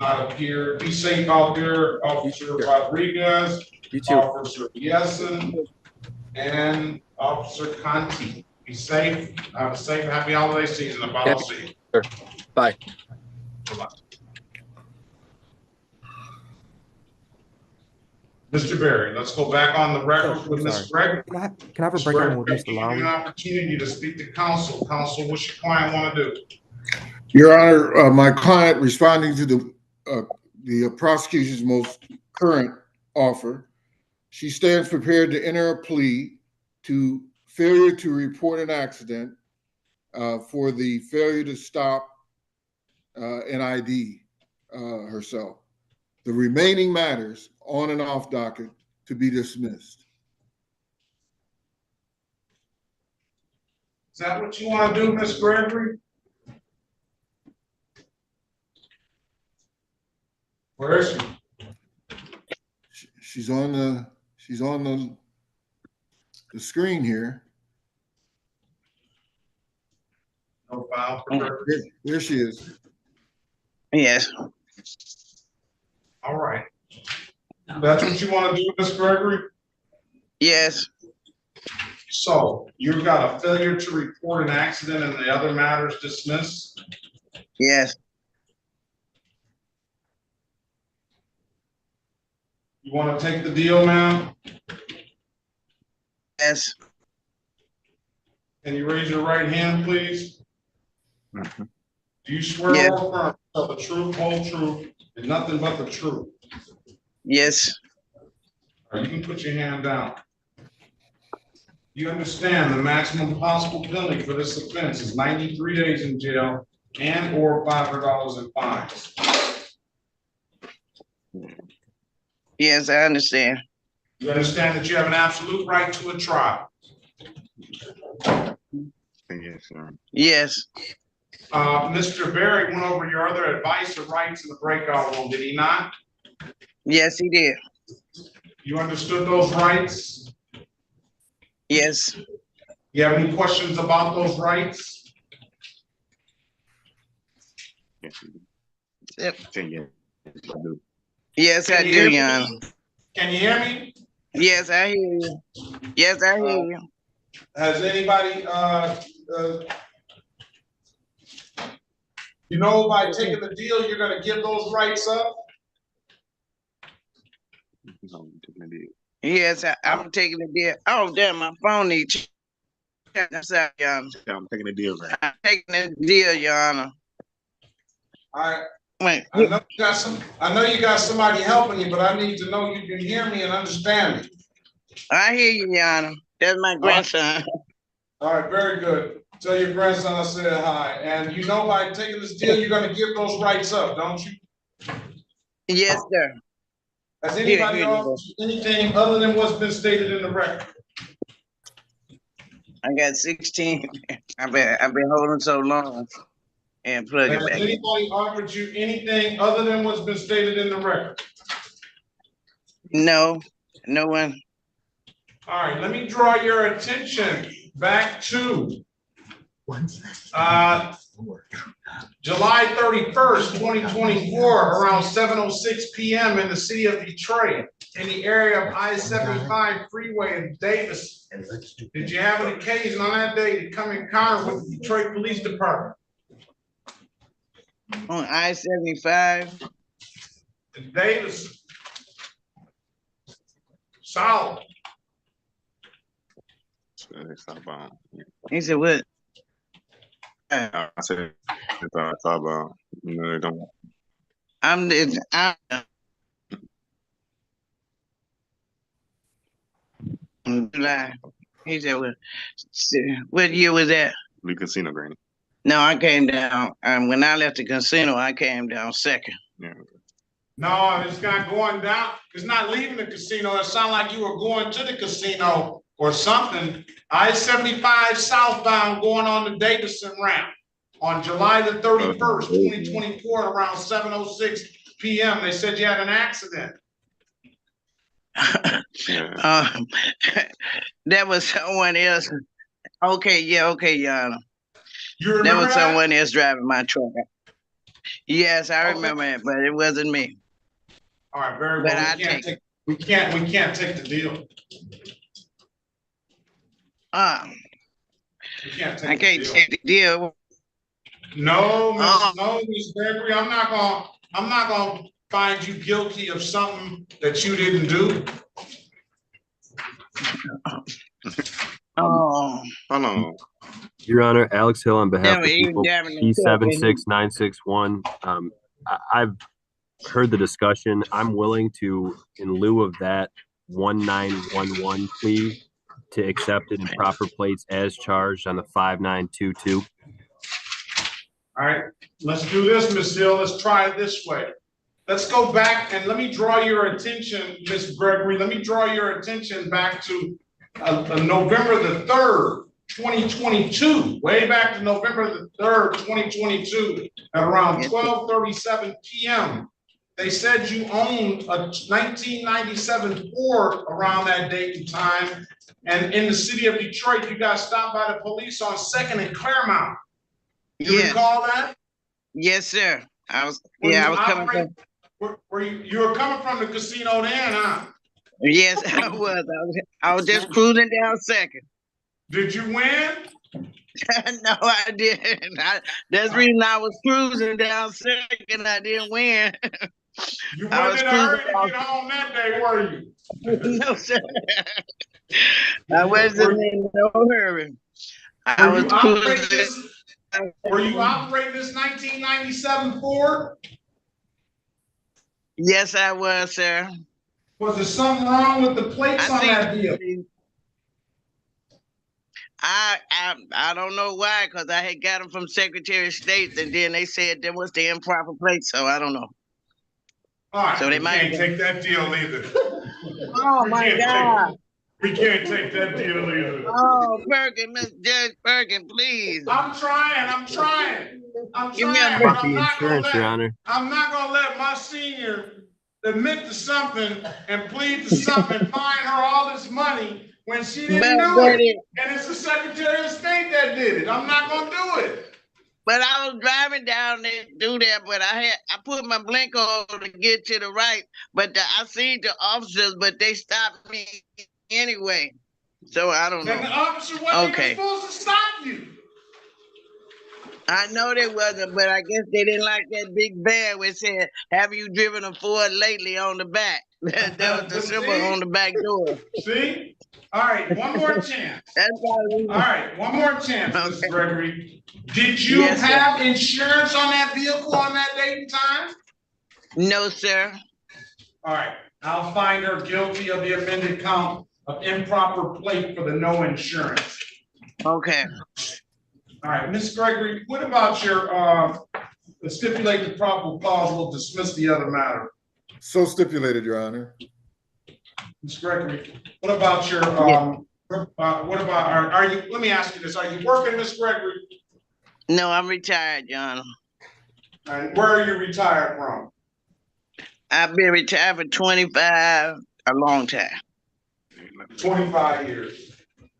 Not up here. Be safe out there, Officer Rodriguez, you too. Officer Yessen, and Officer Conti. Be safe. Have a safe, happy holiday season. About I'll see you. Sure. Bye. Bye-bye. Mr. Berry, let's go back on the record with Ms. Greg. Can I have a breakout with Mr. Give you Lowry? an opportunity to speak to counsel. Counsel, what's your client want to do? Your Honor, my client responding to the prosecution's most current offer, she stands prepared to enter a plea to failure to report an accident for the failure to stop and ID herself. The remaining matters on and off docket to be dismissed. Is that what you want to do, Ms. Gregory? Where is she? She's on the screen here. No file. There she is. Yes. All right. That's what you want to do, Ms. Gregory? Yes. So you've got a failure to report an accident and the other matters dismissed? Yes. You want to take the deal, ma'am? Yes. Can you raise your right hand, please? Mm-hmm. Do you swear Yes. or affirm to tell the truth, whole truth, and nothing but the truth? Yes. All right, you can put your hand down. You understand the maximum possible penalty for this offense is 93 days in jail and or $500 in fines. Yes, I understand. You understand that you have an absolute right to a trial? Yes, sir. Yes. Mr. Berry went over your other advice or rights in the breakout room, did he not? Yes, he did. You understood those rights? Yes. You have any questions about those rights? Yep. Yes, I do, Your Honor. Can you hear me? Yes, I hear you. Yes, I hear you. Has anybody, you know, by taking the deal, you're gonna give those rights up? Yes, I'm taking the deal. Oh, damn, my phone needs. I'm sorry, Your Honor. I'm taking the deal, right? I'm taking the deal, Your Honor. Wait. I know you got somebody helping you, but I need to know you can hear me and understand me. I hear you, Your Honor. That's my grandson. All right, very good. Tell your grandson I said hi. And you know by taking this deal, you're gonna give those rights up, don't you? Yes, sir. Has anybody offered you anything other than what's been stated in the record? I got 16. I've been holding so long and plug it Has back. anybody offered you anything other than what's been stated in the record? No, no one. All right, let me draw your attention back to July 31st, 2024, around 7:06 p.m. in the city of Detroit, in the area of I-75 freeway in Davis. Did you have an occasion on that day to come in contact with the Detroit Police Department? On I-75? In Davis. South. He said what? I said, I thought about, no, they don't. July. He said, what year was that? The casino, Granny. No, I came down. When I left the casino, I came down second. Yeah. No, it's not going down. It's not leaving the casino. It sounded like you were going to the casino or something. I-75 southbound going on the Davidson ramp on July the 31st, 2024, around 7:06 p.m. They said you had an accident. That was someone else. Okay, yeah, okay, Your Honor. That was someone else driving my truck. Yes, I remember it, but it wasn't me. All right, very But well. We can't take the deal. You can't I take can't the deal. take the deal. No, Miss Gregory, I'm not gonna find you guilty of something that you didn't do. Oh, Hold on. Your Honor, Alex Hill on behalf of never the even people, damn it. P76961. I've heard the discussion. I'm willing to, in lieu of that 1911 plea, to accept it in proper plates as charged on the 5922. All right, let's do this, Ms. Hill. Let's try it this way. Let's go back and let me draw your attention, Ms. Gregory. Let me draw your attention back to November the 3rd, 2022, way back to November the 3rd, 2022, at around 12:37 p.m. They said you owned a 1997 Ford around that date and time. And in the city of Detroit, you got stopped by the police on 2nd and Claremont. You recall that? Yes, sir. I was coming from. You were coming from the casino then, huh? Yes, I was. I was just cruising down 2nd. Did you win? No, I didn't. That's the reason I was cruising down 2nd. I didn't win. You weren't in a hurry to get home that day, were you? No, sir. I wasn't in no hurry. I was cruising. Were you operating this 1997 Ford? Yes, I was, sir. Was there something wrong with the plates on that deal? I don't know why, because I had got them from Secretary of State, and then they said there was the improper plate, so I don't know. All right, so they can't take that deal either. Oh my God. We can't take that deal either. Oh, Perkins, Miss Judge Perkins, please. I'm trying. Give me a About the insurance, Your Honor. I'm not gonna let my senior admit to something and plead to something and fine her all this money when she didn't do it. And it's the Secretary of State that did it. I'm not gonna do it. But I was driving down there to do that, but I put my blinker on to get to the right, but I seen the officers, but they stopped me anyway. So I don't know. And the officer wasn't even supposed to stop you. I know they wasn't, but I guess they didn't like that big band which said, "Have you driven a Ford lately?" on the back. That was the symbol on the back door. See? All right, one more chance. All right, one more chance, Mr. Gregory. Did you have insurance on that vehicle on that date and time? No, sir. All right, I'll find her guilty of the amended count of improper plate for the no insurance. Okay. All right, Ms. Gregory, what about your stipulate the probable cause will dismiss the other matter? So stipulated, Your Honor. Ms. Gregory, what about your are you? Let me ask you this: are you working, Ms. Gregory? No, I'm retired, John. And where are you retired from? I've been retired for 25, a long time. 25 years.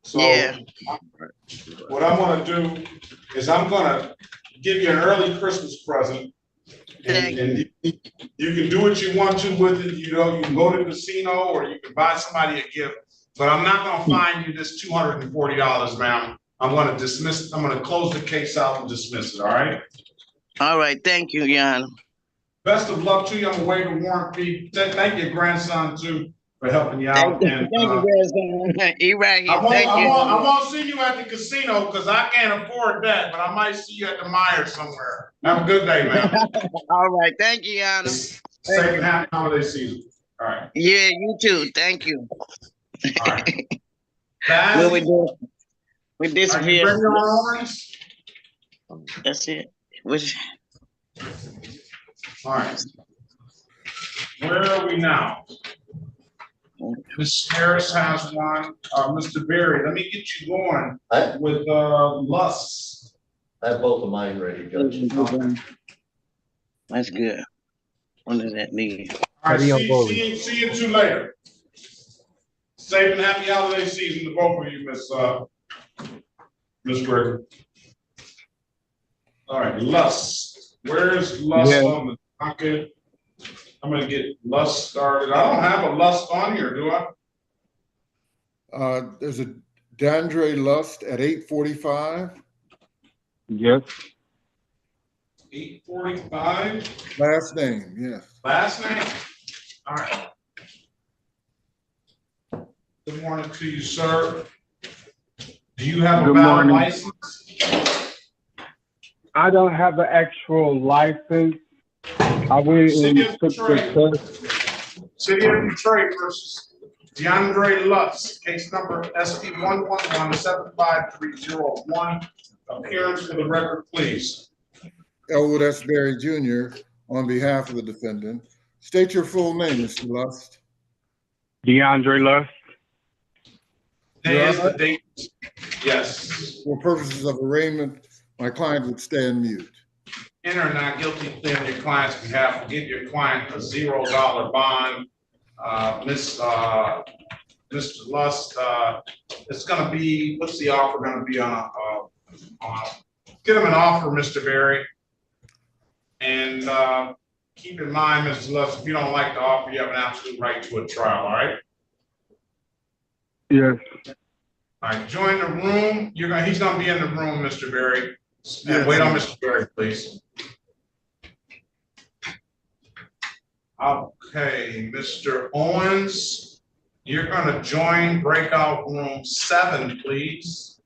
So yeah. What I'm going to do is I'm going to give you an early Christmas present. And you can do what you want to with it. You know, you can go to the casino or you can buy somebody a gift. But I'm not going to fine you this $240, ma'am. I'm going to dismiss. I'm going to close the case out and dismiss it. All right. All right. Thank you, Jan. Best of luck to you. I'm going to waive the warrant fee. Thank your grandson too for helping you out. Thank you, grandson. He right here. I won't see you at the casino because I can't afford that, but I might see you at the Meyer somewhere. Have a good day, man. All right. Thank you, Jan. Safe and happy holiday season. All right. Yeah, you too. Thank you. All right. What we do? We disappeared. Are you ready on orange? That's it. All right. Where are we now? Ms. Harris has one. Mr. Berry, let me get you going with Lust. I have both of mine ready, Judge. That's good. When does that mean? All right, see you two later. Safe and happy holiday season to both of you, Miss Gregory. All right, Lust. Where's Lust on the docket? I'm gonna get Lust started. I don't have a Lust on here, do I? There's a Dandre Lust at 845. Yes. 845. Last name, yes. Last name? All right. Good morning to you, sir. Do you have a Good valid morning. license? I don't have an actual license. I went and City of took the test. City of Detroit versus DeAndre Lutz, case number SP 111-75301. Appearance for the record, please. Elwood S. Berry Jr. on behalf of the defendant. State your full name, Mr. Lust. DeAndre Lust. There is the date. Yes. For purposes of arraignment, my client would stand mute. Enter a not guilty plea on your client's behalf. Give your client a $0 bond. Mr. Lust, it's going to be, what's the offer going to be on get him an offer, Mr. Berry. And keep in mind, Mr. Lust, if you don't like the offer, you have an absolute right to a trial, all right? Yes. All right, join the room. He's going to be in the room, Mr. Berry. And wait on Mr. Berry, please. Okay, Mr. Owens, you're going to join breakout room 7, please.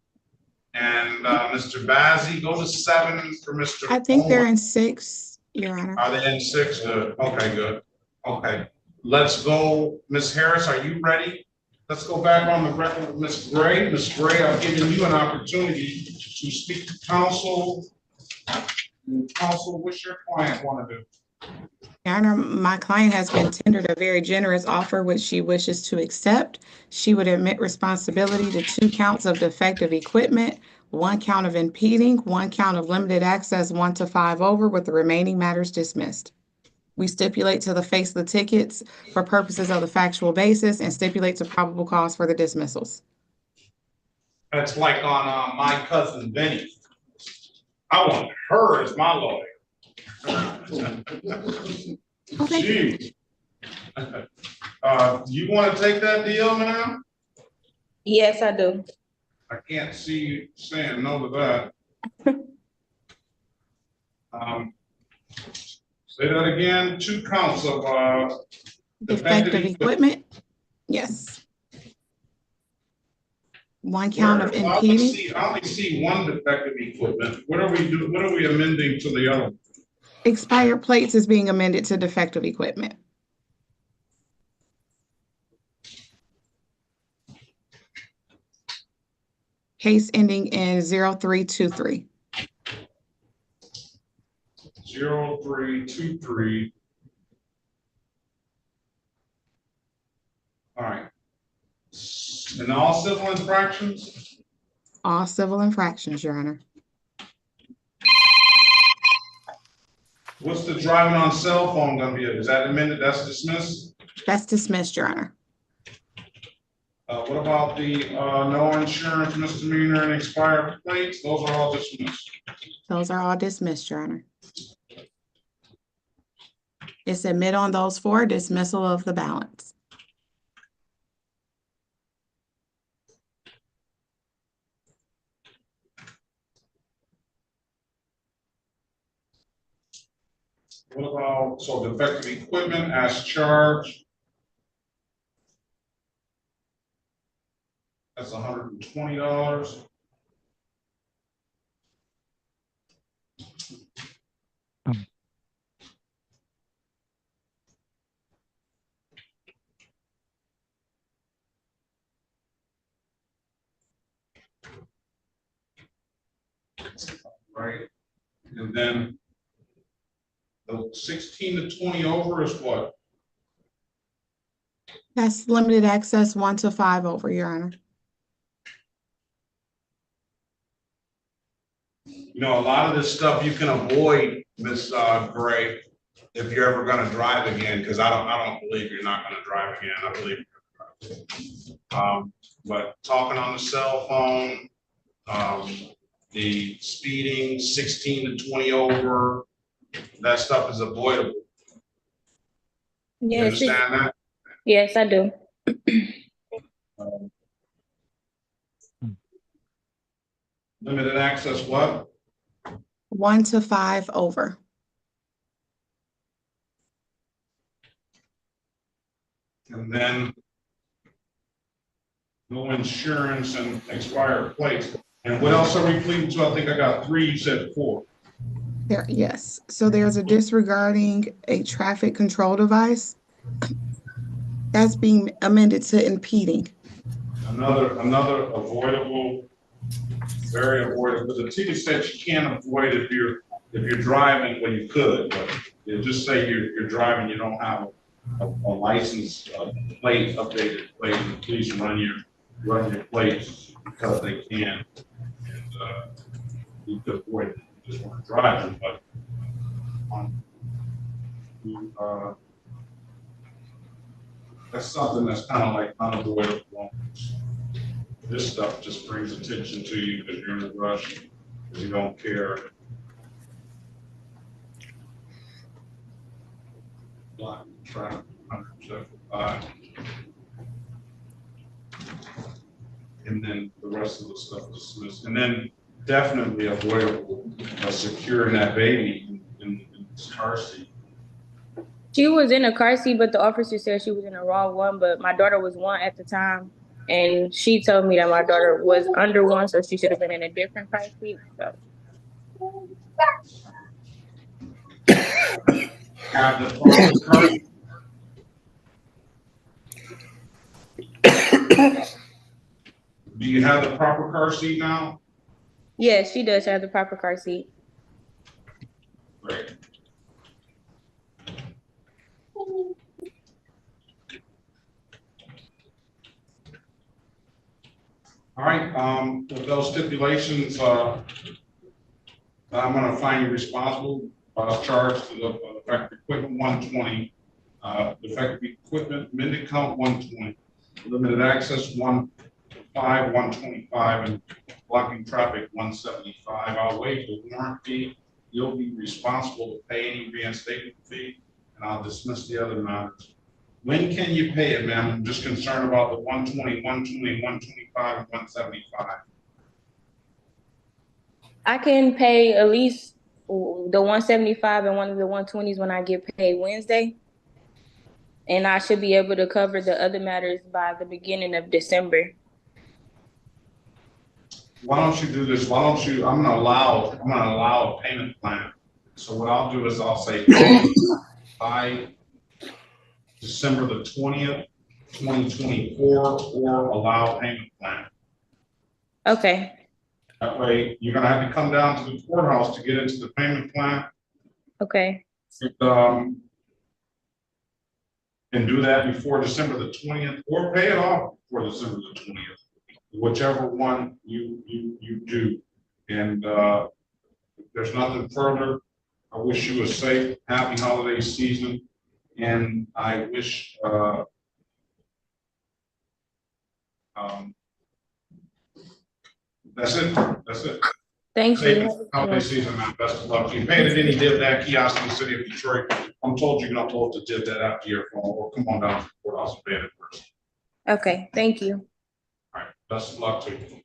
And Mr. Bazzi, go to 7 for Mr. I think Owens. they're in 6, Your Honor. Are they in 6? Good. Okay, good. Okay, let's go. Ms. Harris, are you ready? Let's go back on the record with Ms. Gray. Ms. Gray, I've given you an opportunity to speak to counsel. Counsel, what's your client want to do? Your Honor, my client has been tendered a very generous offer which she wishes to accept. She would admit responsibility to 2 counts of defective equipment, 1 count of impeding, 1 count of limited access 1 to 5 over, with the remaining matters dismissed. We stipulate to the face of the tickets for purposes of the factual basis and stipulate to probable cause for the dismissals. That's like on My Cousin Vinny. I want her as my lawyer. Okay. You want to take that deal now? Yes, I do. I can't see you saying no to that. Say that again. 2 counts of Defective equipment? Yes. 1 count of impeding. I only see 1 defective equipment. What are we doing? What are we amending to the other? Expired plates is being amended to defective equipment. Case ending in 0323. 0323. All right. And all civil infractions? All civil infractions, Your Honor. What's the driving on cell phone gonna be? Is that amended? That's dismissed? That's dismissed, Your Honor. What about the no insurance misdemeanor and expired plates? Those are all dismissed. Those are all dismissed, Your Honor. It's admit on those 4, dismissal of the balance. What about, so defective equipment as charged? That's $120. Right, and then the 16 to 20 over is what? That's limited access 1 to 5 over, Your Honor. You know, a lot of this stuff you can avoid, Ms. Gray, if you're ever going to drive again, because I don't believe you're not going to drive again. I believe you're going to drive. But talking on the cell phone, the speeding, 16 to 20 over, that stuff is avoidable. You Yes, understand that? yes, I do. Limited access what? 1 to 5 over. And then no insurance and expired plates. And what else are we pleading to? I think I got 3, you said 4. Yes, so there's a disregarding a traffic control device. That's being amended to impeding. Another avoidable, very avoidable. The ticket said you can't avoid if you're driving. Well, you could, but you just say you're driving. You don't have a license plate, updated plate. And please run your plates because they can. And you could avoid it. You just want to drive them, but that's something that's kind of like unavoidable. This stuff just brings attention to you because you're in a rush, because you don't care. Block traffic, 175. And then the rest of the stuff dismissed. And then definitely avoidable securing that baby in this car seat. She was in a car seat, but the officer said she was in the wrong one. But my daughter was 1 at the time, and she told me that my daughter was under 1, so she should have been in a different car seat. So. Have the proper car. Do you have the proper car seat now? Yes, she does have the proper car seat. Great. All right, with those stipulations, I'm going to find you responsible charge to the defective equipment 120, defective equipment amended count 120, limited access 105, 125, and blocking traffic 175. I'll waive the warrant fee. You'll be responsible to pay any reinstatement fee, and I'll dismiss the other matters. When can you pay it, ma'am? I'm just concerned about the 120, 120, 125, and 175. I can pay at least the 175 and one of the 120s when I get paid Wednesday. And I should be able to cover the other matters by the beginning of December. Why don't you do this? Why don't you, I'm gonna allow a payment plan. So what I'll do is I'll say by December the 20th, 2024, or allow payment plan. Okay. That way, you're gonna have to come down to the courthouse to get into the payment plan. Okay. And do that before December the 20th, or pay it off before December the 20th, whichever one you do. And if there's nothing further, I wish you a safe, happy holiday season, and I wish that's it. That's it. Thank Safe you. holiday season, man. Best of luck. You paid any dib that kiosk in the city of Detroit. I'm told you're not supposed to dib that after your phone, or come on down to the courthouse and pay it first. Okay. Thank you. All right. Best of luck to you.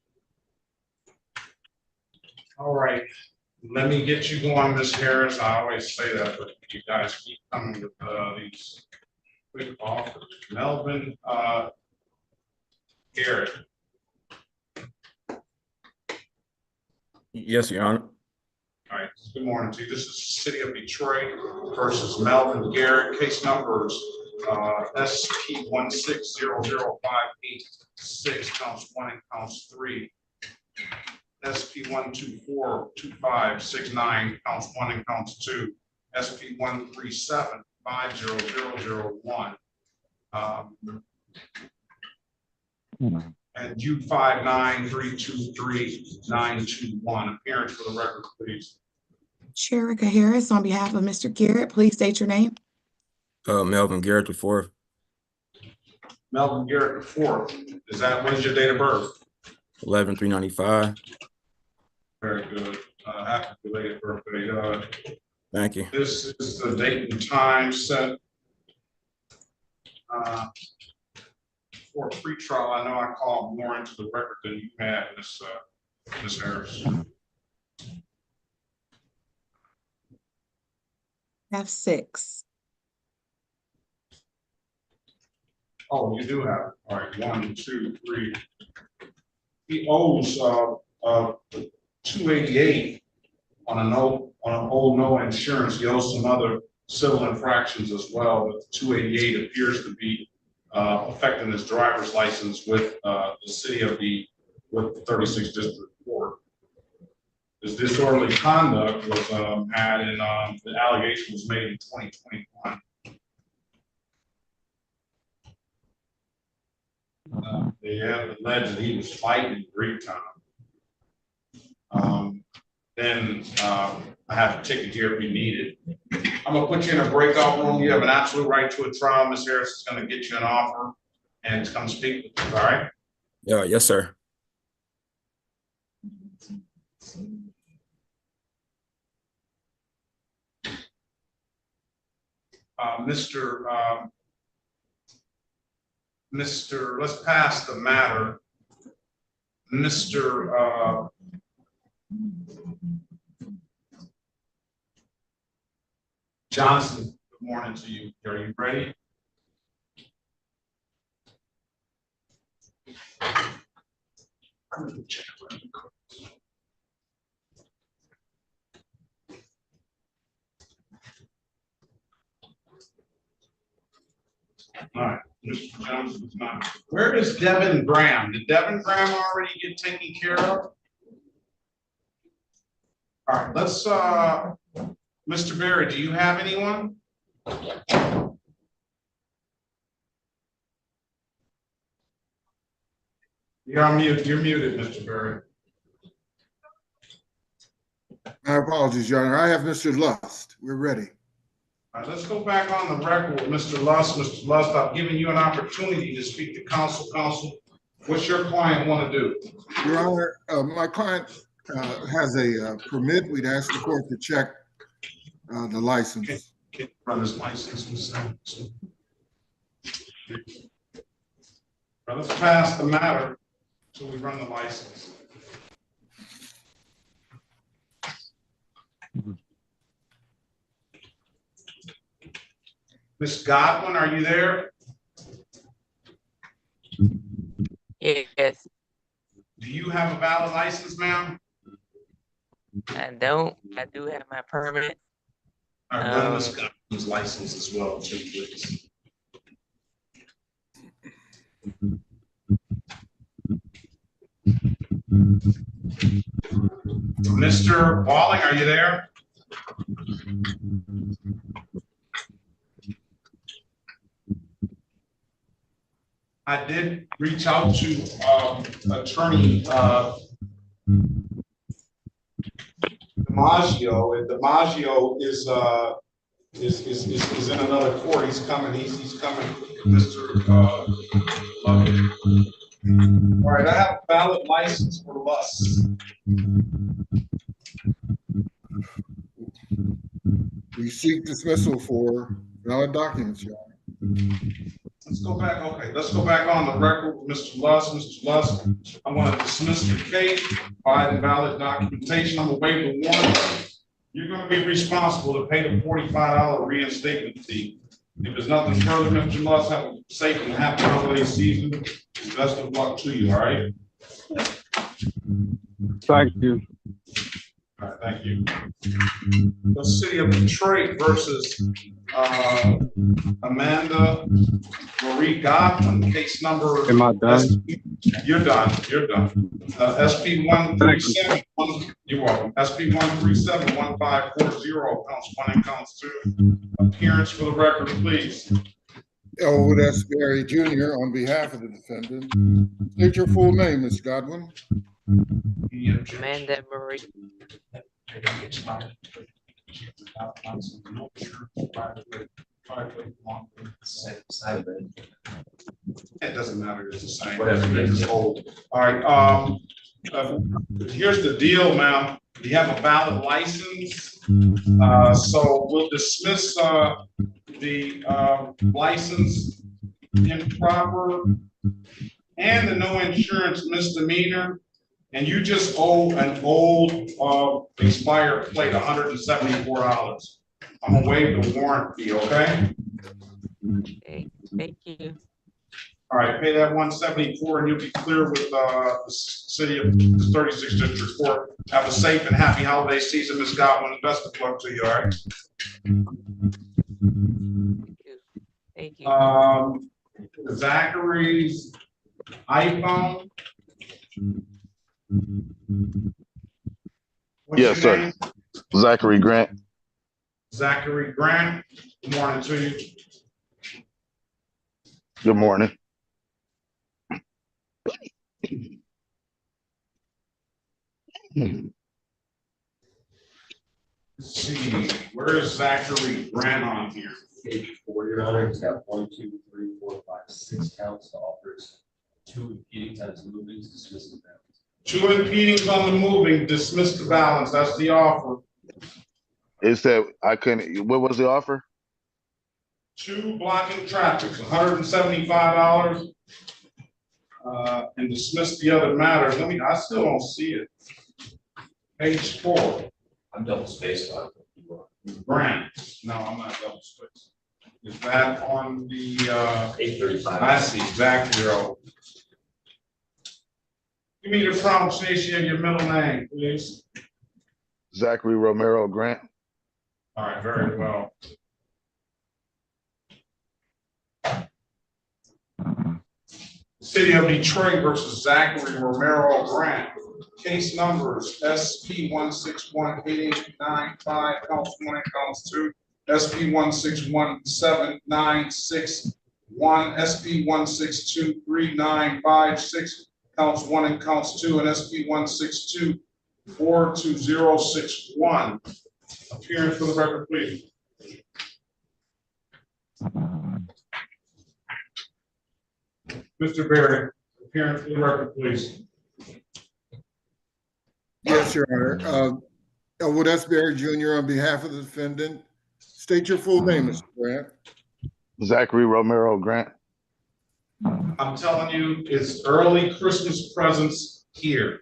All right. Let me get you going, Ms. Harris. I always say that, but you guys keep coming with these quick offers. Melvin Garrett. Yes, Your Honor. All right, good morning to you. This is City of Detroit versus Melvin Garrett. Case numbers SP 1600586, counts 1 and counts 3. SP 1242569, counts 1 and counts 2. SP 1375001. And U59323-921. Appearance for the record, please. Sherika Harris, on behalf of Mr. Garrett, please state your name. Melvin Garrett the fourth. Melvin Garrett the fourth. Is that, what is your date of birth? 11/3/95. Very good. Happy belated birthday. Thank you. This is the date and time set for pretrial. I know I called more into the record than you had. This Ms. Harris. F6. Oh, you do have, all right, 1, 2, 3. He owes 288 on an old no insurance. He owes some other civil infractions as well, but 288 appears to be affecting his driver's license with the city of with the 36th District Court. This disorderly conduct was had in the allegation was made in 2021. They have alleged that he was fighting in Greek time. Then I have a ticket here if you need it. I'm gonna put you in a breakout room. You have an absolute right to a trial. Ms. Harris is gonna get you an offer and come speak with you, all right? Yeah, yes, sir. Let's pass the matter. Mr. Johnson, good morning to you. Are you ready? All right, Mr. Johnson's not. Where is Devin Graham? Did Devin Graham already get taken care of? All right, let's, Mr. Berry, do you have anyone? You're on mute. You're muted, Mr. Berry. My apologies, Your Honor. I have Mr. Lust. We're ready. All right, let's go back on the record with Mr. Lust. Mr. Lust, I've given you an opportunity to speak to counsel. Counsel, what's your client want to do? Your Honor, my client has a permit. We'd ask the court to check the license. Can you run his license? Let's pass the matter until we run the license. Miss Godwin, are you there? Yes. Do you have a valid license, ma'am? I don't. I do have my permit. All right, run Miss Godwin's license as well, too, please. Mr. Walling, are you there? I did reach out to attorney DiMaggio, and DiMaggio is in another court. He's coming. He's coming, Mr. All right, I have a valid license for Lust. We seek dismissal for valid documents, Your Honor. Let's go back. Okay, let's go back on the record with Mr. Lust. Mr. Lust, I want to dismiss the case by the valid documentation. I'm going to waive the warrant. You're going to be responsible to pay the $45 reinstatement fee. If there's nothing further, Mr. Lust, have a safe and happy holiday season. Best of luck to you, all right? Thank you. All right, thank you. The city of Detroit versus Amanda Marie Godwin, case number. Am I done? You're done. You're done. SP 137. You're welcome. SP 137-1540, counts 1 and counts 2. Appearance for the record, please. Elwood S. Berry Jr. on behalf of the defendant. State your full name, Ms. Godwin. Amanda Marie. It doesn't matter. It's the same. Whatever. It's old. All right. Here's the deal, ma'am. You have a valid license, so we'll dismiss the license improper and the no insurance misdemeanor. And you just owe an old expired plate $174. I'm gonna waive the warrant fee, okay? Okay, thank you. All right, pay that $174 and you'll be clear with the city of the 36th District Court. Have a safe and happy holiday season, Ms. Godwin. Best of luck to you, all right? Thank you. Zachary's iPhone. What's Yes, your sir. name? Zachary Grant. Zachary Grant. Good morning to you. Good morning. Let's see, where is Zachary Grant on here? Page 4, Your Honor, it's got 1, 2, 3, 4, 5, 6 counts. The offers 2 impeding tenants moving, dismiss the balance. 2 impedings on the moving, dismiss the balance. That's the offer. It said I couldn't. What was the offer? 2 blocking traffic, $175. And dismiss the other matters. I still don't see it. Page 4. I'm double spaced on it. Grant. No, I'm not double spaced. Is that on the 835? I see exactly. Give me the pronunciation of your middle name, please. Zachary Romero Grant. All right, very well. City of Detroit versus Zachary Romero Grant. Case numbers SP 1618895, counts 1 and counts 2. SP 1617961, SP 1623956, counts 1 and counts 2, and SP 162426061. Appearing for the record, please. Mr. Berry, appearing for the record, please. Yes, Your Honor. Elwood S. Berry Jr. on behalf of the defendant. State your full name, Mr. Grant. Zachary Romero Grant. I'm telling you, it's early Christmas presents here.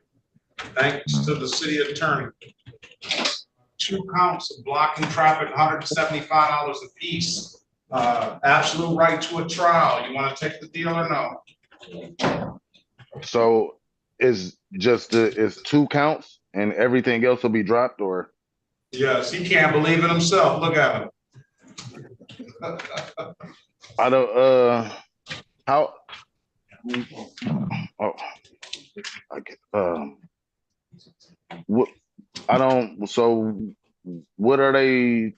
Thanks to the city attorney. 2 counts of blocking traffic, $175 a piece. Absolute right to a trial. You want to take the deal or no? So is just is 2 counts and everything else will be dropped, or? Yes, he can't believe it himself. Look at him. I don't how oh I get what I don't so what are they,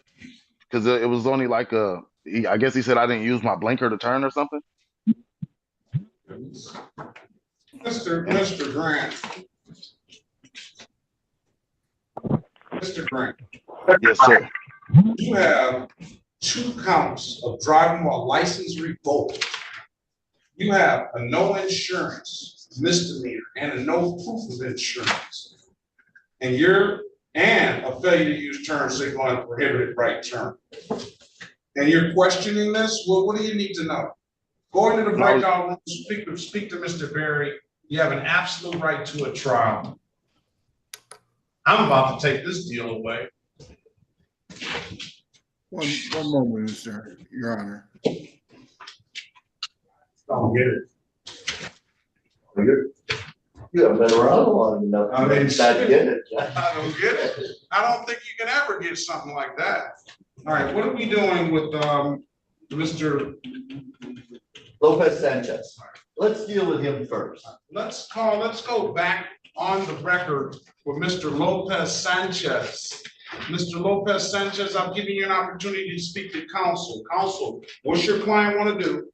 because it was only like I guess he said I didn't use my blinker to turn or something. Mr. Grant. Mr. Grant. Yes, sir. You have 2 counts of driving while license revoked. You have a no insurance misdemeanor and a no proof of insurance. And a failure to use turn signal and prohibited right turn. And you're questioning this? Well, what do you need to know? Go into the breakout room, speak to Mr. Berry. You have an absolute right to a trial. I'm about to take this deal away. One moment, Your Honor. Don't get it. You haven't been around long enough. I mean, not to get it. I don't get it. I don't think you can ever get something like that. All right, what are we doing with Mr. Lopez Sanchez? Let's deal with him first. Let's go back on the record with Mr. Lopez Sanchez. Mr. Lopez Sanchez, I'm giving you an opportunity to speak to counsel. Counsel, what's your client want to do?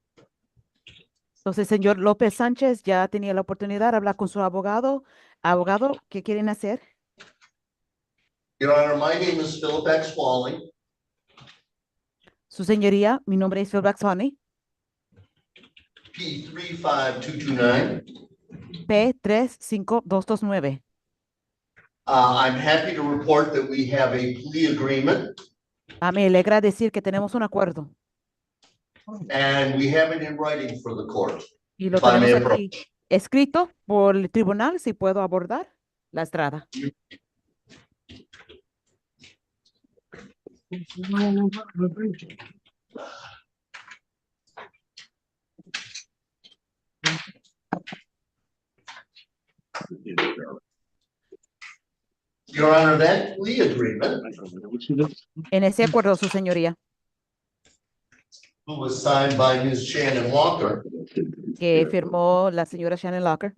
Entonces, señor López Sánchez ya tenía la oportunidad de hablar con su abogado. Abogado, ¿qué quieren hacer? Your Honor, my name is Philip X. Wally. Su señoría, mi nombre es Phil Baxoni. P35229. P35229. I'm happy to report that we have a plea agreement. Me alegra decir que tenemos un acuerdo. And we have it in writing for the court. Y lo If I may tenemos aquí approach. escrito por el tribunal, si puedo abordar la estrada. Your Honor, that plea agreement, En ese acuerdo, su señoría, who was signed by Ms. Shannon Walker, que firmó la señora Shannon Locker,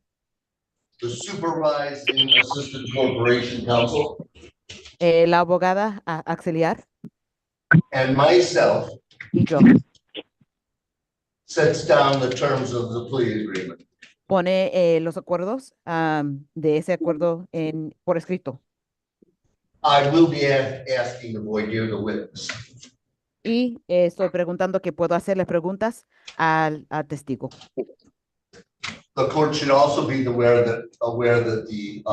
the supervising assistant corporation counsel, la abogada auxiliar and myself, y yo, sets down the terms of the plea agreement. pone los acuerdos de ese acuerdo por escrito. I will be asking the voir dire the witness. Y estoy preguntando que puedo hacerle preguntas al testigo. The court should also be aware that the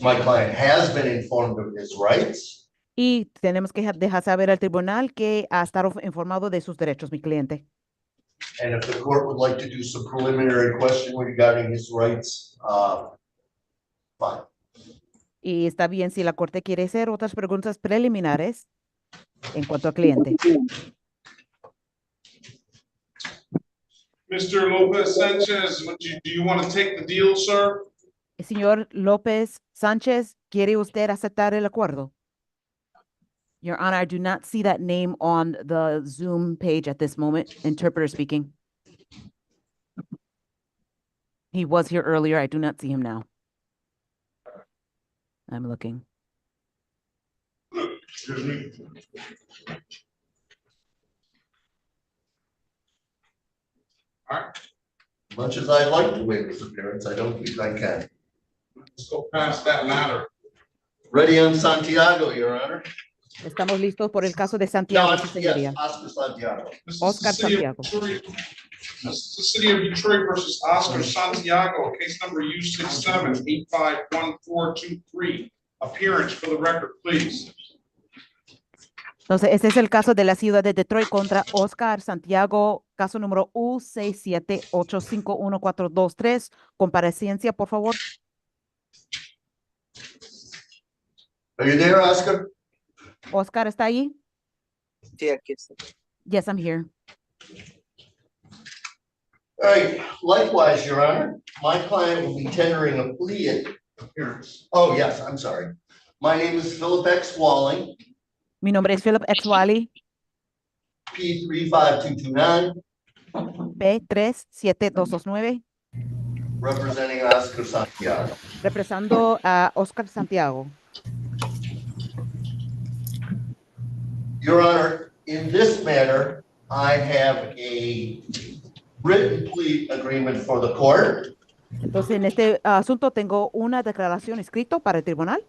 my client has been informed of his rights. Y tenemos que dejar saber al tribunal que ha estado informado de sus derechos, mi cliente. And if the court would like to do some preliminary questioning regarding his rights, fine. Y está bien si la corte quiere hacer otras preguntas preliminares en cuanto al cliente. Mr. Lopez Sanchez, do you want to take the deal, sir? Señor López Sánchez, ¿quiere usted aceptar el acuerdo? Your Honor, I do not see that name on the Zoom page at this moment. Interpreter speaking. He was here earlier. I do not see him now. I'm looking. Excuse me. All right. Much as I like to waive his appearance, I don't think I can. Let's go past that matter. Ready on Santiago, Your Honor. Estamos listos por el caso de Santiago, su señoría. Yes, Oscar Santiago. Oscar Santiago. This is the City of Detroit versus Oscar Santiago, case number U67851423. Appearance for the record, please. Entonces, este es el caso de la ciudad de Detroit contra Oscar Santiago, caso número U678511423. Comparecencia, por favor. Are you there, Oscar? Oscar, ¿está ahí? Sí, aquí está. Yes, I'm here. All right, likewise, Your Honor, my client will be tendering a plea appearance. Oh, yes, I'm sorry. My name is Philip X. Walling. Mi nombre es Philip X. Wally. P35229. P37229. Representing Oscar Santiago. Representando a Oscar Santiago. Your Honor, in this matter, I have a written plea agreement for the court. Entonces, en este asunto tengo una declaración escrita para el tribunal.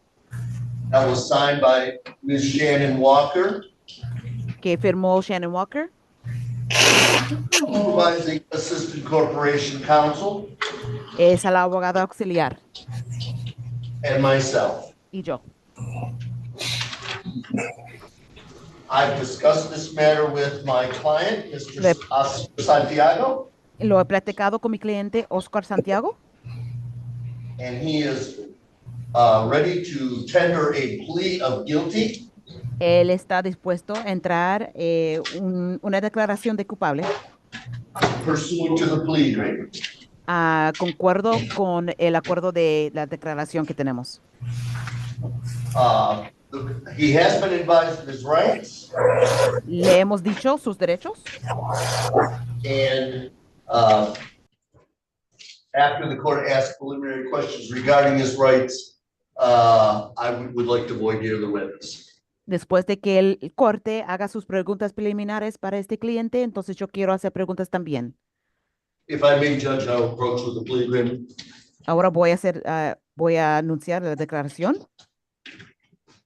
That was signed by Ms. Shannon Walker. Que firmó Shannon Walker. Supervising Assistant Corporation Counsel. Es la abogada auxiliar. And myself. Y yo. I've discussed this matter with my client, Mr. Oscar Santiago. Lo he platicado con mi cliente, Oscar Santiago. And he is ready to tender a plea of guilty. Él está dispuesto a entrar una declaración de culpable. Pursuant to the plea agreement. Concuerdo con el acuerdo de la declaración que tenemos. He has been advised of his rights. Le hemos dicho sus derechos. And after the court asks preliminary questions regarding his rights, I would like to voir dire the witness. Después de que el corte haga sus preguntas preliminares para este cliente, entonces yo quiero hacer preguntas también. If I may, Judge, I will approach with the plea agreement. Ahora voy a anunciar la declaración.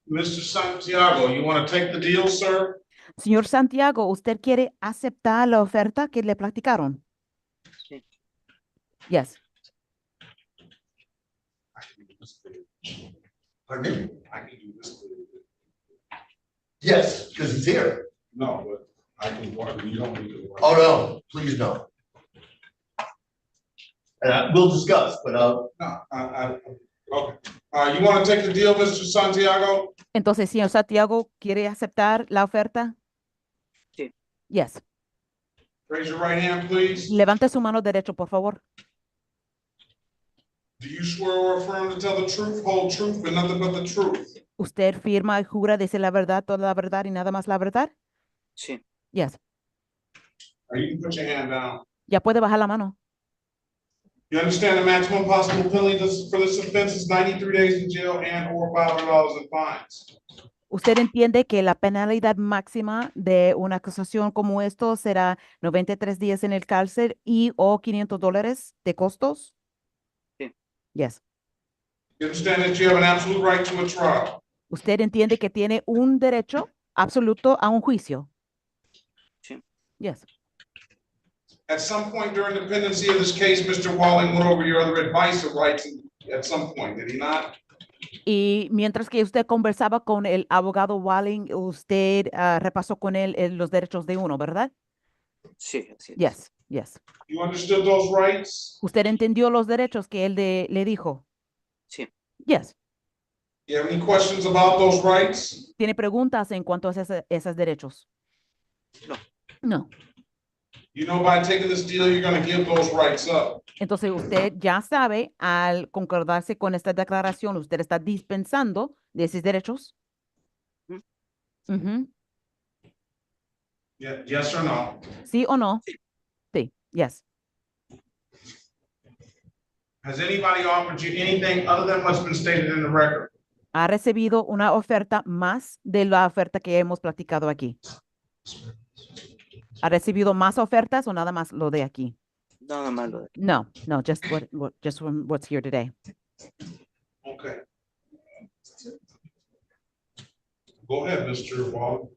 Mr. Santiago, you want to take the deal, sir? Señor Santiago, ¿usted quiere aceptar la oferta que le platicaron? Sí. Yes. Pardon me? I can do this. Yes, because he's here. No, but I can, you don't need to. Oh, no, please no. And we'll discuss, but No, okay. You want to take the deal, Mr. Santiago? Entonces, señor Santiago, ¿quiere aceptar la oferta? Sí. Yes. Raise your right hand, please. Levante su mano derecho, por favor. Do you swear or affirm to tell the truth, whole truth, and nothing but the truth? ¿Usted firma y jura decir la verdad, toda la verdad y nada más la verdad? Sí. Yes. You can put your hand down. Ya puede bajar la mano. You understand the maximum possible penalty for this offense is 93 days in jail and or $500 in fines. ¿Usted entiende que la penalidad máxima de una acusación como esto será 93 días en el cárcel y o $500 de costos? Sí. Yes. You understand that you have an absolute right to a trial. ¿Usted entiende que tiene un derecho absoluto a un juicio? Sí. Yes. At some point during the pendency of this case, Mr. Walling went over your other advice of rights at some point, did he not? Y mientras que usted conversaba con el abogado Walling, usted repasó con él los derechos de uno, ¿verdad? Sí, así es. Yes, yes. You understood those rights? ¿Usted entendió los derechos que él le dijo? Sí. Yes. You have any questions about those rights? ¿Tiene preguntas en cuanto a esos derechos? No. No. You know by taking this deal, you're going to give those rights up. Entonces usted ya sabe, al concordarse con esta declaración, usted está dispensando de esos derechos. Ujú. Yes or no? ¿Sí o no? Sí. Yes. Has anybody offered you anything other than what's been stated in the record? ¿Ha recibido una oferta más de la oferta que hemos platicado aquí? ¿Ha recibido más ofertas o nada más lo de aquí? Nada malo. No, just what's here today. Okay. Go ahead, Mr. Wall.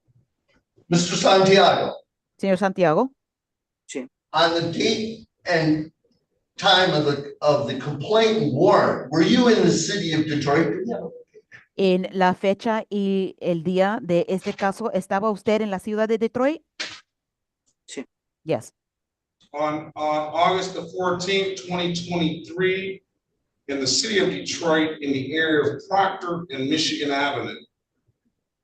Mr. Santiago, Señor Santiago, Sí. on the date and time of the complaint and warrant, were you in the city of Detroit? en la fecha y el día de este caso, ¿estaba usted en la ciudad de Detroit? Sí. Yes. On August the 14th, 2023, in the city of Detroit, in the area of Proctor and Michigan Avenue.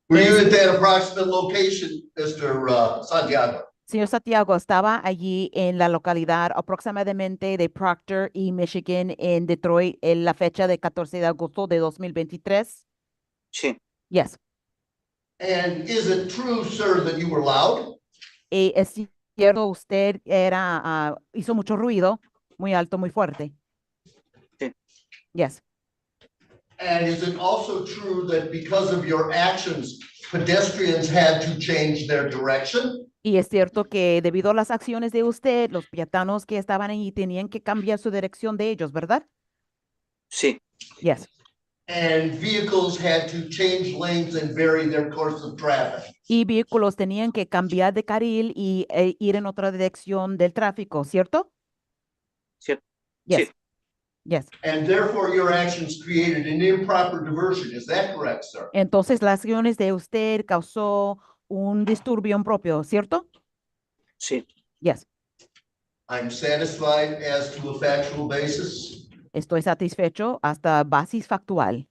Were you at that approximate location, Mr. Santiago? Señor Santiago, estaba allí en la localidad aproximadamente de Proctor y Michigan en Detroit en la fecha de 14 de agosto de 2023. Sí. Yes. And is it true, sir, that you were loud? Y es cierto, usted hizo mucho ruido, muy alto, muy fuerte. Sí. Yes. And is it also true that because of your actions, pedestrians had to change their direction? Y es cierto que debido a las acciones de usted, los peatones que estaban allí tenían que cambiar su dirección de ellos, ¿verdad? Sí. Yes. And vehicles had to change lanes and vary their course of traffic. Y vehículos tenían que cambiar de carril y ir en otra dirección del tráfico, ¿cierto? Cierto. Yes. Sí. Yes. And therefore your actions created an improper diversion. Is that correct, sir? Entonces las acciones de usted causó un disturbio impropio, ¿cierto? Sí. Yes. I'm satisfied as to a factual basis. Estoy satisfecho hasta basis factual.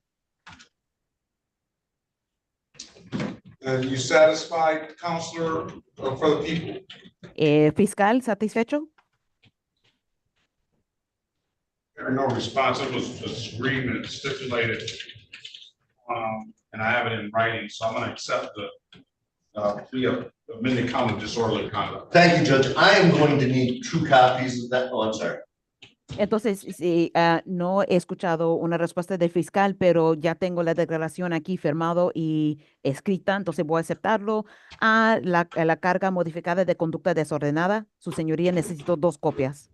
And you satisfied, counselor, for the people? Fiscal, ¿satisfecho? There are no response. It was agreement stipulated. And I have it in writing, so I'm going to accept the plea of amended count of disorderly conduct. Thank you, Judge. I am going to need 2 copies of that. Oh, I'm sorry. Entonces, sí, no he escuchado una respuesta del fiscal, pero ya tengo la declaración aquí firmado y escrita, entonces voy a aceptarlo. A la carga modificada de conducta desordenada, su señoría, necesito 2 copias.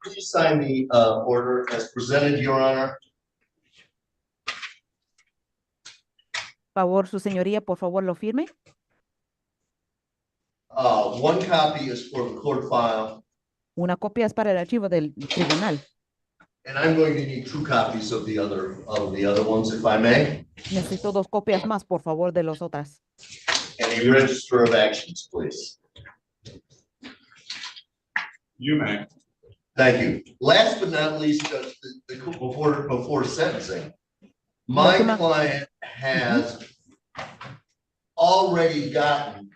Please sign the order as presented, Your Honor. Favor, su señoría, por favor, lo firme. 1 copy is for the court file. Una copia es para el archivo del tribunal. And I'm going to need 2 copies of the other ones, if I may. Necesito 2 copias más, por favor, de las otras. And a register of actions, please. You may. Thank you. Last but not least, before sentencing, my client has already gotten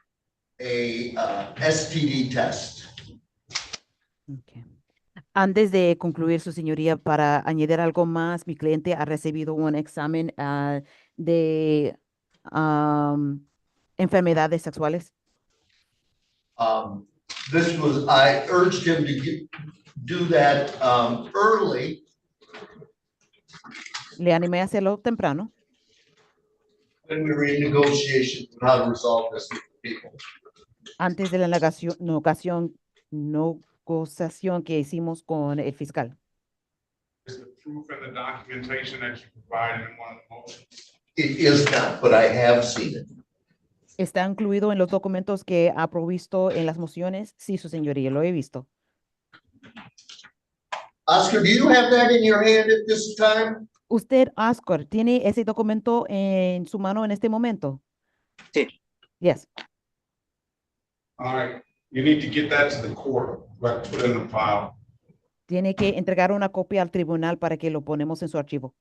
a STD test. Okay. Antes de concluir, su señoría, para añadir algo más, mi cliente ha recibido un examen de enfermedades sexuales. I urged him to do that early. Le animé a hacerlo temprano. When we were in negotiations on how to resolve this with people. Antes de la negociación que hicimos con el fiscal. Is the proof and the documentation that you provided in one of the motions? It is not, but I have seen it. ¿Está incluido en los documentos que ha provisto en las mociones? Sí, su señoría, lo he visto. Oscar, do you have that in your hand at this time? ¿Usted, Oscar, tiene ese documento en su mano en este momento? Sí. Yes. All right, you need to get that to the court, but put it in the file. Tiene que entregar una copia al tribunal para que lo ponemos en su archivo.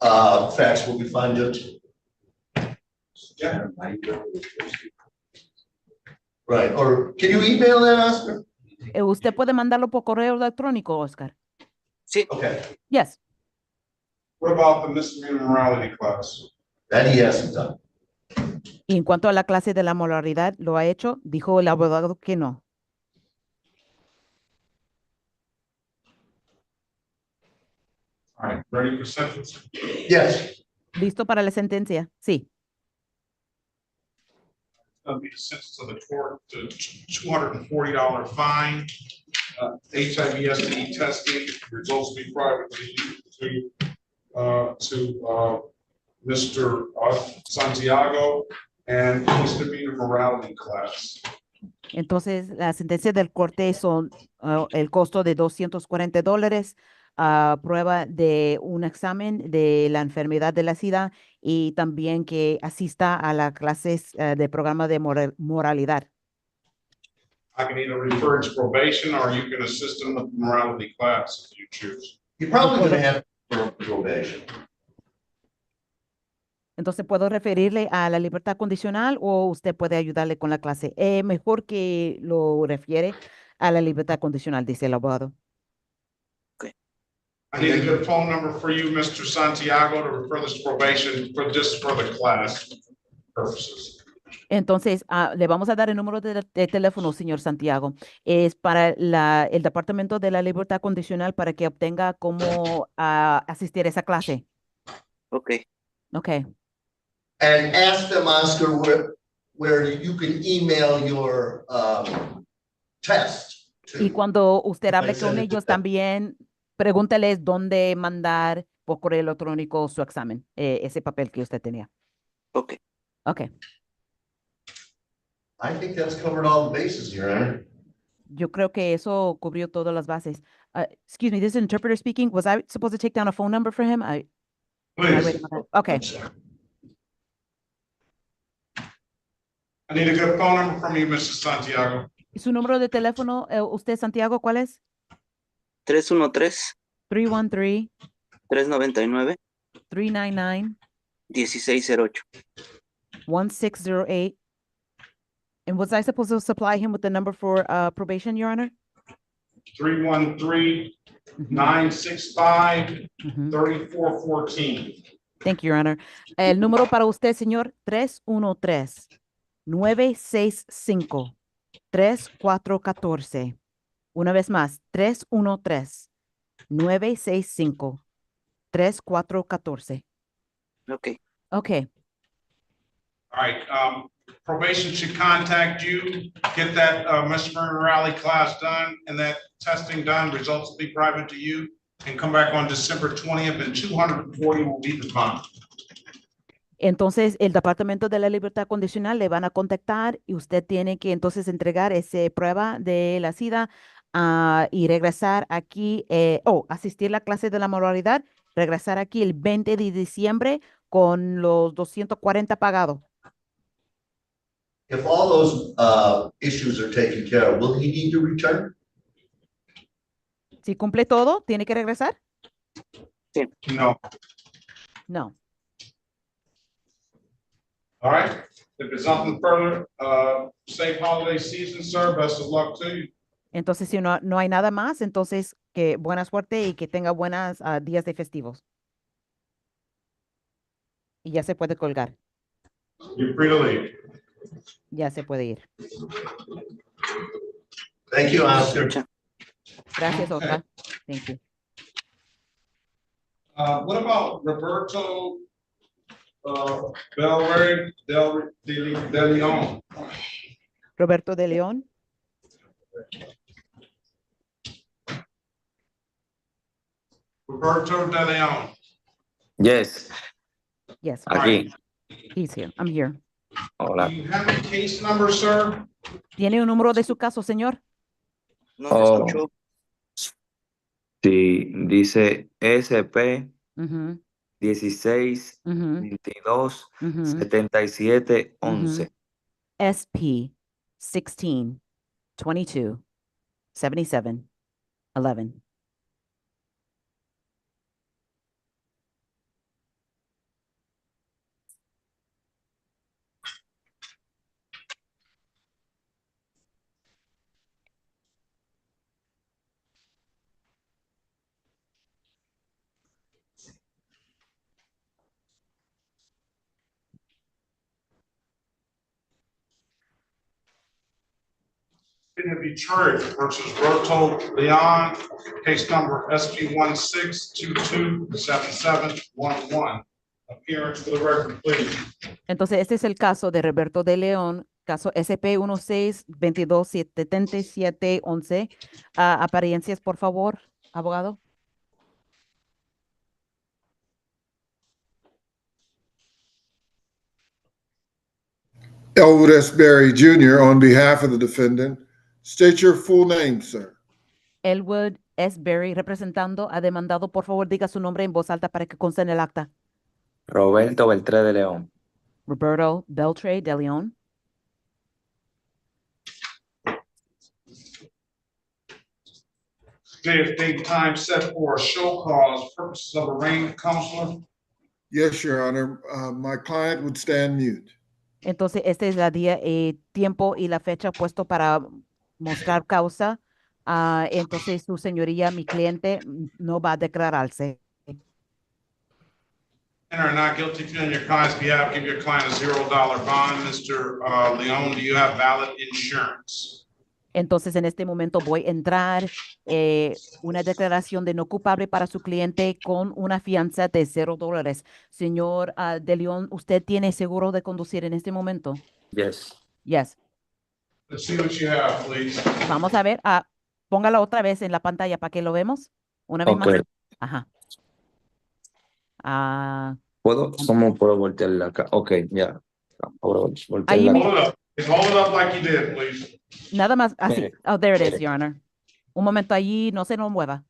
Fax will be fine, Judge. Yeah. Right, or can you email that, Oscar? ¿Usted puede mandarlo por correo electrónico, Oscar? Sí. Okay. Yes. What about the misdemeanor morality class? That he hasn't done. Y en cuanto a la clase de la moralidad, ¿lo ha hecho? Dijo el abogado que no. All right, ready for sentence? Yes. ¿Listo para la sentencia? Sí. That'll be the sentence of the court to $240 fine, HIV STD testing, results be private to Mr. Santiago, and misdemeanor morality class. Entonces, la sentencia del corte son el costo de $240, prueba de un examen de la enfermedad de la SIDA y también que asista a las clases de programa de moralidad. I can either refer to probation or you can assist them with the morality class if you choose. You're probably going to have probation. Entonces, ¿puedo referirle a la libertad condicional o usted puede ayudarle con la clase? Mejor que lo refiere a la libertad condicional, dice el abogado. I need a good phone number for you, Mr. Santiago, to refer this to probation for just for the class purposes. Entonces, le vamos a dar el número de teléfono, señor Santiago. Es para el Departamento de la Libertad Condicional para que obtenga cómo asistir a esa clase. Okay. Okay. And ask them, Oscar, where you can email your test. Y cuando usted hable con ellos también, pregúnteles dónde mandar por correo electrónico su examen, ese papel que usted tenía. Okay. Okay. I think that's covered all the bases, Your Honor. Yo creo que eso cubrió todas las bases. Excuse me, this is an interpreter speaking. Was I supposed to take down a phone number for him? Please. Okay. I need a good phone number from you, Mr. Santiago. ¿Su número de teléfono, usted, Santiago, cuál es? 313. 313. 399. 399. 1608. 1608. And was I supposed to supply him with the number for probation, Your Honor? 313-965-3414. Thank you, Your Honor. El número para usted, señor, 313-965-3414. Una vez más, 313-965-3414. Okay. Okay. All right, probation should contact you, get that misdemeanor rally class done and that testing done, results will be private to you, and come back on December 20th and 240 will be the fine. Entonces, el Departamento de la Libertad Condicional le van a contactar y usted tiene que entonces entregar esa prueba de la SIDA y regresar aquí, asistir a la clase de la moralidad, regresar aquí el 20 de diciembre con los 240 pagados. If all those issues are taken care of, will he need to return? Si cumple todo, ¿tiene que regresar? Sí. No. No. All right. If there's nothing further, safe holiday season, sir. Best of luck to you. Entonces, si no hay nada más, entonces que buena suerte y que tenga buenos días de festivos. Y ya se puede colgar. You're free to leave. Ya se puede ir. Thank you, Oscar. Gracias, Oscar. Thank you. What about Roberto Belray de Leon? Roberto de León. Roberto de Leon. Yes. Yes. Aquí. He's here. I'm here. Hola. Do you have a case number, sir? ¿Tiene un número de su caso, señor? No se escuchó. Sí, dice SP Ujú, 16 ujú, 22 ujú, 77 11. SP 16 22 77 11. City of Detroit versus Roto Leon, case number SP 16227711. Appearance for the record, please. Entonces, este es el caso de Roberto de León, caso SP 16227711. Apariencias, por favor, abogado. Elwood S. Berry Jr. on behalf of the defendant. State your full name, sir. Elwood S. Berry, representando a demandado. Por favor, diga su nombre en voz alta para que conste en el acta. Roberto Beltré de León. Roberto Beltré de León. Date time set for a show cause, purposes of arraignment, counselor. Yes, Your Honor. My client would stand mute. Entonces, este es el día, tiempo y la fecha puesto para mostrar causa. Entonces, su señoría, mi cliente, no va a declararse. Are not guilty to on your client's behalf, give your client a $0 bond. Mr. Leon, do you have valid insurance? Entonces, en este momento voy a entrar una declaración de no culpable para su cliente con una fianza de $0. Señor de León, ¿usted tiene seguro de conducir en este momento? Yes. Yes. Let's see what you have, please. Vamos a ver. Póngala otra vez en la pantalla para que lo vemos. Una vez más. Ajá. ¿Cómo puedo voltearla acá? Ok, ya. Ahí Hold it up. Hold it up like you did, please. Nada más así. Mire, Oh, there it is, mire. Your Honor. Un momento allí, no se nos mueva.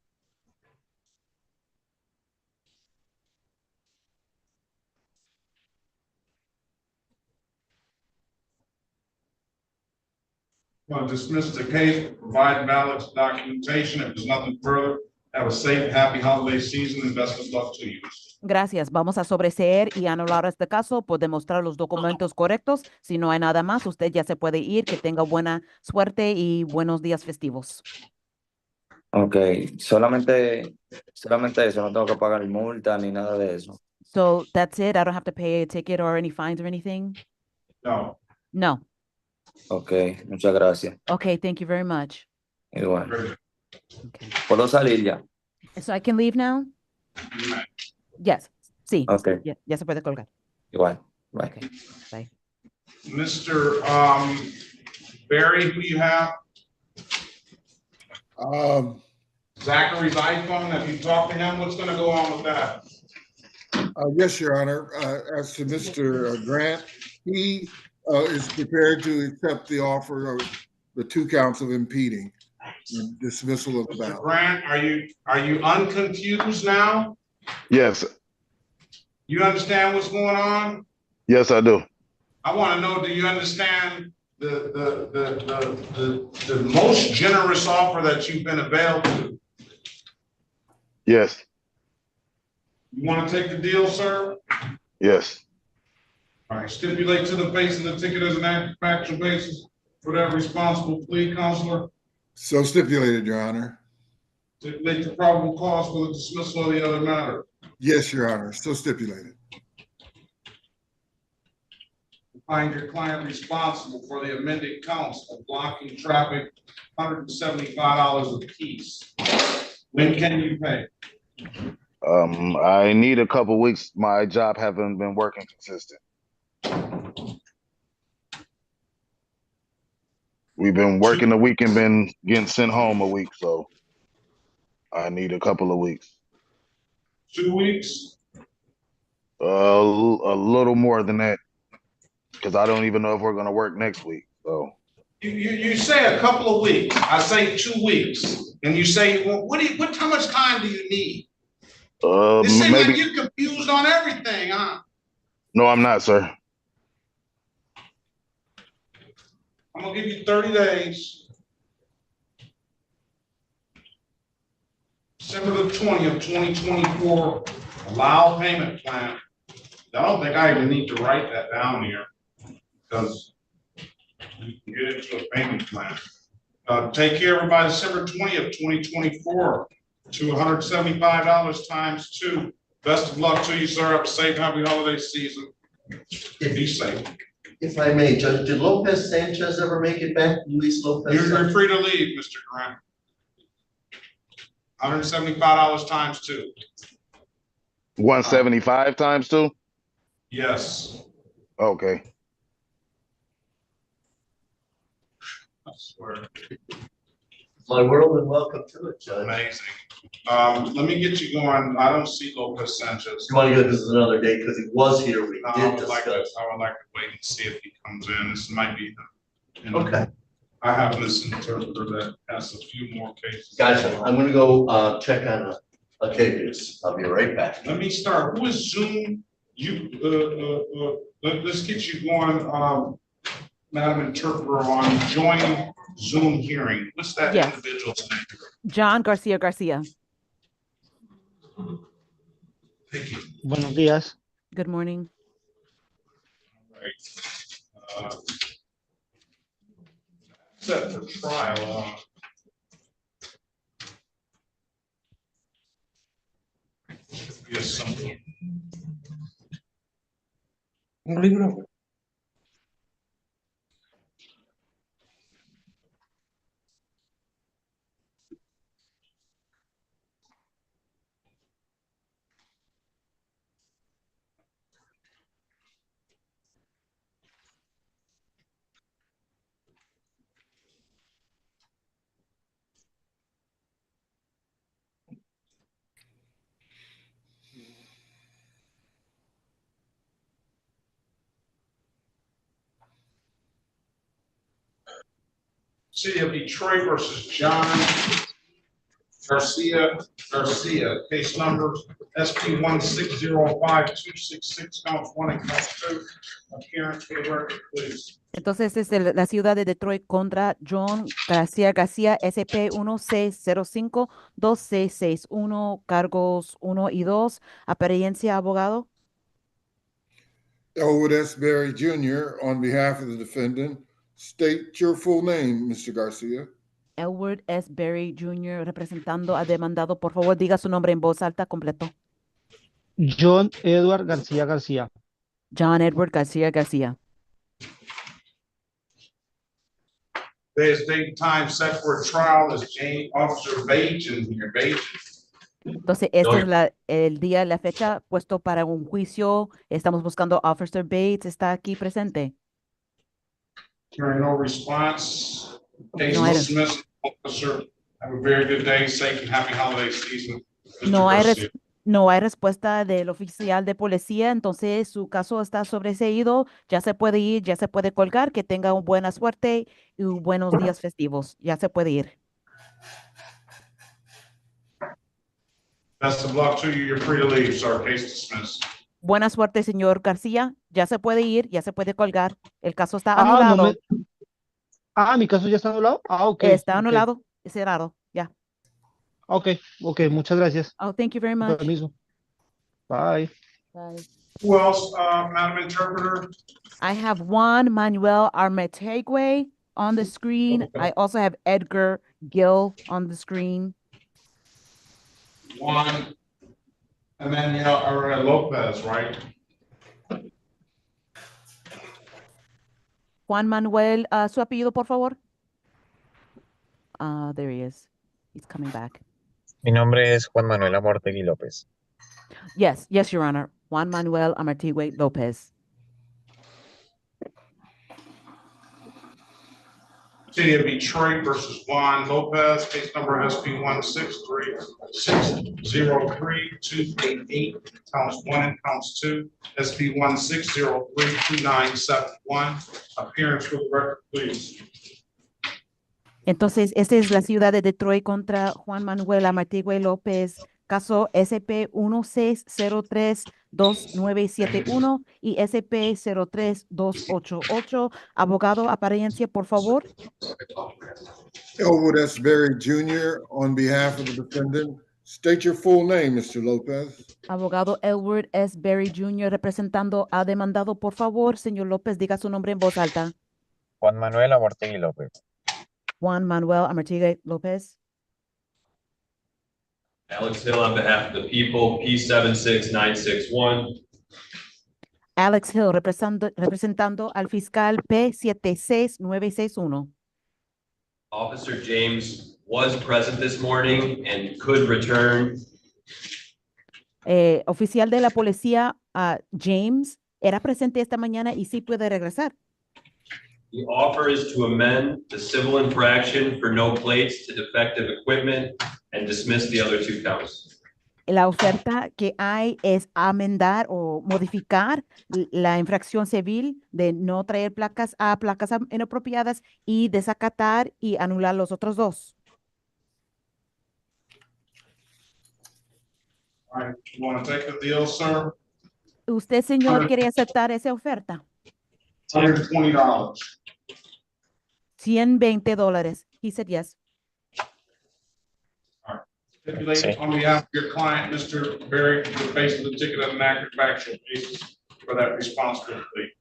Want to dismiss the case, provide valid documentation. If there's nothing further, have a safe, happy holiday season and best of luck to you. Gracias. Vamos a sobreseer y anular este caso por demostrar los documentos correctos. Si no hay nada más, usted ya se puede ir. Que tenga buena suerte y buenos días festivos. Ok, solamente eso, no tengo que pagar multa ni nada de eso. So that's it. I don't have to pay a ticket or any fines or anything. No. No. Ok, muchas gracias. Okay, thank you very much. Igual. ¿Puedo salir ya? So I can leave now? Yes. Sí. Ok. Ya se puede colgar. Igual. Bye. Okay. Bye. Mr. Barry, who you have? Zachary's iPhone. Have you talked to him? What's going to go on with that? Yes, Your Honor. As to Mr. Grant, he is prepared to accept the offer of the 2 counts of impeding. the dismissal of the Mr. ballot. Grant, are you unconfused now? Yes, You understand what's going on? yes, I do. I want to know, do you understand the most generous offer that you've been availed to? Yes, You want to take the deal, sir? yes. All right, stipulate to the face of the ticket as an factual basis for that responsible plea, counselor. So stipulated, Your Honor. Stipulate the probable cause for the dismissal of the other matter. Yes, Your Honor, so stipulated. Find your client responsible for the amended counts of blocking traffic, $175 apiece. When can you pay? I need a couple weeks. My job haven't been working consistent. We've been working a week and been getting sent home a week, so I need a couple of weeks. 2 weeks? A little more than that, because I don't even know if we're gonna work next week. So You say a couple of weeks. I say 2 weeks, and you say, well, how much time do you need? It seems like maybe. you're confused on everything, huh? No, I'm not, sir. I'm gonna give you 30 days. December the 20th, 2024, allow payment plan. I don't think I even need to write that down here because you can get into a payment plan. Take care of it by December 20th, 2024 to $175 times 2. Best of luck to you, sir. Have a safe, happy holiday season. Be safe. If I may, Judge, did Lopez Sanchez ever make it back? Luis Lopez? You're free to leave, Mr. Grant. $175 times 2. 175 times 2? Yes. Okay. I swear. My world and welcome to it, Judge. Amazing. Let me get you going. I don't see Lopez Sanchez. You want to go, this is another day, because he was here, we No, did I would like to discuss. wait and see if he comes in. This might be the, you know, Okay, I have this interpreter that has a few more cases. gotcha. I'm gonna go, check on a case. I'll be right back. Let me start. Who is Zoom? Let's get you going, Madam Interpreter, on join Zoom hearing. What's that Yes. individual's name? John Garcia. Thank you. Buenos días. Good morning. Right. Set for trial. Yes, something. Un libro. City of Detroit versus John Garcia, case number SP 1605266, counts 1 and count 2. Appearance for the record, please. Entonces es la ciudad de Detroit contra John Garcia, SP 1605-2661, cargos 1 y 2. Apariencia, abogado. Elwood S. Berry Jr., on behalf of the defendant, state your full name, Mr. Garcia. Elwood S. Berry Jr., representando al demandado. Por favor, diga su nombre en voz alta completo. John Edward Garcia. John Edward Garcia. Today's date and time set for a trial is Officer Bajan here. Entonces, este es el día, la fecha puesto para un juicio. Estamos buscando Officer Bates. ¿Está aquí presente? Hearing no response. Case No hay- dismissed. Officer, have a very good day, safe and happy holiday season. Mr. No hay, Garcia. no hay respuesta del oficial de policía, entonces su caso está sobreseído. Ya se puede ir, ya se puede colgar. Que tenga una buena suerte y buenos días festivos. Ya se puede ir. Best of luck to you. You're free to leave, sir. Case dismissed. Buena suerte, señor García. Ya se puede ir, ya se puede colgar. El caso está Ah, no anulado. me. Ah, mi caso ya está anulado. Ah, ok. Está ok. anulado, cerrado. Ya. Ok, muchas gracias. Oh, thank you very much. Permiso. Bye. Bye. Who else, Madam Interpreter? I have Juan Manuel Armetegue on the screen. Okay. I also have Edgar Gill on the screen. One, and then, Lopez, right? Juan Manuel, su apellido, por favor. There he is. He's coming back. Mi nombre es Juan Manuel Amortegui López. Yes, Your Honor. Juan Manuel Armetegue Lopez. City of Detroit versus Juan Lopez, case number SP 163603288, counts 1 and counts 2, SP 1603291. Appearance for the record, please. Entonces, esta es la ciudad de Detroit contra Juan Manuel Armetegue López, caso SP 16032971 y SP 03288. Abogado, apariencia, por favor. Elwood S. Berry Jr. on behalf of the defendant. State your full name, Mr. Lopez. Abogado Elwood S. Berry Jr. representando a demandado, por favor. Señor López, diga su nombre en voz alta. Juan Manuel Amortegui López. Juan Manuel Armetegue López. Alex Hill on behalf of the people, P76961. Alex Hill representando al fiscal P76961. Officer James was present this morning and could return. Oficial de la policía, James, era presente esta mañana y sí puede regresar. The offer is to amend the civil infraction for no plates to defective equipment and dismiss the other 2 counts. La oferta que hay es amendar o modificar la infracción civil de no traer placas inapropiadas y desacatar y anular los otros 2. All right, you want to take the deal, sir? ¿Usted, señor, quiere aceptar esa oferta? $120. $120. He said yes. Stipulate on behalf of your client, Mr. Berry, the face of the ticket of an accurate factual basis for that responsibility.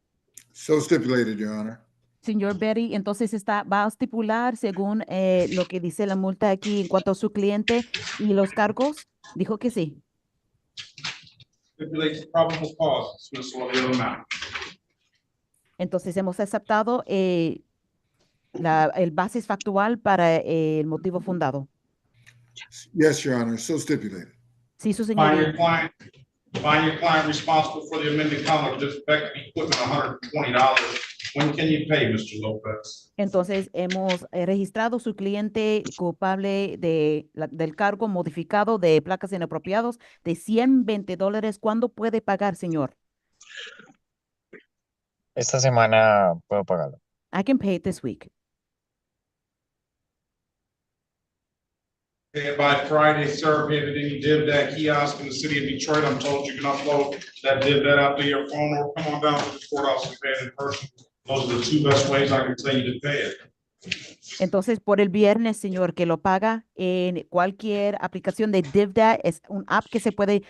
So stipulated, Your Honor. Señor Berry, entonces va a estipular según lo que dice la multa aquí en cuanto a su cliente y los cargos. Dijo que sí. Stipulates probable cause, dismissal of the other matter. Entonces hemos aceptado el basis factual para el motivo fundado. Yes, Your Honor. So stipulated. Sí, su Find señoría. your client responsible for the amended conduct of defective equipment, $120. When can you pay, Mr. Lopez? Entonces hemos registrado su cliente culpable del cargo modificado de placas inapropiados de $120. ¿Cuándo puede pagar, señor? Esta semana puedo pagarlo. I can pay it this week. Okay, by Friday, sir, if you have any DivDat kiosk in the city of Detroit, I'm told you can upload that DivDat out to your phone or come on down to the courthouse and pay it in person. Those are the 2 best ways I can tell you to pay it. Entonces, por el viernes, señor, que lo paga en cualquier aplicación de DivDat, es un app que se puede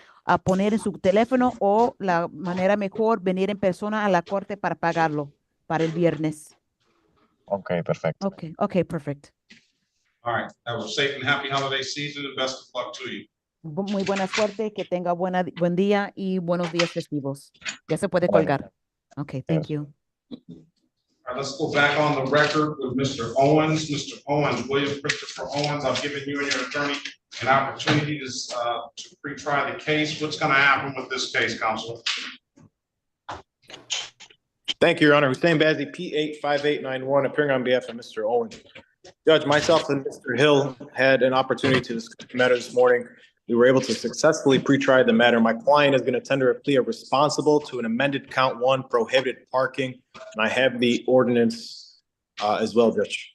poner en su teléfono o la manera mejor venir en persona a la corte para pagarlo para el viernes. Ok, perfecto. Okay, perfect. All right, have a safe and happy holiday season and best of luck to you. Muy buena suerte, que tenga buen día y buenos días festivos. Ya se puede colgar. Okay, thank you. All right, let's go back on the record with Mr. Owens. Mr. Owens, William Christopher Owens, I've given you and your attorney an opportunity to pre-try the case. What's going to happen with this case, counsel? Thank you, Your Honor. Hussein Bazzi, P85891, appearing on behalf of Mr. Owens. Judge, myself and Mr. Hill had an opportunity to discuss the matter this morning. We were able to successfully pre-try the matter. My client is going to tender a plea of responsible to an amended count 1 prohibited parking. And I have the ordinance as well, Judge.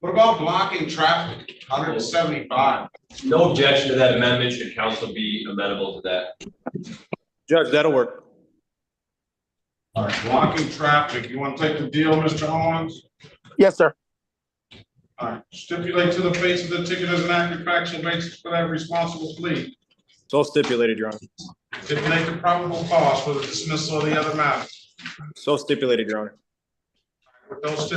What about blocking traffic? 175. No objection to that amendment. Should council be amenable to that? Judge, that'll work. All right, blocking traffic. You want to take the deal, Mr. Owens? Yes, sir. All right, stipulate to the face of the ticket as an accurate factual basis for that responsible plea. So stipulated, Your Honor. Stipulate the probable cause for the dismissal of the other matter. So stipulated, Your Honor. With those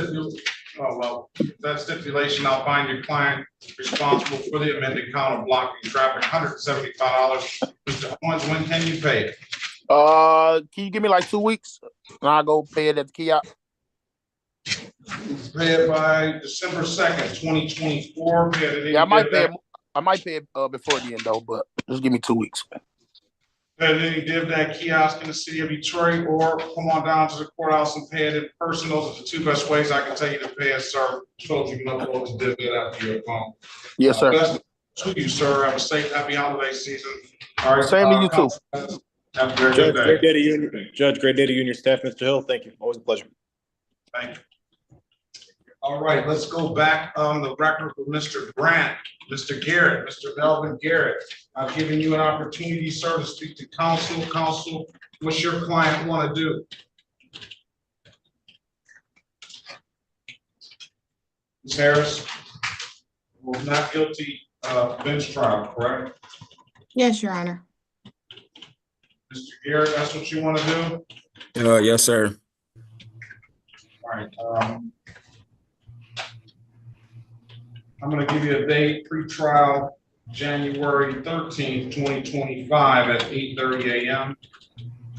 that stipulation, I'll find your client responsible for the amended count of blocking traffic, $175. Mr. Owens, when can you pay it? Can you give me like 2 weeks? And I'll go pay it at the kiosk. Pay it by December 2nd, 2024. Yeah, I might pay it before the end though, but just give me 2 weeks. Pay any div that kiosk in the city of Detroit, or come on down to the courthouse and pay it in person. Those are the two best ways I can tell you to pay it, sir. So you can upload the div after your phone. Yes, sir. Best to you, sir. Have a safe, happy holiday season. All right. Same to you too. Have a very Judge, good day. great day to you. Judge, great day to you and your staff, Mr. Hill. Thank you. Always a pleasure. Thank you. All right, let's go back on the record with Mr. Grant, Mr. Garrett, Mr. Melvin Garrett. I've given you an opportunity, sir, to speak to counsel. Counsel, what's your client want to do? Ms. Harris, was not guilty bench trial, correct? Yes, Your Honor. Mr. Garrett, that's what you want to do? Yes, sir. All right. I'm going to give you a date, pre-trial, January 13th, 2025 at 8:30 a.m.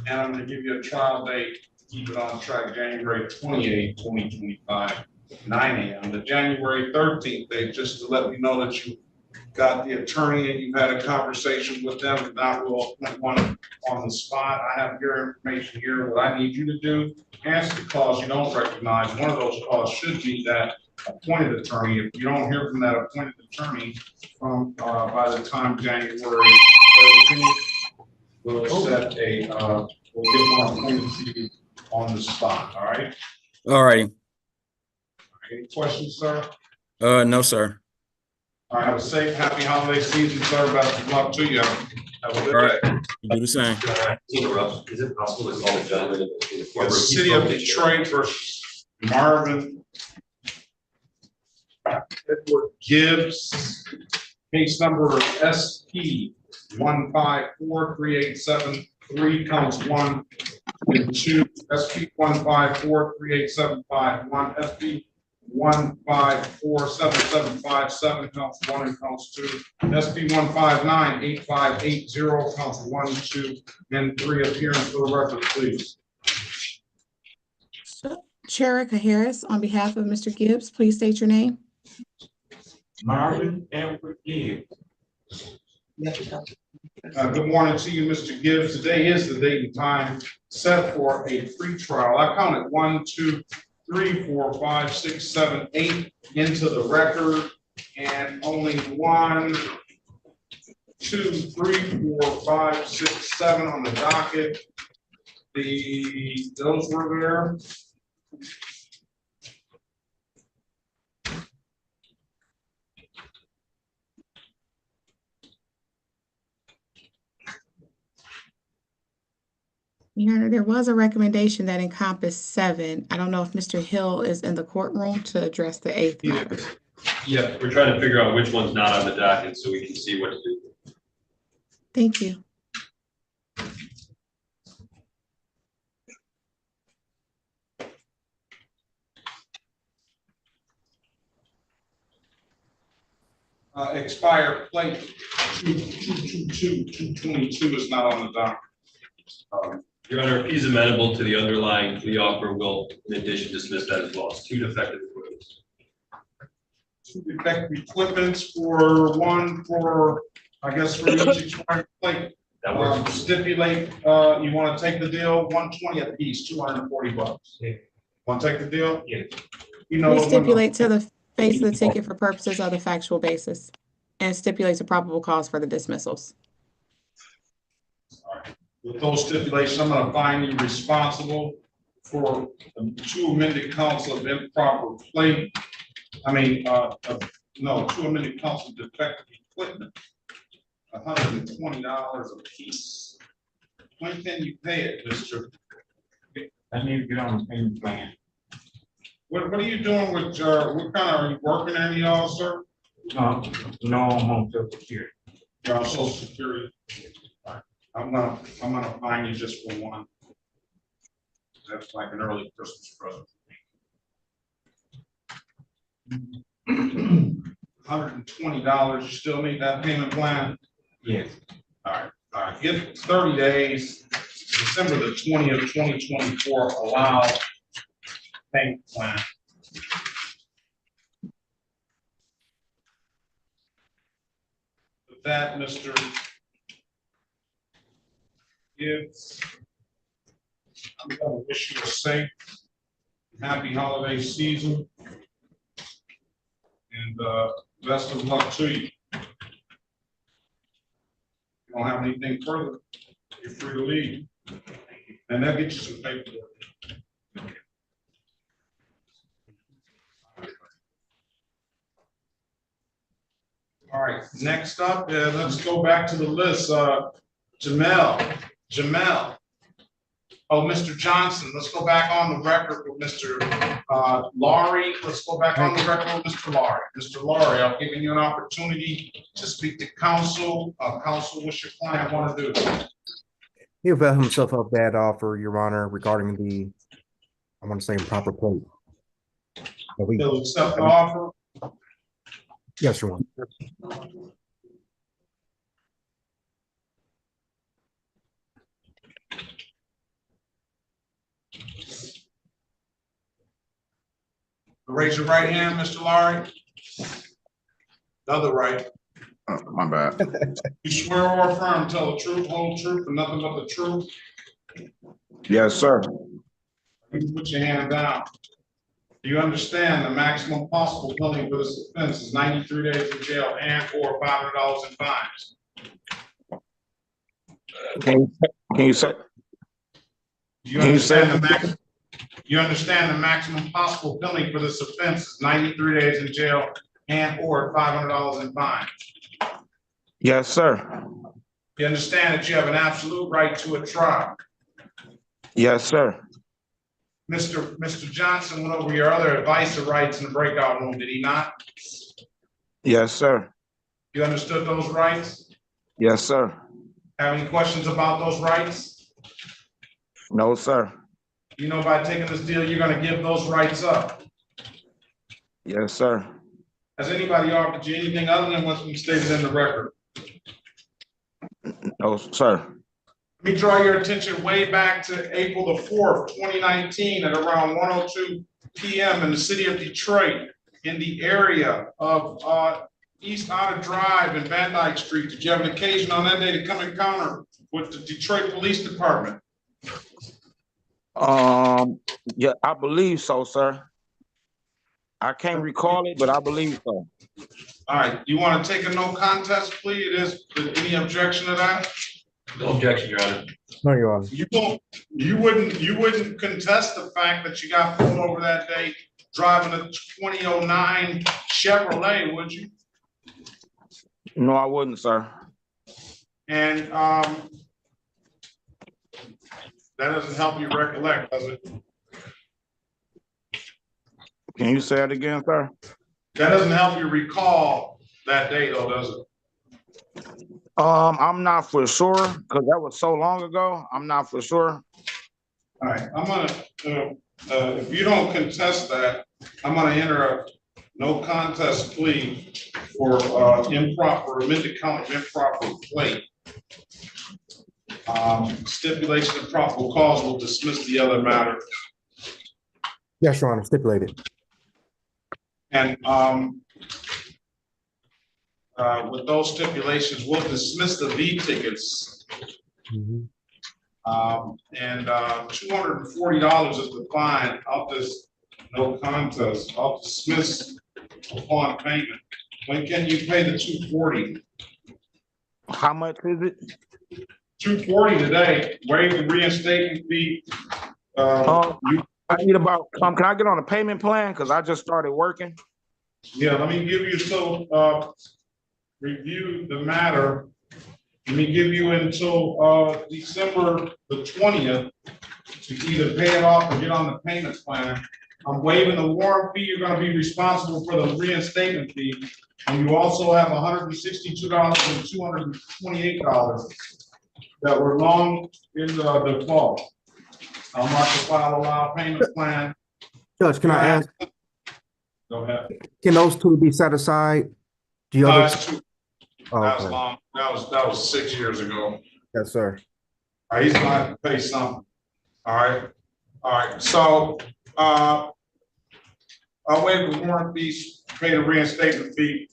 And I'm going to give you a trial date, keep it on track, January 28th, 2025, 9 a.m. The January 13th date, just to let me know that you got the attorney and you've had a conversation with them. If not, we'll put one on the spot. I have your information here. What I need you to do, answer the calls you don't recognize. One of those calls should be that appointed attorney. If you don't hear from that appointed attorney from by the time January 13th, we'll set a we'll get one appointed to you on the spot. All right. All righty. Any questions, sir? No, sir. All right. Have a safe, happy holiday season, sir. Best of luck to you. Have a good All right. day. You do the same. Is it possible to call the gentleman in the court? The city of Detroit versus Marvin Edward Gibbs, case number SP 1543873, counts 1 and 2, SP 1543875, SP 1547757, counts 1 and counts 2, SP 1598580, counts 1, 2, and 3. Appearance for the record, please. Cherika Harris, on behalf of Mr. Gibbs, please state your name. Marvin Edward Gibbs. Good morning to you, Mr. Gibbs. Today is the date and time set for a pre-trial. I counted 1, 2, 3, 4, 5, 6, 7, 8 into the record, and only 1, 2, 3, 4, 5, 6, 7 on the docket. Those were there. Your Honor, there was a recommendation that encompassed 7. I don't know if Mr. Hill is in the courtroom to address the 8th matter. Yeah, we're trying to figure out which one's not on the docket so we can see what to do. Thank you. Expired plate 222 is not on the docket. Your Honor, if he's amenable to the underlying plea offer, we'll in addition dismiss that as well. It's 2 defective equipments. 2 defective equipments for one for, I guess, for each expired plate. That works. Stipulate, you want to take the deal, 120 a piece, $240. Yeah. Want to take the deal? Yeah. You know, We stipulate to the face of the ticket for purposes of the factual basis and stipulates a probable cause for the dismissals. All right. With those stipulations, I'm going to find you responsible for 2 amended counts of improper plate No, 2 amended counts of defective equipment, $120 a piece. When can you pay it, Mr.? I need to get on the payment plan. What are you doing with, what kind of, are you working any y'all, sir? No, I'm on Social Security. You're on Social Security. Right. I'm gonna fine you just for one. That's like an early Christmas present. $120, you still need that payment plan? Yes. All right, give 30 days, December the 20th, 2024, allow payment plan. With that, Mr. Gibbs, I'm gonna wish you a safe, happy holiday season. And best of luck to you. If you don't have anything further, you're free to leave. And they'll get you some paperwork. All right, next up, let's go back to the list. Jamal. Oh, Mr. Johnson, let's go back on the record with Mr. Laurie. Let's go back on the record with Mr. Laurie. Mr. Laurie, I'm giving you an opportunity to speak to counsel. Counsel, what's your client want to do? He availed himself of that offer, Your Honor, regarding the, I want to say, improper plate. He'll accept the offer? Yes, Your Honor. Raise your right hand, Mr. Laurie. The other right. Oh, my bad. You swear or affirm, tell the truth, whole truth, and nothing but the truth? Yes, sir. You put your hand down. Do you understand the maximum possible penalty for this offense is 93 days in jail and or $500 in fines? Can you say? You understand the maximum possible penalty for this offense is 93 days in jail and or $500 in fines? Yes, sir. You understand that you have an absolute right to a trial? Yes, sir. Mr. Johnson went over your other advice or rights in the breakout room, did he not? Yes, sir. You understood those rights? Yes, sir. Have any questions about those rights? No, sir. You know, by taking this deal, you're gonna give those rights up. Yes, sir. Has anybody offered you anything other than what's been stated in the record? No, sir. Let me draw your attention way back to April the 4th, 2019 at around 1:02 p.m. in the city of Detroit in the area of East Otter Drive and Van Dyke Street. Did you have an occasion on that day to come encounter with the Detroit Police Department? Yeah, I believe so, sir. I can't recall it, but I believe so. All right, you want to take a no contest plea? It is, any objection to that? No objection, Your Honor. No, Your Honor. You wouldn't contest the fact that you got pulled over that day driving a 2009 Chevrolet, would you? No, I wouldn't, sir. And that doesn't help you recollect, does it? Can you say it again, sir? That doesn't help you recall that day, though, does it? I'm not for sure because that was so long ago. I'm not for sure. All right, I'm gonna, if you don't contest that, I'm gonna enter a no contest plea for improper, amended count of improper plate. Stipulation of probable cause will dismiss the other matter. Yes, Your Honor, stipulated. And with those stipulations, we'll dismiss the V tickets. And $240 is the fine. I'll just no contest. I'll dismiss upon payment. When can you pay the $240? How much is it? $240 today. Waive the reinstatement fee. I need about. Can I get on a payment plan? Because I just started working. Yeah, let me give you till, review the matter. Let me give you until, December the 20th to either pay it off or get on the payment plan. I'm waiving the warrant fee. You're gonna be responsible for the reinstatement fee. And you also have $162 and $228 that were long in the default. I'll mark the file allow payment plan. Judge, can I ask, Go ahead. can those two be set aside? Do you That's true. Oh, That was okay. long. That was 6 years ago. Yes, sir. All right, he's gonna have to pay something. All right, so, I'll waive the warrant fees, pay the reinstatement fee.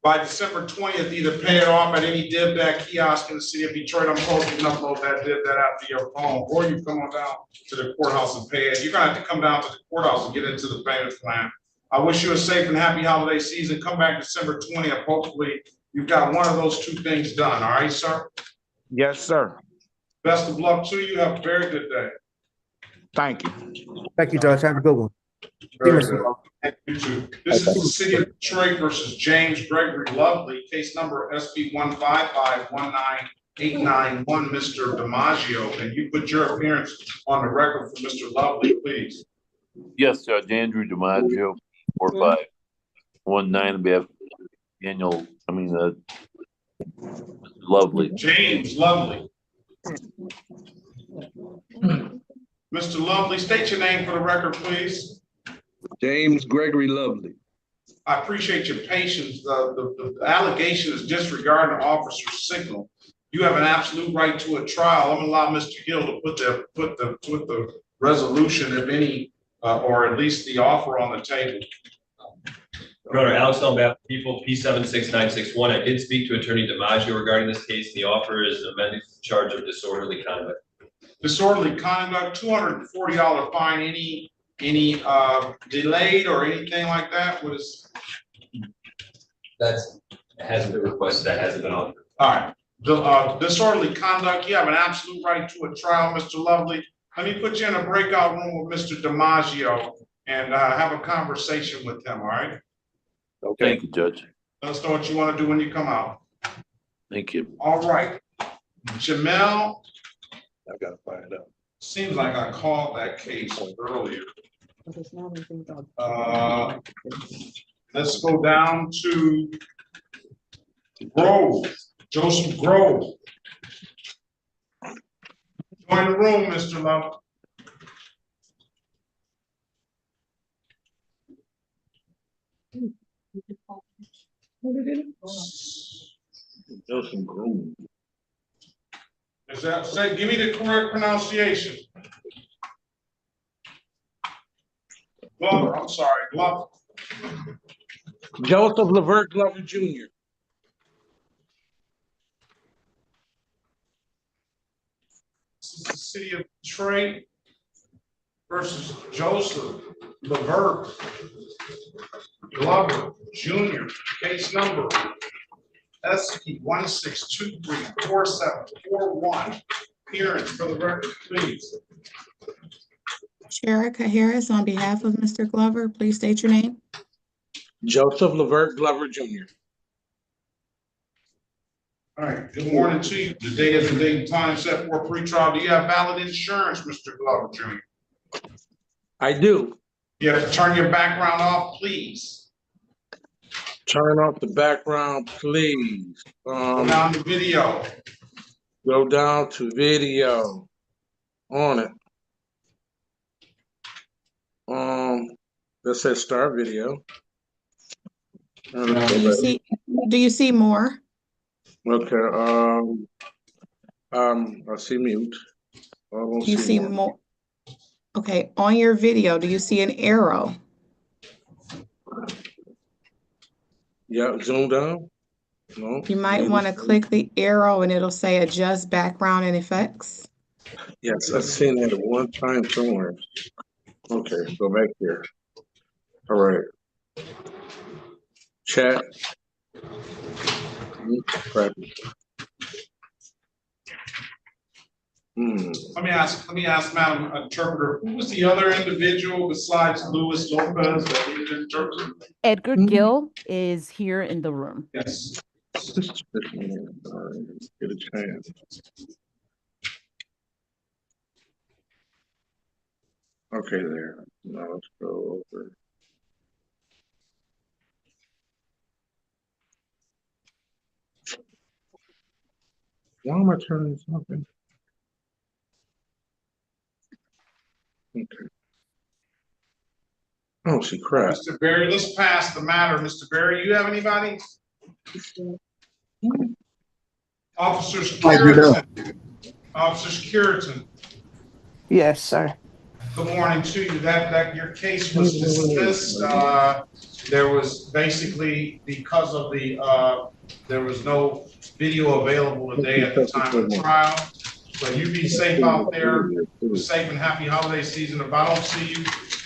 By December 20th, either pay it off at any DivDat kiosk in the city of Detroit. I'm told you can upload that DivDat app to your phone, or you come on down to the courthouse and pay it. You're gonna have to come down to the courthouse and get into the payment plan. I wish you a safe and happy holiday season. Come back December 20th. Hopefully, you've got one of those two things done. All right, sir? Yes, sir. Best of luck to you. Have a very good day. Thank you. Thank you, Judge. Have a good one. Very good. Thank you too. This is the city of Detroit versus James Gregory Lovely, case number SB 155-19891, Mr. DiMaggio. Can you put your appearance on the record for Mr. Lovely, please? Yes, Judge Andrew DiMaggio, 4519 on behalf of Daniel, Lovely. James Lovely. Mr. Lovely, state your name for the record, please. James Gregory Lovely. I appreciate your patience. The allegation is disregarding the officer's signal. You have an absolute right to a trial. I'm gonna allow Mr. Gill to put the resolution, if any, or at least the offer on the table. Your Honor, Alex on behalf of people, P76961. I did speak to Attorney DiMaggio regarding this case. The offer is amended to charge of disorderly conduct. Disorderly conduct, $240 fine. Any delayed or anything like that? Hasn't been requested. That hasn't been offered. All right. Disorderly conduct. You have an absolute right to a trial, Mr. Lovely. Let me put you in a breakout room with Mr. DiMaggio and have a conversation with him. All right. Okay. Thank you, Judge. Let us know what you want to do when you come out. Thank you. All right. Jamal. I gotta find out. Seems like I called that case earlier. Let's go down to Grove, Joseph Grove. Join the room, Mr. Love. Joseph Grove. Is that, say, give me the correct pronunciation. Glover, I'm sorry, Glover. Joseph Leverett Glover Jr. This is the city of Detroit versus Joseph Leverett Glover Jr. Case number SP 1623471. Appearance for the record, please. Sherica Harris, on behalf of Mr. Glover, please state your name. Joseph Leverett Glover Jr. All right, good morning to you. The day is the date and time set for pre-trial. Do you have valid insurance, Mr. Glover Jr.? I do. You have to turn your background off, please. Turn off the background, please. Go down to video. Go down to video. On it. That says start video. Do you see more? Okay. I see mute. Do you see more? Okay, on your video, do you see an arrow? Yeah, zoom down. No. You might want to click the arrow and it'll say adjust background and effects. Yes, I've seen that at one time somewhere. Okay, go back here. All right. Chat. Crap. Let me ask Madam Interpreter, who was the other individual besides Luis Lopez that needed an interpreter? Edgar Gill is here in the room. Yes. Get a chance. Okay, there. Now let's go over. Why am I turning something? Okay. Oh, she crap. Mr. Berry, let's pass the matter. Mr. Berry, you have anybody? Officers Curitan. Officers Curitan. Yes, sir. Good morning to you. That your case was dismissed. There was basically because of there was no video available today at the time of the trial. So you be safe out there. Safe and happy holiday season. If I don't see you,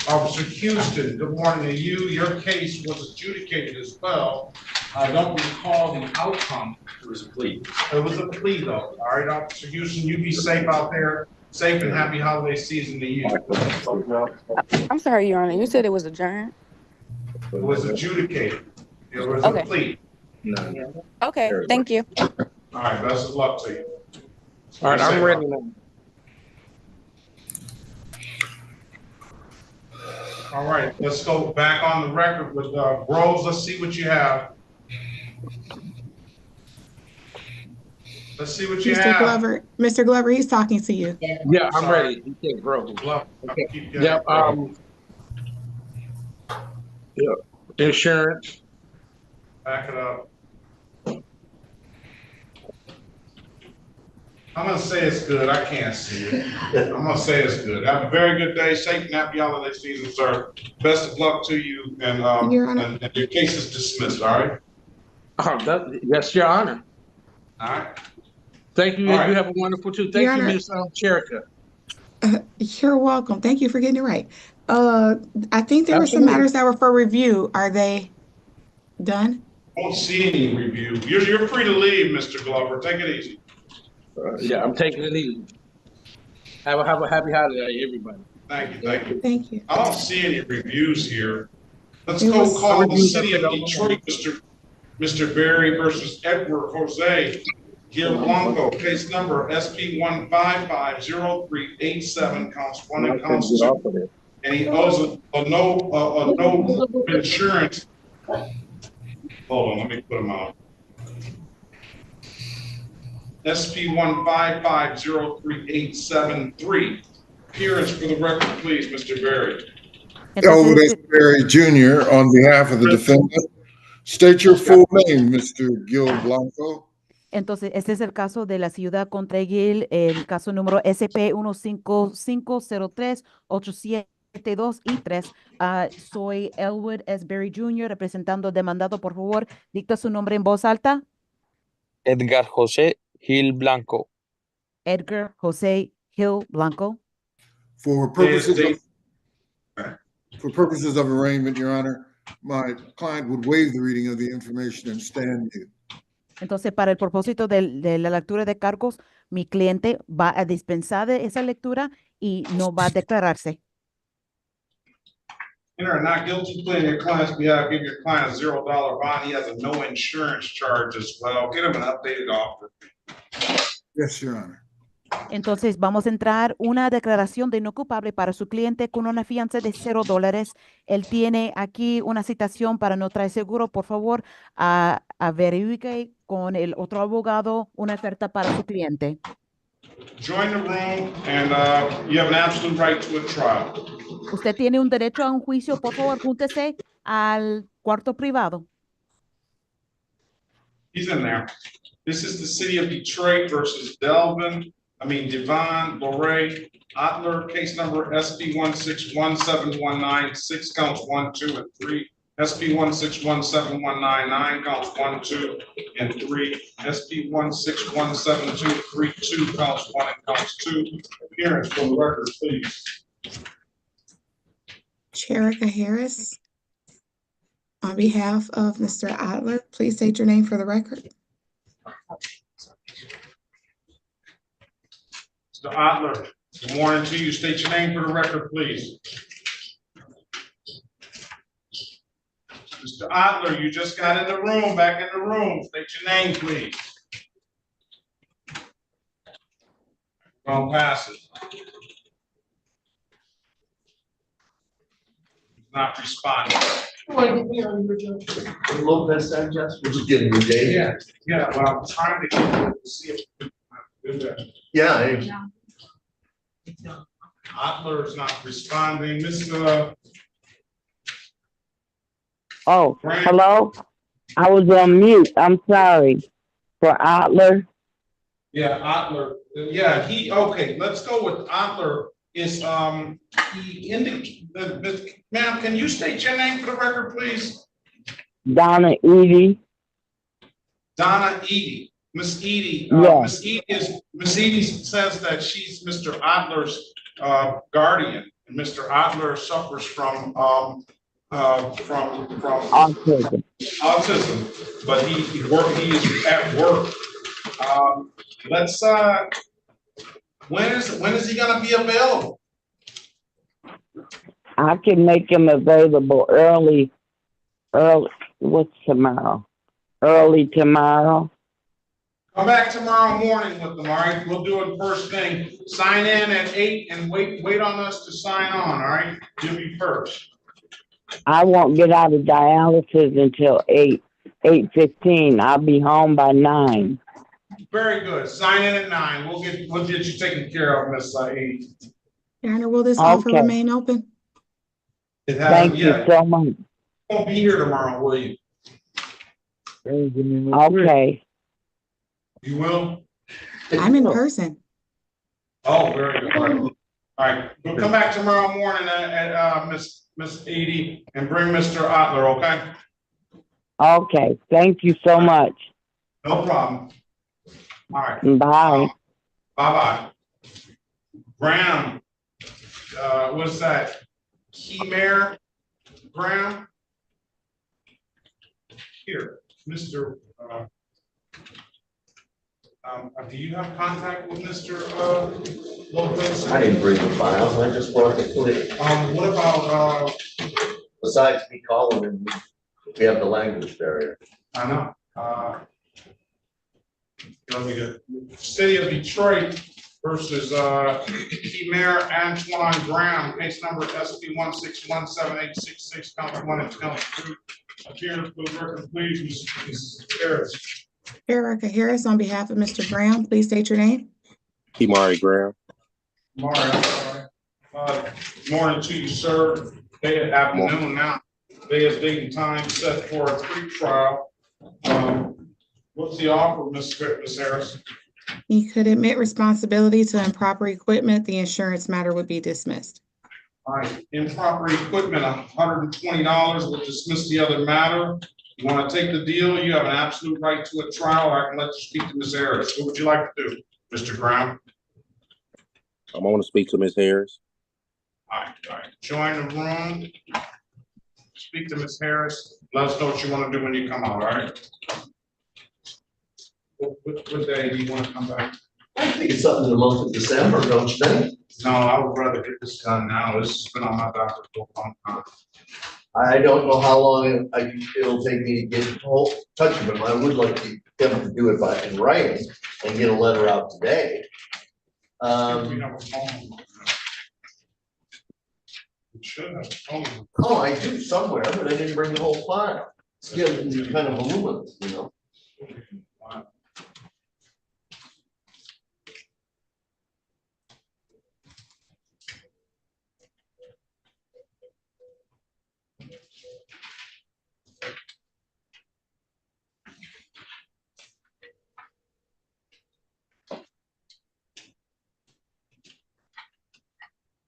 Officer Houston, good morning to you. Your case was adjudicated as well. I don't recall the outcome. It was a plea. It was a plea though. All right, Officer Houston, you be safe out there. Safe and happy holiday season to you. I'm sorry, Your Honor. You said it was adjourned? It was adjudicated. It was a plea. Okay, thank you. All right, best of luck to you. All right, I'm ready now. All right, let's go back on the record with Groves. Let's see what you have. Let's see what you Mr. have. Glover, Mr. Glover, he's talking to you. Yeah, I'm ready. You can't grow. Okay. Yep. Yeah. Insurance. Back it up. I'm gonna say it's good. I can't see it. I'm gonna say it's good. Have a very good day. Safe and happy holiday season, sir. Best of luck to you, and your case is dismissed. All right. Yes, Your Honor. All right. Thank you. All right. You have a wonderful too. Thank Your you, Honor. Ms. Cherica. You're welcome. Thank you for getting it right. I think there were some Absolutely. matters that were for review. Are they done? I don't see any review. You're free to leave, Mr. Glover. Take it easy. Yeah, I'm taking it easy. Have a happy holiday, everybody. Thank you. Thank you. Thank you. I don't see any reviews here. Let's It go was- call the city of Detroit, Mr. Berry versus Edward Jose Gil Blanco, case number SP 1550387, counts 1 and counts 2. And he owes a no insurance. Hold on, let me put him out. SP 1550383. Appearance for the record, please, Mr. Berry. Elwood S. Berry Jr. on behalf of the defendant. State your full name, Mr. Gil Blanco. Entonces, este es el caso de la ciudad contra Gil, el caso número SP 15503-872 y 3. Soy Elwood S. Berry Jr., representando al demandado. Por favor, dicta su nombre en voz alta. Edgar José Gil Blanco. Edgar José Gil Blanco. For purposes of arraignment, Your Honor, my client would waive the reading of the information and stand mute. Entonces, para el propósito de la lectura de cargos, mi cliente va a dispensar de esa lectura y no va a declararse. Enter a not guilty plea in your client's behalf. Give your client a $0 bond. He has a no insurance charge as well. Get him an updated offer. Yes, Your Honor. Entonces, vamos a entrar una declaración de no culpable para su cliente con una fianza de $0. Él tiene aquí una citación para no traer seguro. Por favor, verifique con el otro abogado una oferta para su cliente. Join the room and you have an absolute right to a trial. Usted tiene un derecho a un juicio. Por favor, júntese al cuarto privado. He's in there. This is the city of Detroit versus Devin, Loray, Otler, case number SP 1617119, 6 counts 1, 2, and 3. SP 1617199 counts 1, 2, and 3. SP 1617232 counts 1 and counts 2. Appearance for the record, please. Cherica Harris, on behalf of Mr. Adler, please state your name for the record. Mr. Otler, good morning to you. State your name for the record, please. Mr. Otler, you just got in the room, back in the room. State your name, please. Don't pass it. Not responding. Lopez Sanchez, we're just getting your day. Yeah, well, I'm trying to see if we can do that. Yeah. Otler is not responding. Mr. Oh, hello? I was on mute. I'm sorry. For Otler. Yeah, Otler. Yeah, okay, let's go with Otler. Is he indicated, ma'am, can you state your name for the record, please? Donna Edie. Donna Edie. Miss Edie. Yes. Miss Edie says that she's Mr. Otler's guardian, and Mr. Otler suffers from autism, but he is at work. When is he gonna be available? I can make him available early, what's tomorrow? Early tomorrow. Come back tomorrow morning with them, all right? We'll do it first thing. Sign in at 8 and wait on us to sign on, all right? You'll be first. I won't get out of dialysis until 8:15. I'll be home by 9. Very good. Sign in at 9. We'll get you taken care of, Miss Edie. Your Honor, will this offer remain open? Thank you so much. You won't be here tomorrow, will you? Okay. You will? I'm in person. Oh, very good. All right. We'll come back tomorrow morning at Miss Edie and bring Mr. Otler, okay? Okay. Thank you so much. No problem. All right. Bye. Bye-bye. Graham, what's that? Keymer Graham? Here, Mr. Do you have contact with Mr. Lopez? I didn't bring the files, I just brought the plea. What about, Besides me calling him, we have the language barrier. I know. Let me get City of Detroit versus Keymer Antoine Graham, case number SP 1617866, count 1 and count 2. Appearing for the record, please, Mrs. Harris. Erica Harris, on behalf of Mr. Graham, please state your name. Kimari Graham. Mari, I'm sorry. Morning to you, sir. Day afternoon now. Day is date and time set for a pre-trial. What's the offer, Ms. Harris? He could admit responsibility to improper equipment. The insurance matter would be dismissed. All right, improper equipment, $120. We'll dismiss the other matter. You want to take the deal? You have an absolute right to a trial. I can let you speak to Ms. Harris. What would you like to do, Mr. Graham? I want to speak to Ms. Harris. All right. Join the room. Speak to Ms. Harris. Let us know what you want to do when you come out, all right? What day do you want to come back? I think it's something in the month of December, don't you think? No, I would rather get this done now. This has been on my docket for a long time. I don't know how long it'll take me to get in touch with him. I would like to get him to do it in writing and get a letter out today. We have a phone. We should have a phone. Oh, I do somewhere, but I didn't bring the whole file. It's getting kind of voluminous, you know.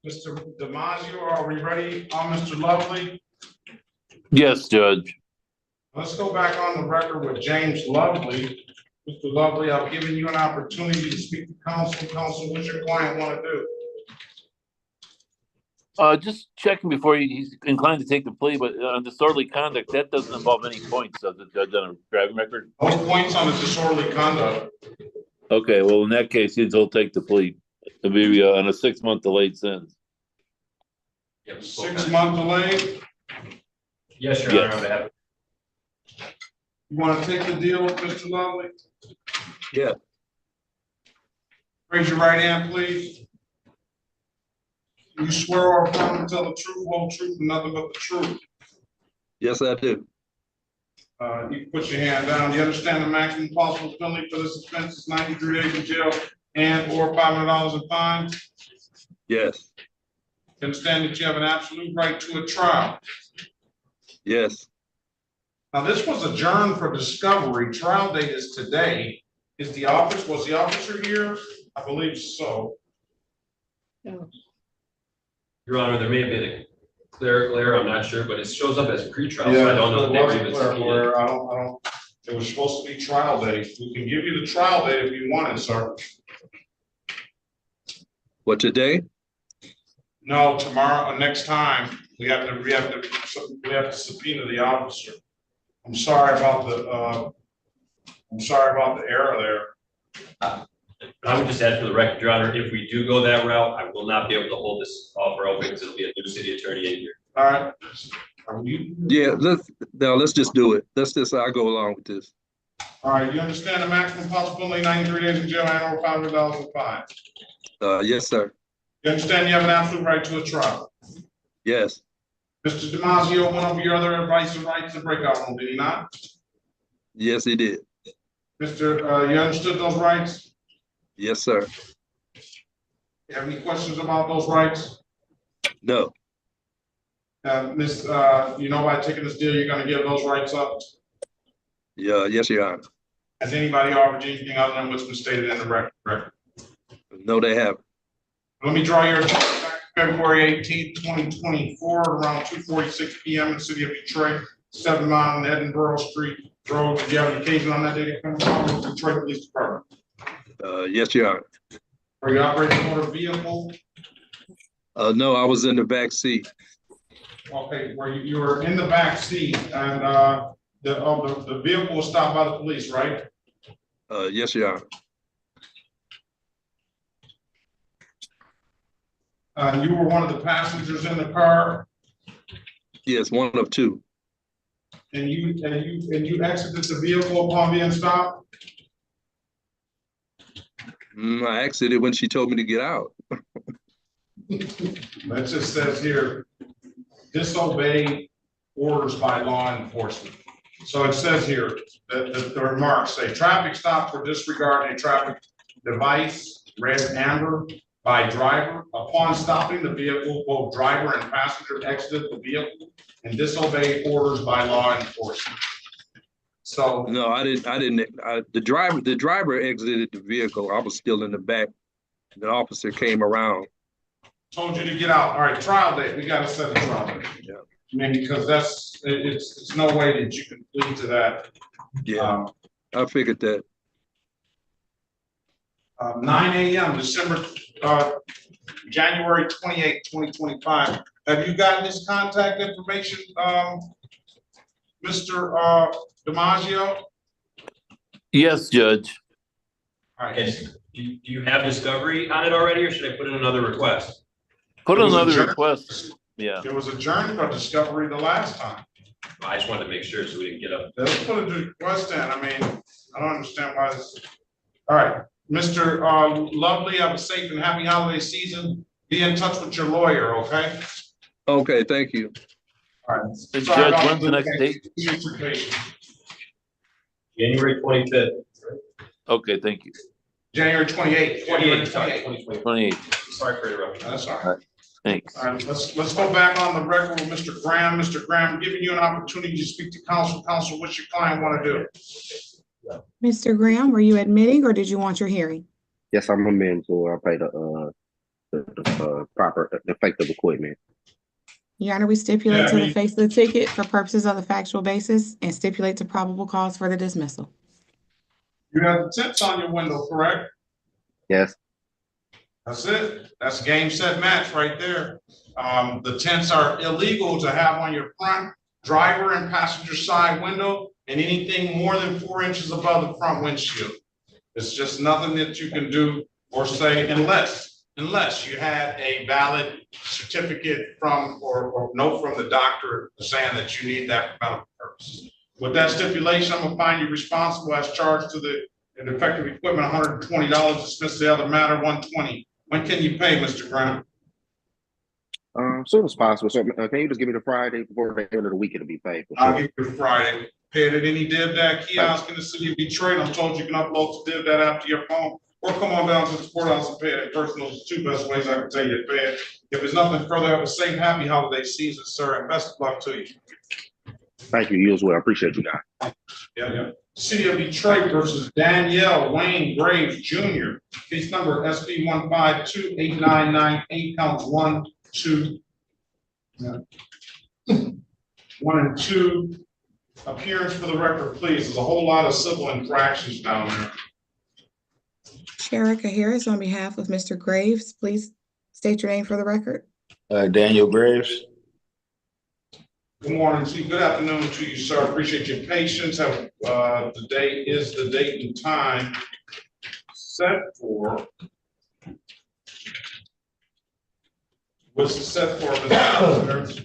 Mr. DiMaggio, are we ready on Mr. Lovely? Yes, Judge. Let's go back on the record with James Lovely. Mr. Lovely, I've given you an opportunity to speak to counsel. Counsel, what's your client want to do? Just checking before he's inclined to take the plea, but on disorderly conduct, that doesn't involve any points, does it, Judge, on a driving record? No points on the disorderly conduct. Okay, well, in that case, he'll take the plea. It'll be on a 6-month delayed sentence. 6-month delay. Yes, Your Honor, on behalf of You want to take the deal, Mr. Lovely? Yeah. Raise your right hand, please. You swear or affirm to tell the truth, whole truth, and nothing but the truth. Yes, I do. You can put your hand down. Do you understand the maximum possible penalty for this offense is 93 days in jail and or $500 in fine? Yes. You understand that you have an absolute right to a trial. Yes. Now, this was adjourned for discovery. Trial date is today. Was the officer here? I believe so. Your Honor, there may have been a Lair, I'm not sure, but it shows up as pretrial, Yeah, so I don't know if they were even subpoenaed. I don't, it was supposed to be trial date. We can give you the trial date if you want it, sir. What, today? No, tomorrow, next time, we have to subpoena the officer. I'm sorry about the error there. I would just add for the record, Your Honor, if we do go that route, I will not be able to hold this offer open because it'll be a new city attorney in here. All right. Yeah, let's just do it. I'll go along with this. All right, you understand the maximum possibility, 93 days in jail and or $500 in fine? Yes, sir. You understand you have an absolute right to a trial? Yes. Mr. DiMaggio went over your other advice and rights to breakout room, did he not? Yes, he did. Mr. You understood those rights? Yes, sir. You have any questions about those rights? No. Miss, you know, by taking this deal, you're gonna give those rights up? Yeah, yes, Your Honor. Has anybody offered you anything other than what's been stated in the record? No, they haven't. Let me draw your attention back to February 18th, 2024, around 2:46 p.m. in the city of Detroit, 7 Mile and Edinburgh Street Road. Did you have an occasion on that day to come from the Detroit Police Department? Yes, Your Honor. Are you operating a motor vehicle? No, I was in the back seat. Okay, where you were in the back seat and the vehicle was stopped by the police, right? Yes, Your Honor. You were one of the passengers in the car, Yes, one of two. and you exited the vehicle upon being stopped. I exited when she told me to get out. That just says here, disobey orders by law enforcement. So it says here that the remarks say traffic stop for disregarding a traffic device, red amber, by driver. Upon stopping the vehicle, both driver and passenger exited the vehicle and disobeyed orders by law enforcement. So no, I didn't. The driver exited the vehicle. I was still in the back. The officer came around. Told you to get out. All right, trial date. We got to set a trial date. Yeah. I mean, because it's no way that you can lead to that. Yeah. I figured that. 9 a.m. January 28, 2025. Have you gotten this contact information, Mr. DiMaggio? Yes, Judge. All right. Okay. Do you have discovery on it already, or should I put in another request? Put another request. Yeah. It was adjourned for discovery the last time. I just wanted to make sure so we didn't get up. Let's put a request in. I mean, I don't understand why this. All right, Mr. Lovely, have a safe and happy holiday season. Be in touch with your lawyer, okay? Okay, thank you. All right. Judge, when's the next date? January 25th. Okay, thank you. January 28th. 28th. Sorry for interrupting. That's all right. Thanks. All right, let's go back on the record with Mr. Graham. Mr. Graham, giving you an opportunity to speak to counsel. Counsel, what's your client want to do? Mr. Graham, were you admitting or did you want your hearing? Yes, I'm a mentor. I pay the proper defective equipment. Your Honor, we stipulate to the face of the ticket for purposes of the factual basis and stipulate to probable cause for the dismissal. You have the tints on your window, correct? Yes. That's it. That's game, set, match right there. The tints are illegal to have on your front, driver and passenger side window, and anything more than 4 inches above the front windshield. It's just nothing that you can do or say unless unless you had a valid certificate from or note from the doctor saying that you need that for medical purposes. With that stipulation, I'm gonna find you responsible as charged to the defective equipment, $120, dismiss the other matter, $120. When can you pay, Mr. Graham? Soon as possible. So can you just give me the Friday before the end of the week? It'll be paid. For I'll sure. give you Friday. Pay it at any DivDat kiosk in the city of Detroit. I'm told you can upload the DivDat app to your phone, or come on down to the courthouse and pay it in person. Those are the two best ways I can tell you to pay it. If there's nothing further, have a safe, happy holiday season, sir, and best of luck to you. Thank you. You as well. I appreciate you guys. Yeah. City of Detroit versus Danielle Wayne Graves Jr. Case number SB 1528998, counts 1, 2, 1 and 2. Appearance for the record, please. There's a whole lot of civil infractions down there. Sherika Harris on behalf of Mr. Graves, please state your name for the record. Daniel Graves. Good morning to you. Good afternoon to you, sir. Appreciate your patience. The date is the date and time set for. What's the set for, Mr. Harris?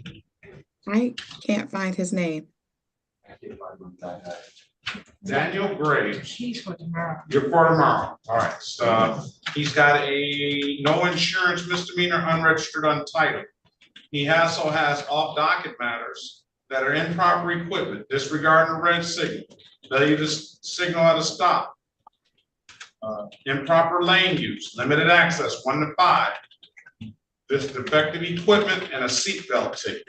I can't find his name. Daniel Graves. You're for tomorrow. All right. So he's got a no insurance misdemeanor, unregistered, untitled. He also has off docket matters that are improper equipment, disregarding the red signal, failure to signal at a stop, improper lane use, limited access 1 to 5, this defective equipment, and a seatbelt ticket.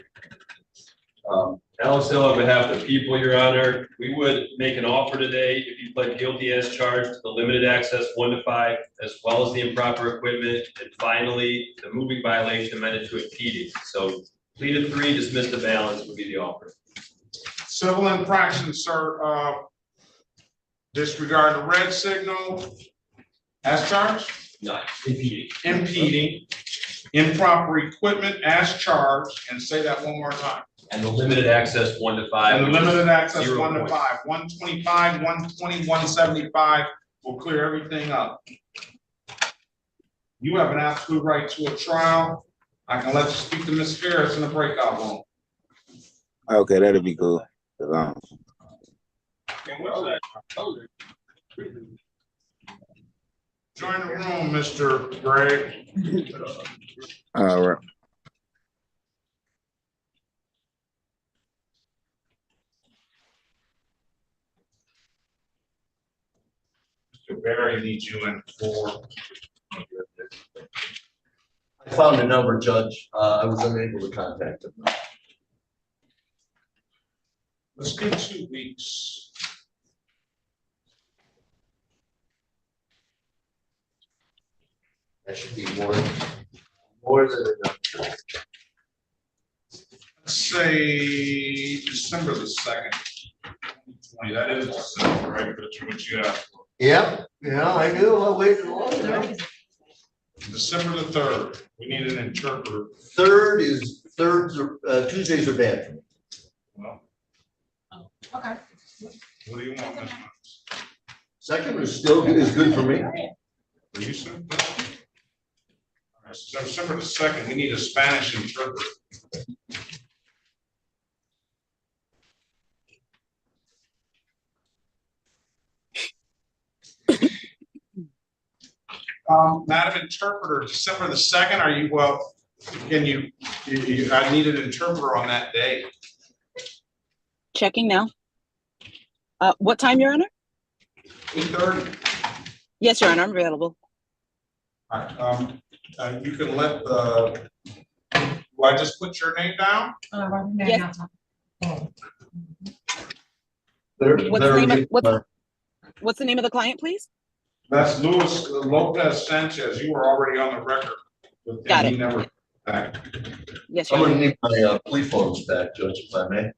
Alex Hill on behalf of the people, Your Honor, we would make an offer today if you pled guilty as charged to the limited access 1 to 5, as well as the improper equipment, and finally, the moving violation amended to impeding. So pleaded 3, dismiss the balance would be the offer. Civil infraction, sir. Disregard the red signal as charged? No, impeding. Impeding, improper equipment as charged, and say that one more time. And the limited access 1 to 5. And the limited access 0 1 to points. 5, 125, 120, 175 will clear everything up. You have an absolute right to a trial. I can let you speak to Ms. Harris in the breakout room. Okay, that'll be cool. Join the room, Mr. Greg. All right. Mr. Barry needs you in for. I found a number, Judge. I was unable to contact him. Let's get 2 weeks. That should be more than enough. Let's say December the 2nd. 2020. That is December, right? That's what you have. Yeah, I do. I waited a long time. December the 3rd. We need an interpreter. Tuesdays are bad for me. Well, Okay. what do you want, Ms. Miles? Second is good for me. Are you sir? All right, so December the 2nd, we need a Spanish interpreter. Madam Interpreter, December the 2nd, are you, can you, I need an interpreter on that day. Checking now. What time, Your Honor? 8:30. Yes, Your Honor, I'm available. All right, you can let the, do I just put your name down? Yes. What's the name of the client, please? That's Lopez Sanchez. You were already on the record. Got it. Never back. Yes, I'm Your gonna Honor. need my plea forms back, Judge, if I may.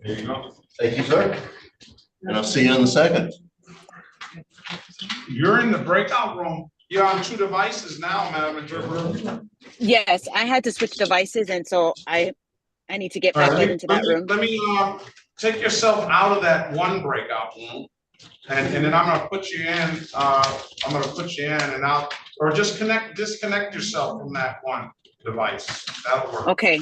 There you go. Thank you, sir. And I'll see you on the 2nd. You're in the breakout room. You're on 2 devices now, Madam Interpreter. Yes, I had to switch devices, and so I need to get All back right, into that room. Let me take yourself out of that one breakout room And then I'm gonna put you in, and or just disconnect yourself from that one device. That'll work. Okay.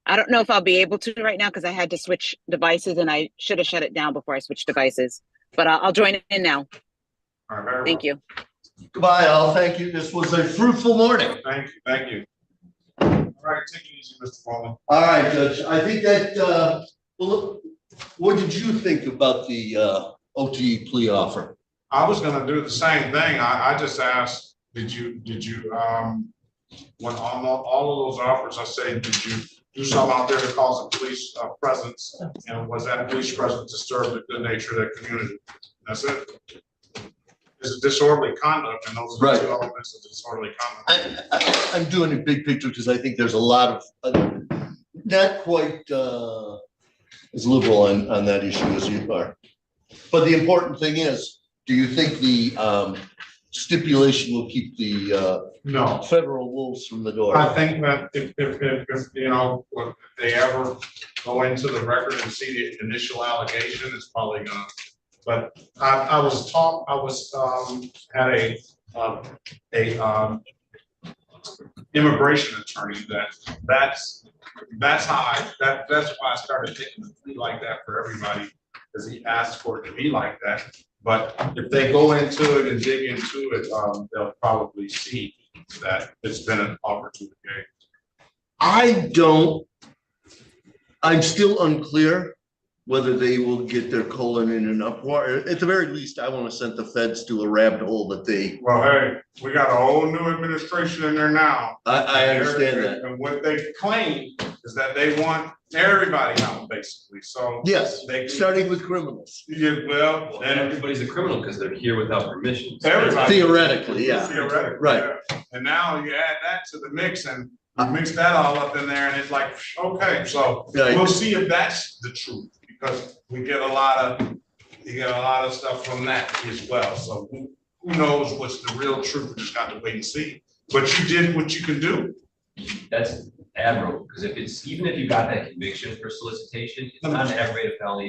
I don't know if I'll be able to right now because I had to switch devices and I should have shut it down before I switched devices. But I'll join in now. All right, very Thank you. Goodbye, all. Thank you. This was a fruitful morning. Thank you. All right, take it easy, Mr. Bowman. All right, Judge. I think that, well, what did you think about the OT plea offer? I was gonna do the same thing. I just asked, did you, when on all of those offers, I say, did you do something out there to cause a police presence? And was that police presence disturb the good nature of the community? That's it. It's disorderly conduct, and those are the two elements of disorderly conduct. I'm doing a big picture because I think there's a lot of, not quite as liberal on that issue as you are. But the important thing is, do you think the stipulation will keep the no federal wolves from the door? I think that if you know, if they ever go into the record and see the initial allegation, it's probably gonna. But I was had a immigration attorney that's how that's why I started taking the plea like that for everybody, because he asked for it to be like that. But if they go into it and dig into it, they'll probably see that it's been an opportunity. I'm still unclear whether they will get their colon in an uproar. At the very least, I want to send the feds to a rabbit hole that they. Well, hey, we got a whole new administration in there now. I understand that. And what they claim is that they want everybody out, basically. So yes, starting with criminals. Yeah, well, and everybody's a criminal because they're here without permission. Everybody. Theoretically, yeah. Theoretically, right. Yeah. And now you add that to the mix and mix that all up in there, and it's like, okay, so we'll see if that's the truth, because we get a lot of stuff from that as well. So who knows what's the real truth? We just got to wait and see. But you did what you can do. That's admirable, because even if you got that conviction for solicitation, it's not an aggravated felony.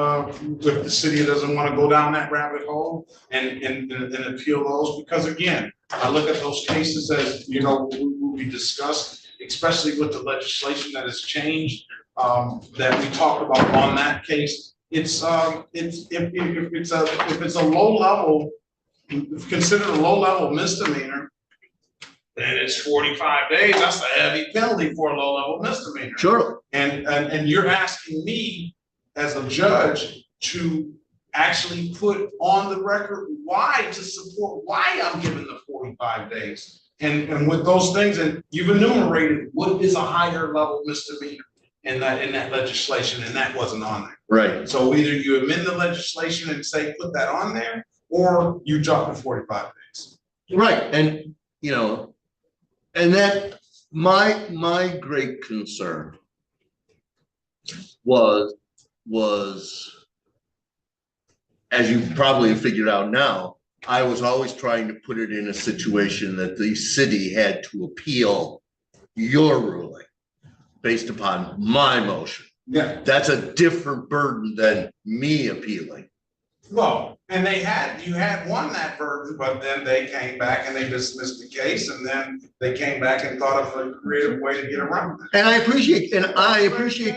If the city doesn't want to go down that rabbit hole and appeal those, because again, I look at those cases as, you know, we discussed, especially with the legislation that has changed, that we talked about on that case. If it's a low level, considered a low level misdemeanor, then it's 45 days. That's a heavy penalty for a low level misdemeanor. Sure. And you're asking me as a judge to actually put on the record why, to support why I'm given the 45 days. And with those things, and you've enumerated what is a higher level misdemeanor. in that legislation, and that wasn't on there. Right. So either you amend the legislation and say, put that on there, or you drop it 45 days. Right, and, you know, and that, my great concern was, as you probably have figured out now, I was always trying to put it in a situation that the city had to appeal your ruling based upon my motion. Yeah. That's a different burden than me appealing. Well, and you had won that burden, but then they came back and they dismissed the case, and then they came back and thought of a creative way to get around that. And I appreciate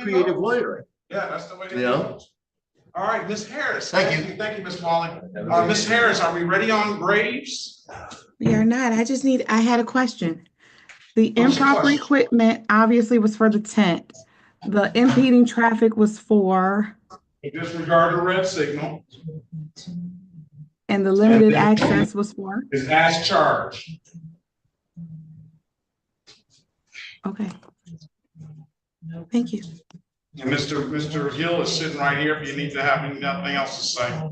creative lawyering. Yeah, that's the way to You do know? it. All right, Ms. Harris. Thank you. Thank you, Ms. Wally. Ms. Harris, are we ready on Graves? We are not. I had a question. The What's your improper question? equipment obviously was for the tent. The impeding traffic was for, Disregard the red signal. and the limited access was for? Is as charged. Okay. Thank you. And Mr. Gill is sitting right here if you need to have nothing else to say.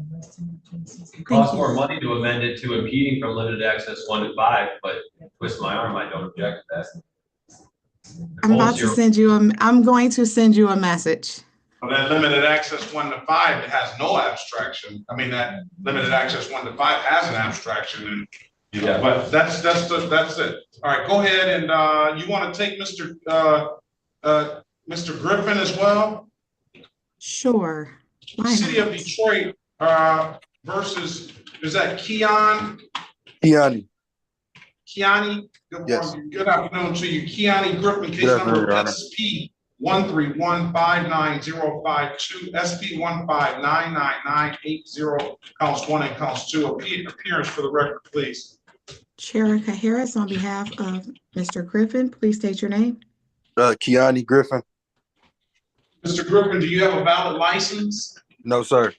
It costs more money to amend it to impeding from limited access 1 to 5, but twist my arm, I don't object to that. I'm going to send you a message. Well, that limited access 1 to 5 has no abstraction. I mean, that limited access 1 to 5 has an abstraction, and you know, but that's it. All right, go ahead, and you want to take Mr. Griffin as well? Sure. Why City not? of Detroit versus, is that Keani? Keani, Yes. good afternoon to you. Keani Griffin, case Good afternoon, number Your Honor. SP 131-59052, SP 1599980, counts 1 and counts 2. Appearance for the record, please. Chair Harris, on behalf of Mr. Griffin, please state your name. Keani Griffin. Mr. Griffin, do you have a valid license? No, sir.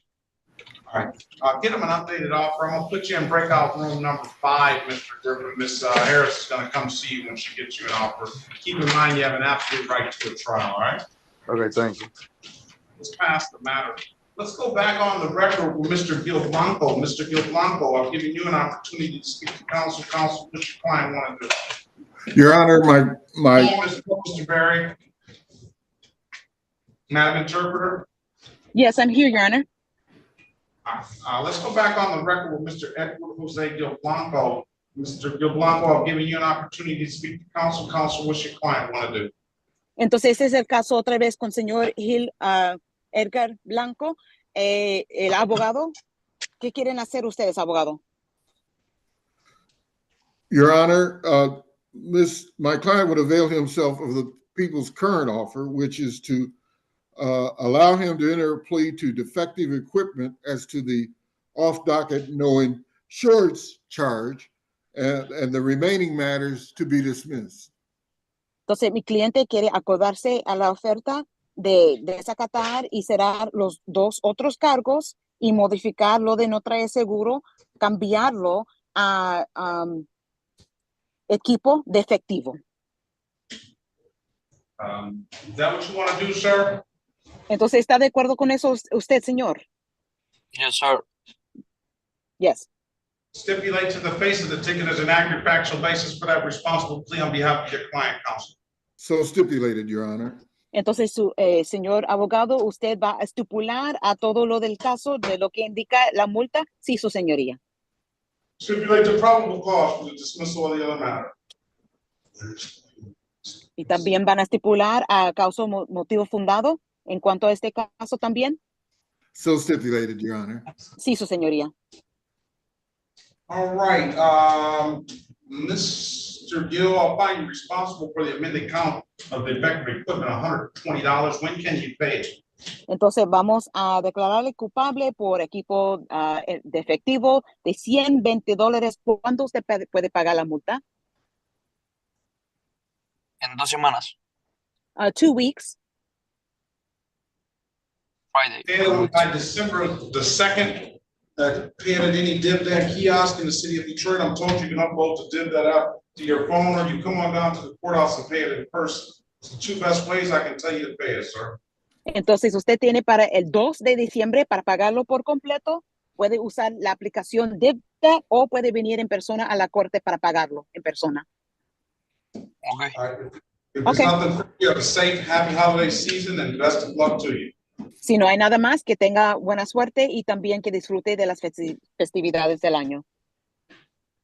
All right, get him an updated offer. I'm gonna put you in breakout room number 5, Mr. Griffin. Miss Harris is gonna come see you when she gets you an offer. Keep in mind, you have an absolute right to a trial, all right? Okay, thank you. Let's pass the matter. Let's go back on the record with Mr. Gil Blanco. Mr. Gil Blanco, I've given you an opportunity to speak to counsel. Counsel, what your client want to do? Your Honor, my Mr. Barry. Madam Interpreter. Yes, I'm here, Your Honor. Let's go back on the record with Mr. Edward Jose Gil Blanco. Mr. Gil Blanco, I've given you an opportunity to speak to counsel. Counsel, what's your client want to do? Entonces, ese es el caso otra vez con señor Gil Edgar Blanco, el abogado. ¿Qué quieren hacer ustedes, abogado? Your Honor, my client would avail himself of the people's current offer, which is to allow him to enter a plea to defective equipment as to the off-docket no insurance charge and the remaining matters to be dismissed. Entonces, mi cliente quiere acordarse a la oferta de desacatar y cerrar los 2 otros cargos y modificar lo de no traer seguro, cambiarlo a equipo defectivo. Is that what you want to do, sir? Entonces, ¿está de acuerdo con eso usted, señor? Yes, sir. Yes. Stipulate to the face of the ticket as an accurate factual basis for that responsible plea on behalf of your client, counsel. So stipulated, Your Honor. Entonces, señor abogado, usted va a estipular a todo lo del caso de lo que indica la multa. Sí, su señoría. Stipulate the probable cause for the dismissal of the other matter. Y también van a estipular a causa motivo fundado en cuanto a este caso también. So stipulated, Your Honor. Sí, su señoría. All right, Mr. Gill, I'll find you responsible for the amended count of the defective equipment, $120. When can you pay it? Entonces vamos a declararle culpable por equipo defectivo de $120. ¿Cuándo usted puede pagar la multa? En 2 semanas. 2 weeks. Friday. And by December the 2nd, paying at any DivDad kiosk in the city of Detroit. I'm told you can upload the DivDad app to your phone, or you come on down to the courthouse and pay it in person. It's the two best ways I can tell you to pay it, sir. Entonces, usted tiene para el 2 de diciembre para pagarlo por completo. Puede usar la aplicación Deja o puede venir en persona a la corte para pagarlo en persona. Okay. All right. If there's nothing for you, have a safe, happy holiday season and best of luck to you. Si no hay nada más, que tenga buena suerte y también que disfrute de las festividades del año.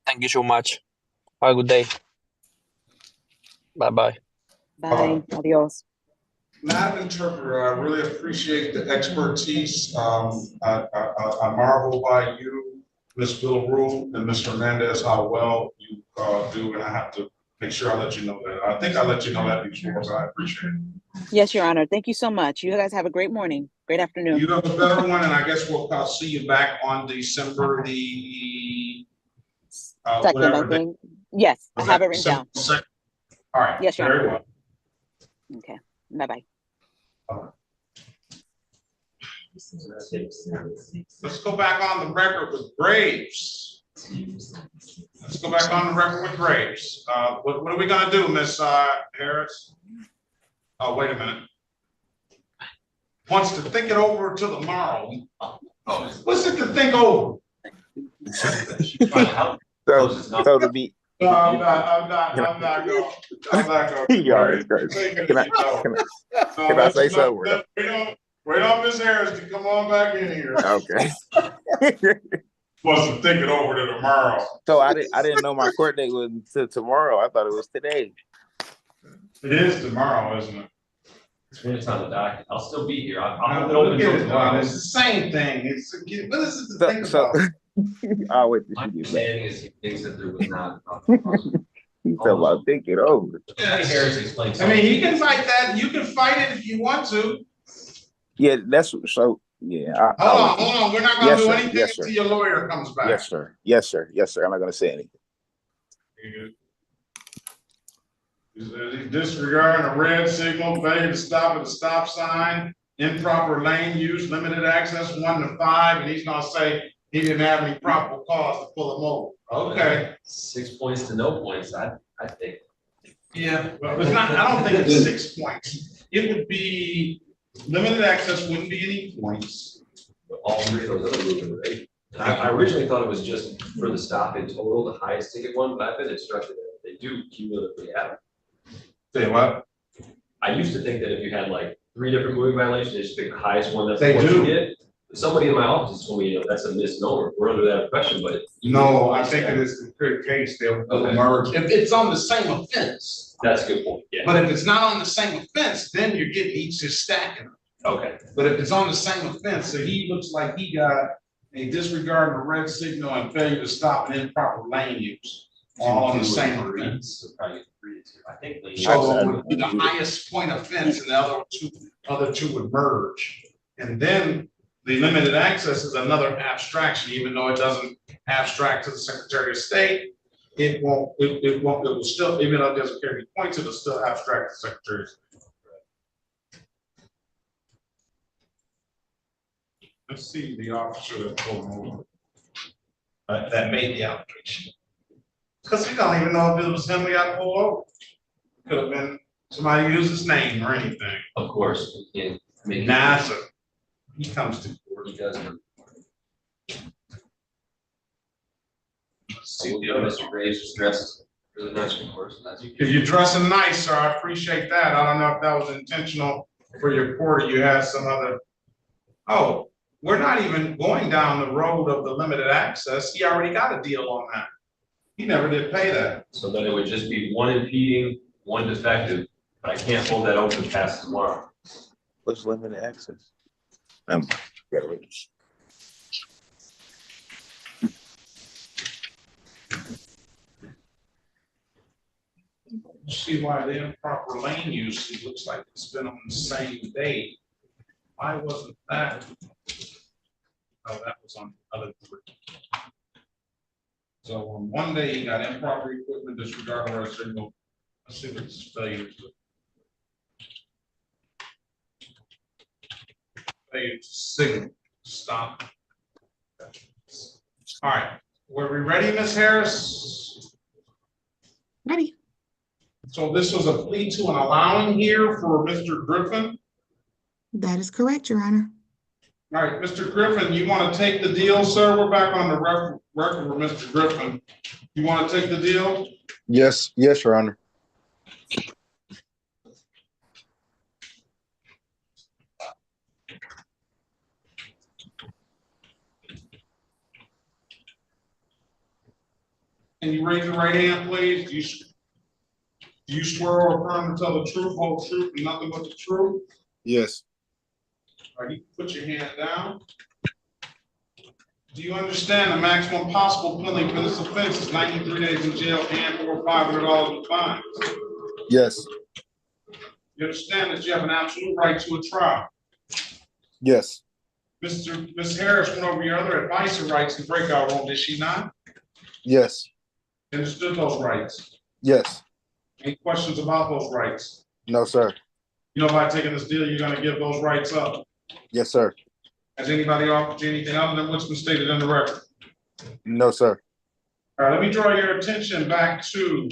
Thank you so much. Have a good day. Bye-bye. Bye. Adiós. Madam Interpreter, I really appreciate the expertise. I marvel by you, Ms. Villarreal, and Mr. Hernandez, how well you do, and I have to make sure I let you know that. I think I let you know that before, so I appreciate it. Yes, Your Honor. Thank you so much. You guys have a great morning. Great afternoon. You have a better one, and I guess I'll see you back on December the Second, I think. Yes, I have it written down. All right. Yes, Your Honor. Very well. Okay. Bye-bye. Let's go back on the record with Graves. Let's go back on the record with Graves. What are we gonna do, Miss Harris? Oh, wait a minute. Wants to think it over till tomorrow. Oh, what's it to think over? So to be. No, I'm not going. You already crazy. Can I say something? Wait on Miss Harris to come on back in here. Okay. Wants to think it over to tomorrow. So I didn't know my court date was until tomorrow. I thought it was today. It is tomorrow, isn't it? It's on the docket. I'll still be here. I'm open till tomorrow. It's the same thing. What is it to think about? I'll wait My understanding is he thinks that there was not. He said, "Well, think it over." Harris explained. I mean, he can fight that. You can fight it if you want to. Yeah, that's so. Yeah. Hold on. We're not going to do anything yes, until your lawyer comes back. Yes, sir. Yes, sir. Yes, sir. I'm not going to say anything. He's disregarding a red signal, failure to stop at a stop sign, improper lane use, limited access 1 to 5, and he's going to say he didn't have any probable cause to pull him over. Okay. 6 points to no points. I think. Yeah, but it's not. I don't think it's 6 points. It would be limited access. Wouldn't be any points. But all three of those other moving, right? I originally thought it was just for the stop in total, the highest ticket one, but I've been instructed that they do cumulatively add. Say what? I used to think that if you had like 3 different moving violations, they just pick the highest one. That's They what do. you get. Somebody in my office told me, that's a misnomer. We're under that impression, but No, I think it is the case. They'll merge. If it's on the same offense. That's a good point. Yeah. But if it's not on the same offense, then you're getting each just stacking them. Okay. But if it's on the same offense, so he looks like he got a disregard of a red signal and failure to stop and improper lane use, all on the same offense. So probably 3 to 2. I think. So it would be the highest point offense, and the other two would merge. And then the limited access is another abstraction, even though it doesn't abstract to the Secretary of State. It will still, even though it doesn't carry points, it'll still abstract to the Secretary of State. Let's see the officer that pulled him over. That made the application. Because we don't even know if it was him we got pulled over. Could have been somebody who used his name or anything. Of course. Yeah. I mean, NASA. He comes to court. He does. See the Mr. Graves is dressed really nice, of course. If you're dressing nice, sir, I appreciate that. I don't know if that was intentional for your court or you had some other. Oh, we're not even going down the road of the limited access. He already got a deal on that. He never did pay that. So then it would just be 1 impeding, 1 defective, but I can't hold that open past tomorrow. What's limited access? See why the improper lane use, it looks like it's been on the same day. Why wasn't that? Oh, that was on the other 3. So on one day he got improper equipment, disregard of signal. Let's see what this failure to. Failure to signal, stop. All right, were we ready, Miss Harris? Ready. So this was a plea to an allowing here for Mr. Griffin? That is correct, Your Honor. All right, Mr. Griffin, you want to take the deal, sir? We're back on the record with Mr. Griffin. You want to take the deal? Yes, Your Honor. Can you raise your right hand, please? Do you swear or affirm to tell the truth, whole truth, and nothing but the truth? Yes. All right, you can put your hand down. Do you understand the maximum possible penalty for this offense is 93 days in jail and or $500 in fines? Yes. You understand that you have an absolute right to a trial? Yes. Ms. Harris went over your other advice and rights in breakout room, did she not? Yes. Understood those rights? Yes. Any questions about those rights? No, sir. You know, by taking this deal, you're going to give those rights up. Yes, sir. Has anybody offered you anything other than what's been stated in the record? No, sir. All right, let me draw your attention back to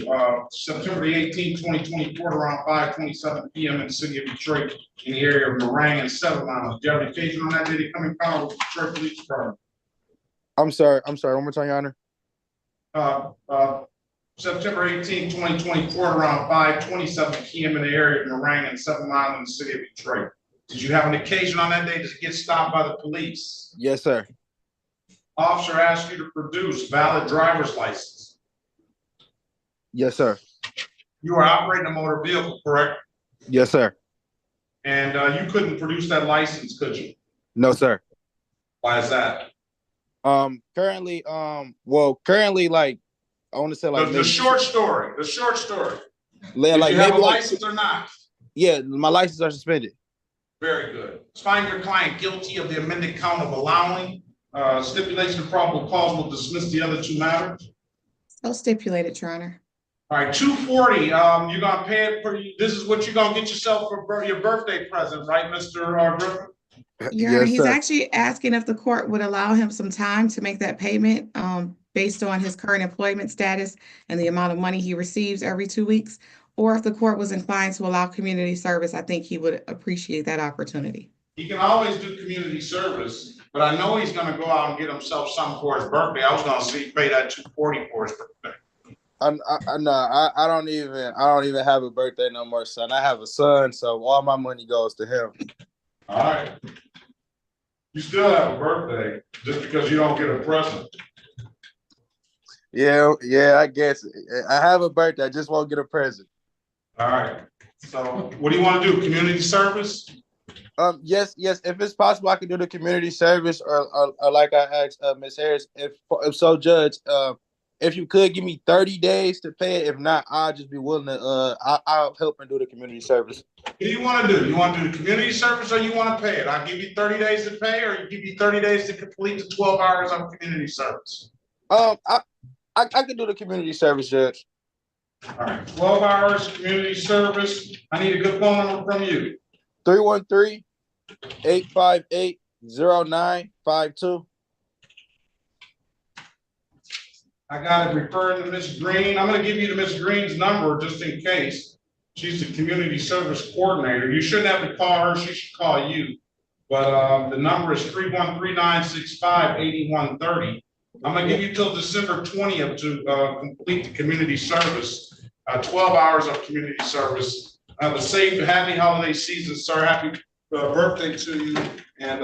September 18, 2024, around 5:27 p.m. in the city of Detroit, in the area of Meringue and 7 Miles. Do you have an occasion on that day to come in contact with the Detroit Police Department? I'm sorry. One more time, Your Honor. September 18, 2024, around 5:27 p.m. in the area of Meringue and 7 Miles in the city of Detroit. Did you have an occasion on that day to get stopped by the police? Yes, sir. Officer asked you to produce valid driver's license. Yes, sir. You are operating a motor vehicle, correct? Yes, sir. And you couldn't produce that license, could you? No, sir. Why is that? Currently, like, I want to say like the short story. Like, Did you have maybe a like, license or not? Yeah, my license are suspended. Very good. Let's find your client guilty of the amended count of allowing. Stipulation of probable cause will dismiss the other 2 matters. So stipulated, Your Honor. All right, $240. You're gonna pay it for. This is what you're gonna get yourself for your birthday present, right, Mr. Griffin? Your Honor, he's actually asking if the court would allow him some time to make that payment based on his current employment status and the amount of money he receives every 2 weeks. Or if the court was inclined to allow community service, I think he would appreciate that opportunity. He can always do community service, but I know he's gonna go out and get himself something for his birthday. I was gonna pay that $240 for his birthday. I don't even have a birthday no more, son. I have a son, so all my money goes to him. All right. You still have a birthday just because you don't get a present. Yeah, I guess. I have a birthday, I just won't get a present. All right. So what do you want to do? Community service? Yes. If it's possible, I can do the community service, or like I asked Ms. Harris, if so, Judge, if you could give me 30 days to pay it. If not, I'll just be willing to. I'll help and do the community service. What do you want to do? You want to do the community service, or you want to pay it? I'll give you 30 days to pay, or you give you 30 days to complete the 12 hours of community service. I can do the community service, Judge. All right, 12 hours community service. I need a good phone number from you. 313-858-0952. I got it referring to Ms. Green. I'm going to give you the Ms. Green's number just in case. She's the community service coordinator. You shouldn't have to call her. She should call you. But the number is 313-965-8130. I'm going to give you till December 20th to complete the community service. 12 hours of community service. Have a safe, happy holiday season, sir. Happy birthday to you, and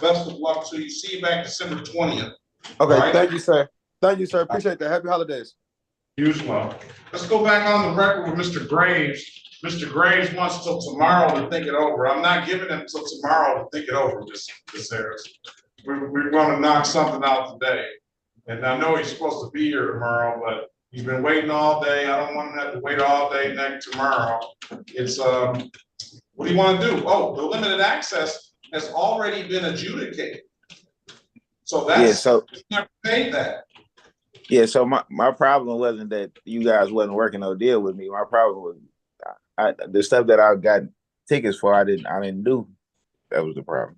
best of luck to you. See you back December 20th. Okay, right? Thank you, sir. Thank you, sir. Appreciate that. Happy holidays. You as well. Let's go back on the record with Mr. Graves. Mr. Graves wants till tomorrow to think it over. I'm not giving him till tomorrow to think it over, Ms. Harris. We're going to knock something out today. And I know he's supposed to be here tomorrow, but he's been waiting all day. I don't want him to have to wait all day tomorrow. It's, what do you want to do? Oh, the limited access has already been adjudicated. So that's, you never paid that. Yeah, so my problem wasn't that you guys wasn't working no deal with me. My problem was the stuff that I got tickets for, I didn't do. That was the problem.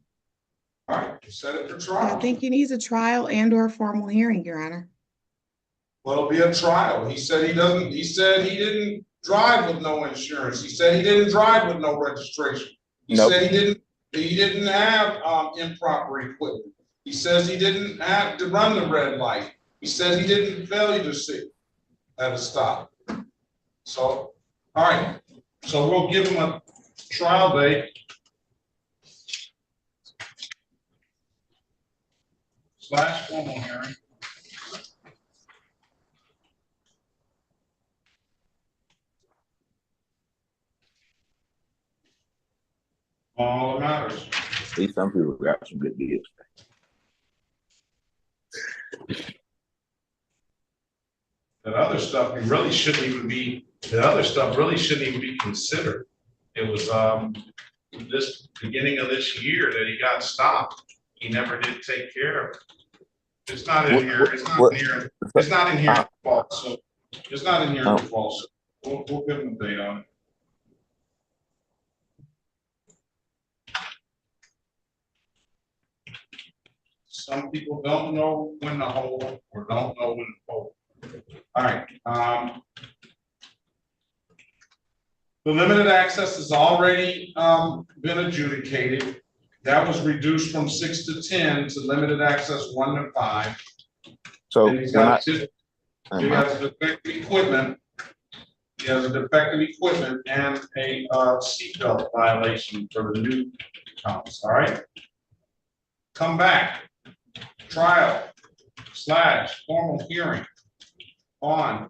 All right, set it for trial. I think he needs a trial and or a formal hearing, Your Honor. Well, it'll be a trial. He said he didn't drive with no insurance. He said he didn't drive with no registration. He said he didn't have improper equipment. He says he didn't have to run the red light. He says he didn't failure to see at a stop. So, all right. So we'll give him a trial date. / formal hearing. All that matters. At least some people got some good deals. That other stuff really shouldn't even be. The other stuff really shouldn't even be considered. It was this beginning of this year that he got stopped. He never did take care of it. It's not in here. It's not in here. It's not in here. False. So it's not in here. False. We'll give him a date on it. Some people don't know when to hold or don't know when to hold. All right. The limited access has already been adjudicated. That was reduced from 6 to 10 to limited access 1 to 5. So and he has defective equipment. He has a defective equipment and a seatbelt violation for the new counts. All right. Come back. Trial / formal hearing on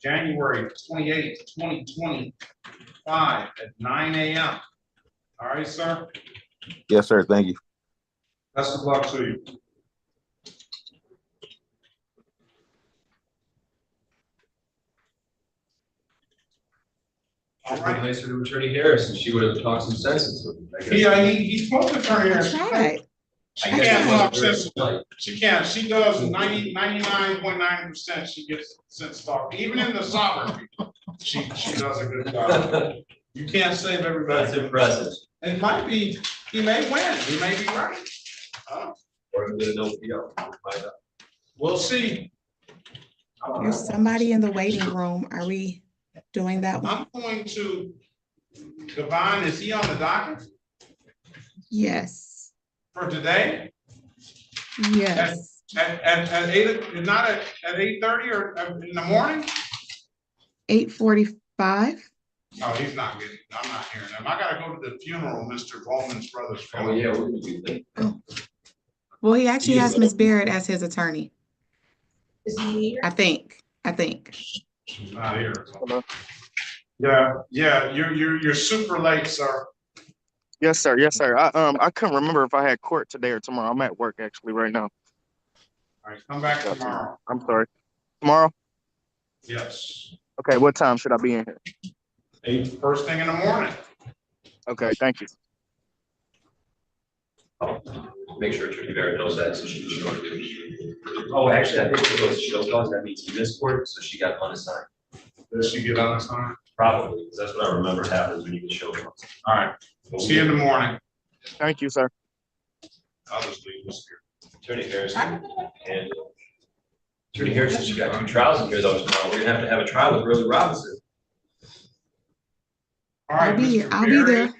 January 28th, 2025 at 9 a.m. All right, sir? Yes, sir. Thank you. Best of luck to you. All right. Nicer to Attorney Harris, and she would have talked some sense into him. Yeah, he spoke to Attorney Harris. That's right. She can't talk sense. She can't. She does 99.9%. She gets sense talk. Even in the soccer people, she does a good job. You can't save everybody. That's impressive. It might be. He may win. He may be right. Or get an OPO. We'll see. There's somebody in the waiting room. Are we doing that one? I'm going to Devin. Is he on the docket? Yes. For today? Yes. At 8, not at 8:30 or in the morning? 8:45. Oh, he's not getting. I'm not hearing him. I gotta go to the funeral, Mr. Bowman's brother's funeral. Oh yeah, we're gonna be late. Well, he actually has Miss Barrett as his attorney. Is he here? I think. She's not here. So. Yeah, you're super late, sir. Yes, sir. Yes, sir. I couldn't remember if I had court today or tomorrow. I'm at work actually right now. All right, come back tomorrow. I'm sorry. Tomorrow? Yes. Okay, what time should I be in here? 8, first thing in the morning. Okay, thank you. Make sure Attorney Barrett knows that, so she can show it. Oh, actually, I think it was show cause. That means he missed court, so she got unassigned. Did she get unassigned? Probably, because that's what I remember happens when you get show cause. All right. We'll see you in the morning. Thank you, sir. I'll just leave this here. Attorney Harris and Attorney Harris, since you got 2 trials in here though tomorrow, we're gonna have a trial with Willie Robinson. All right, I'll be there.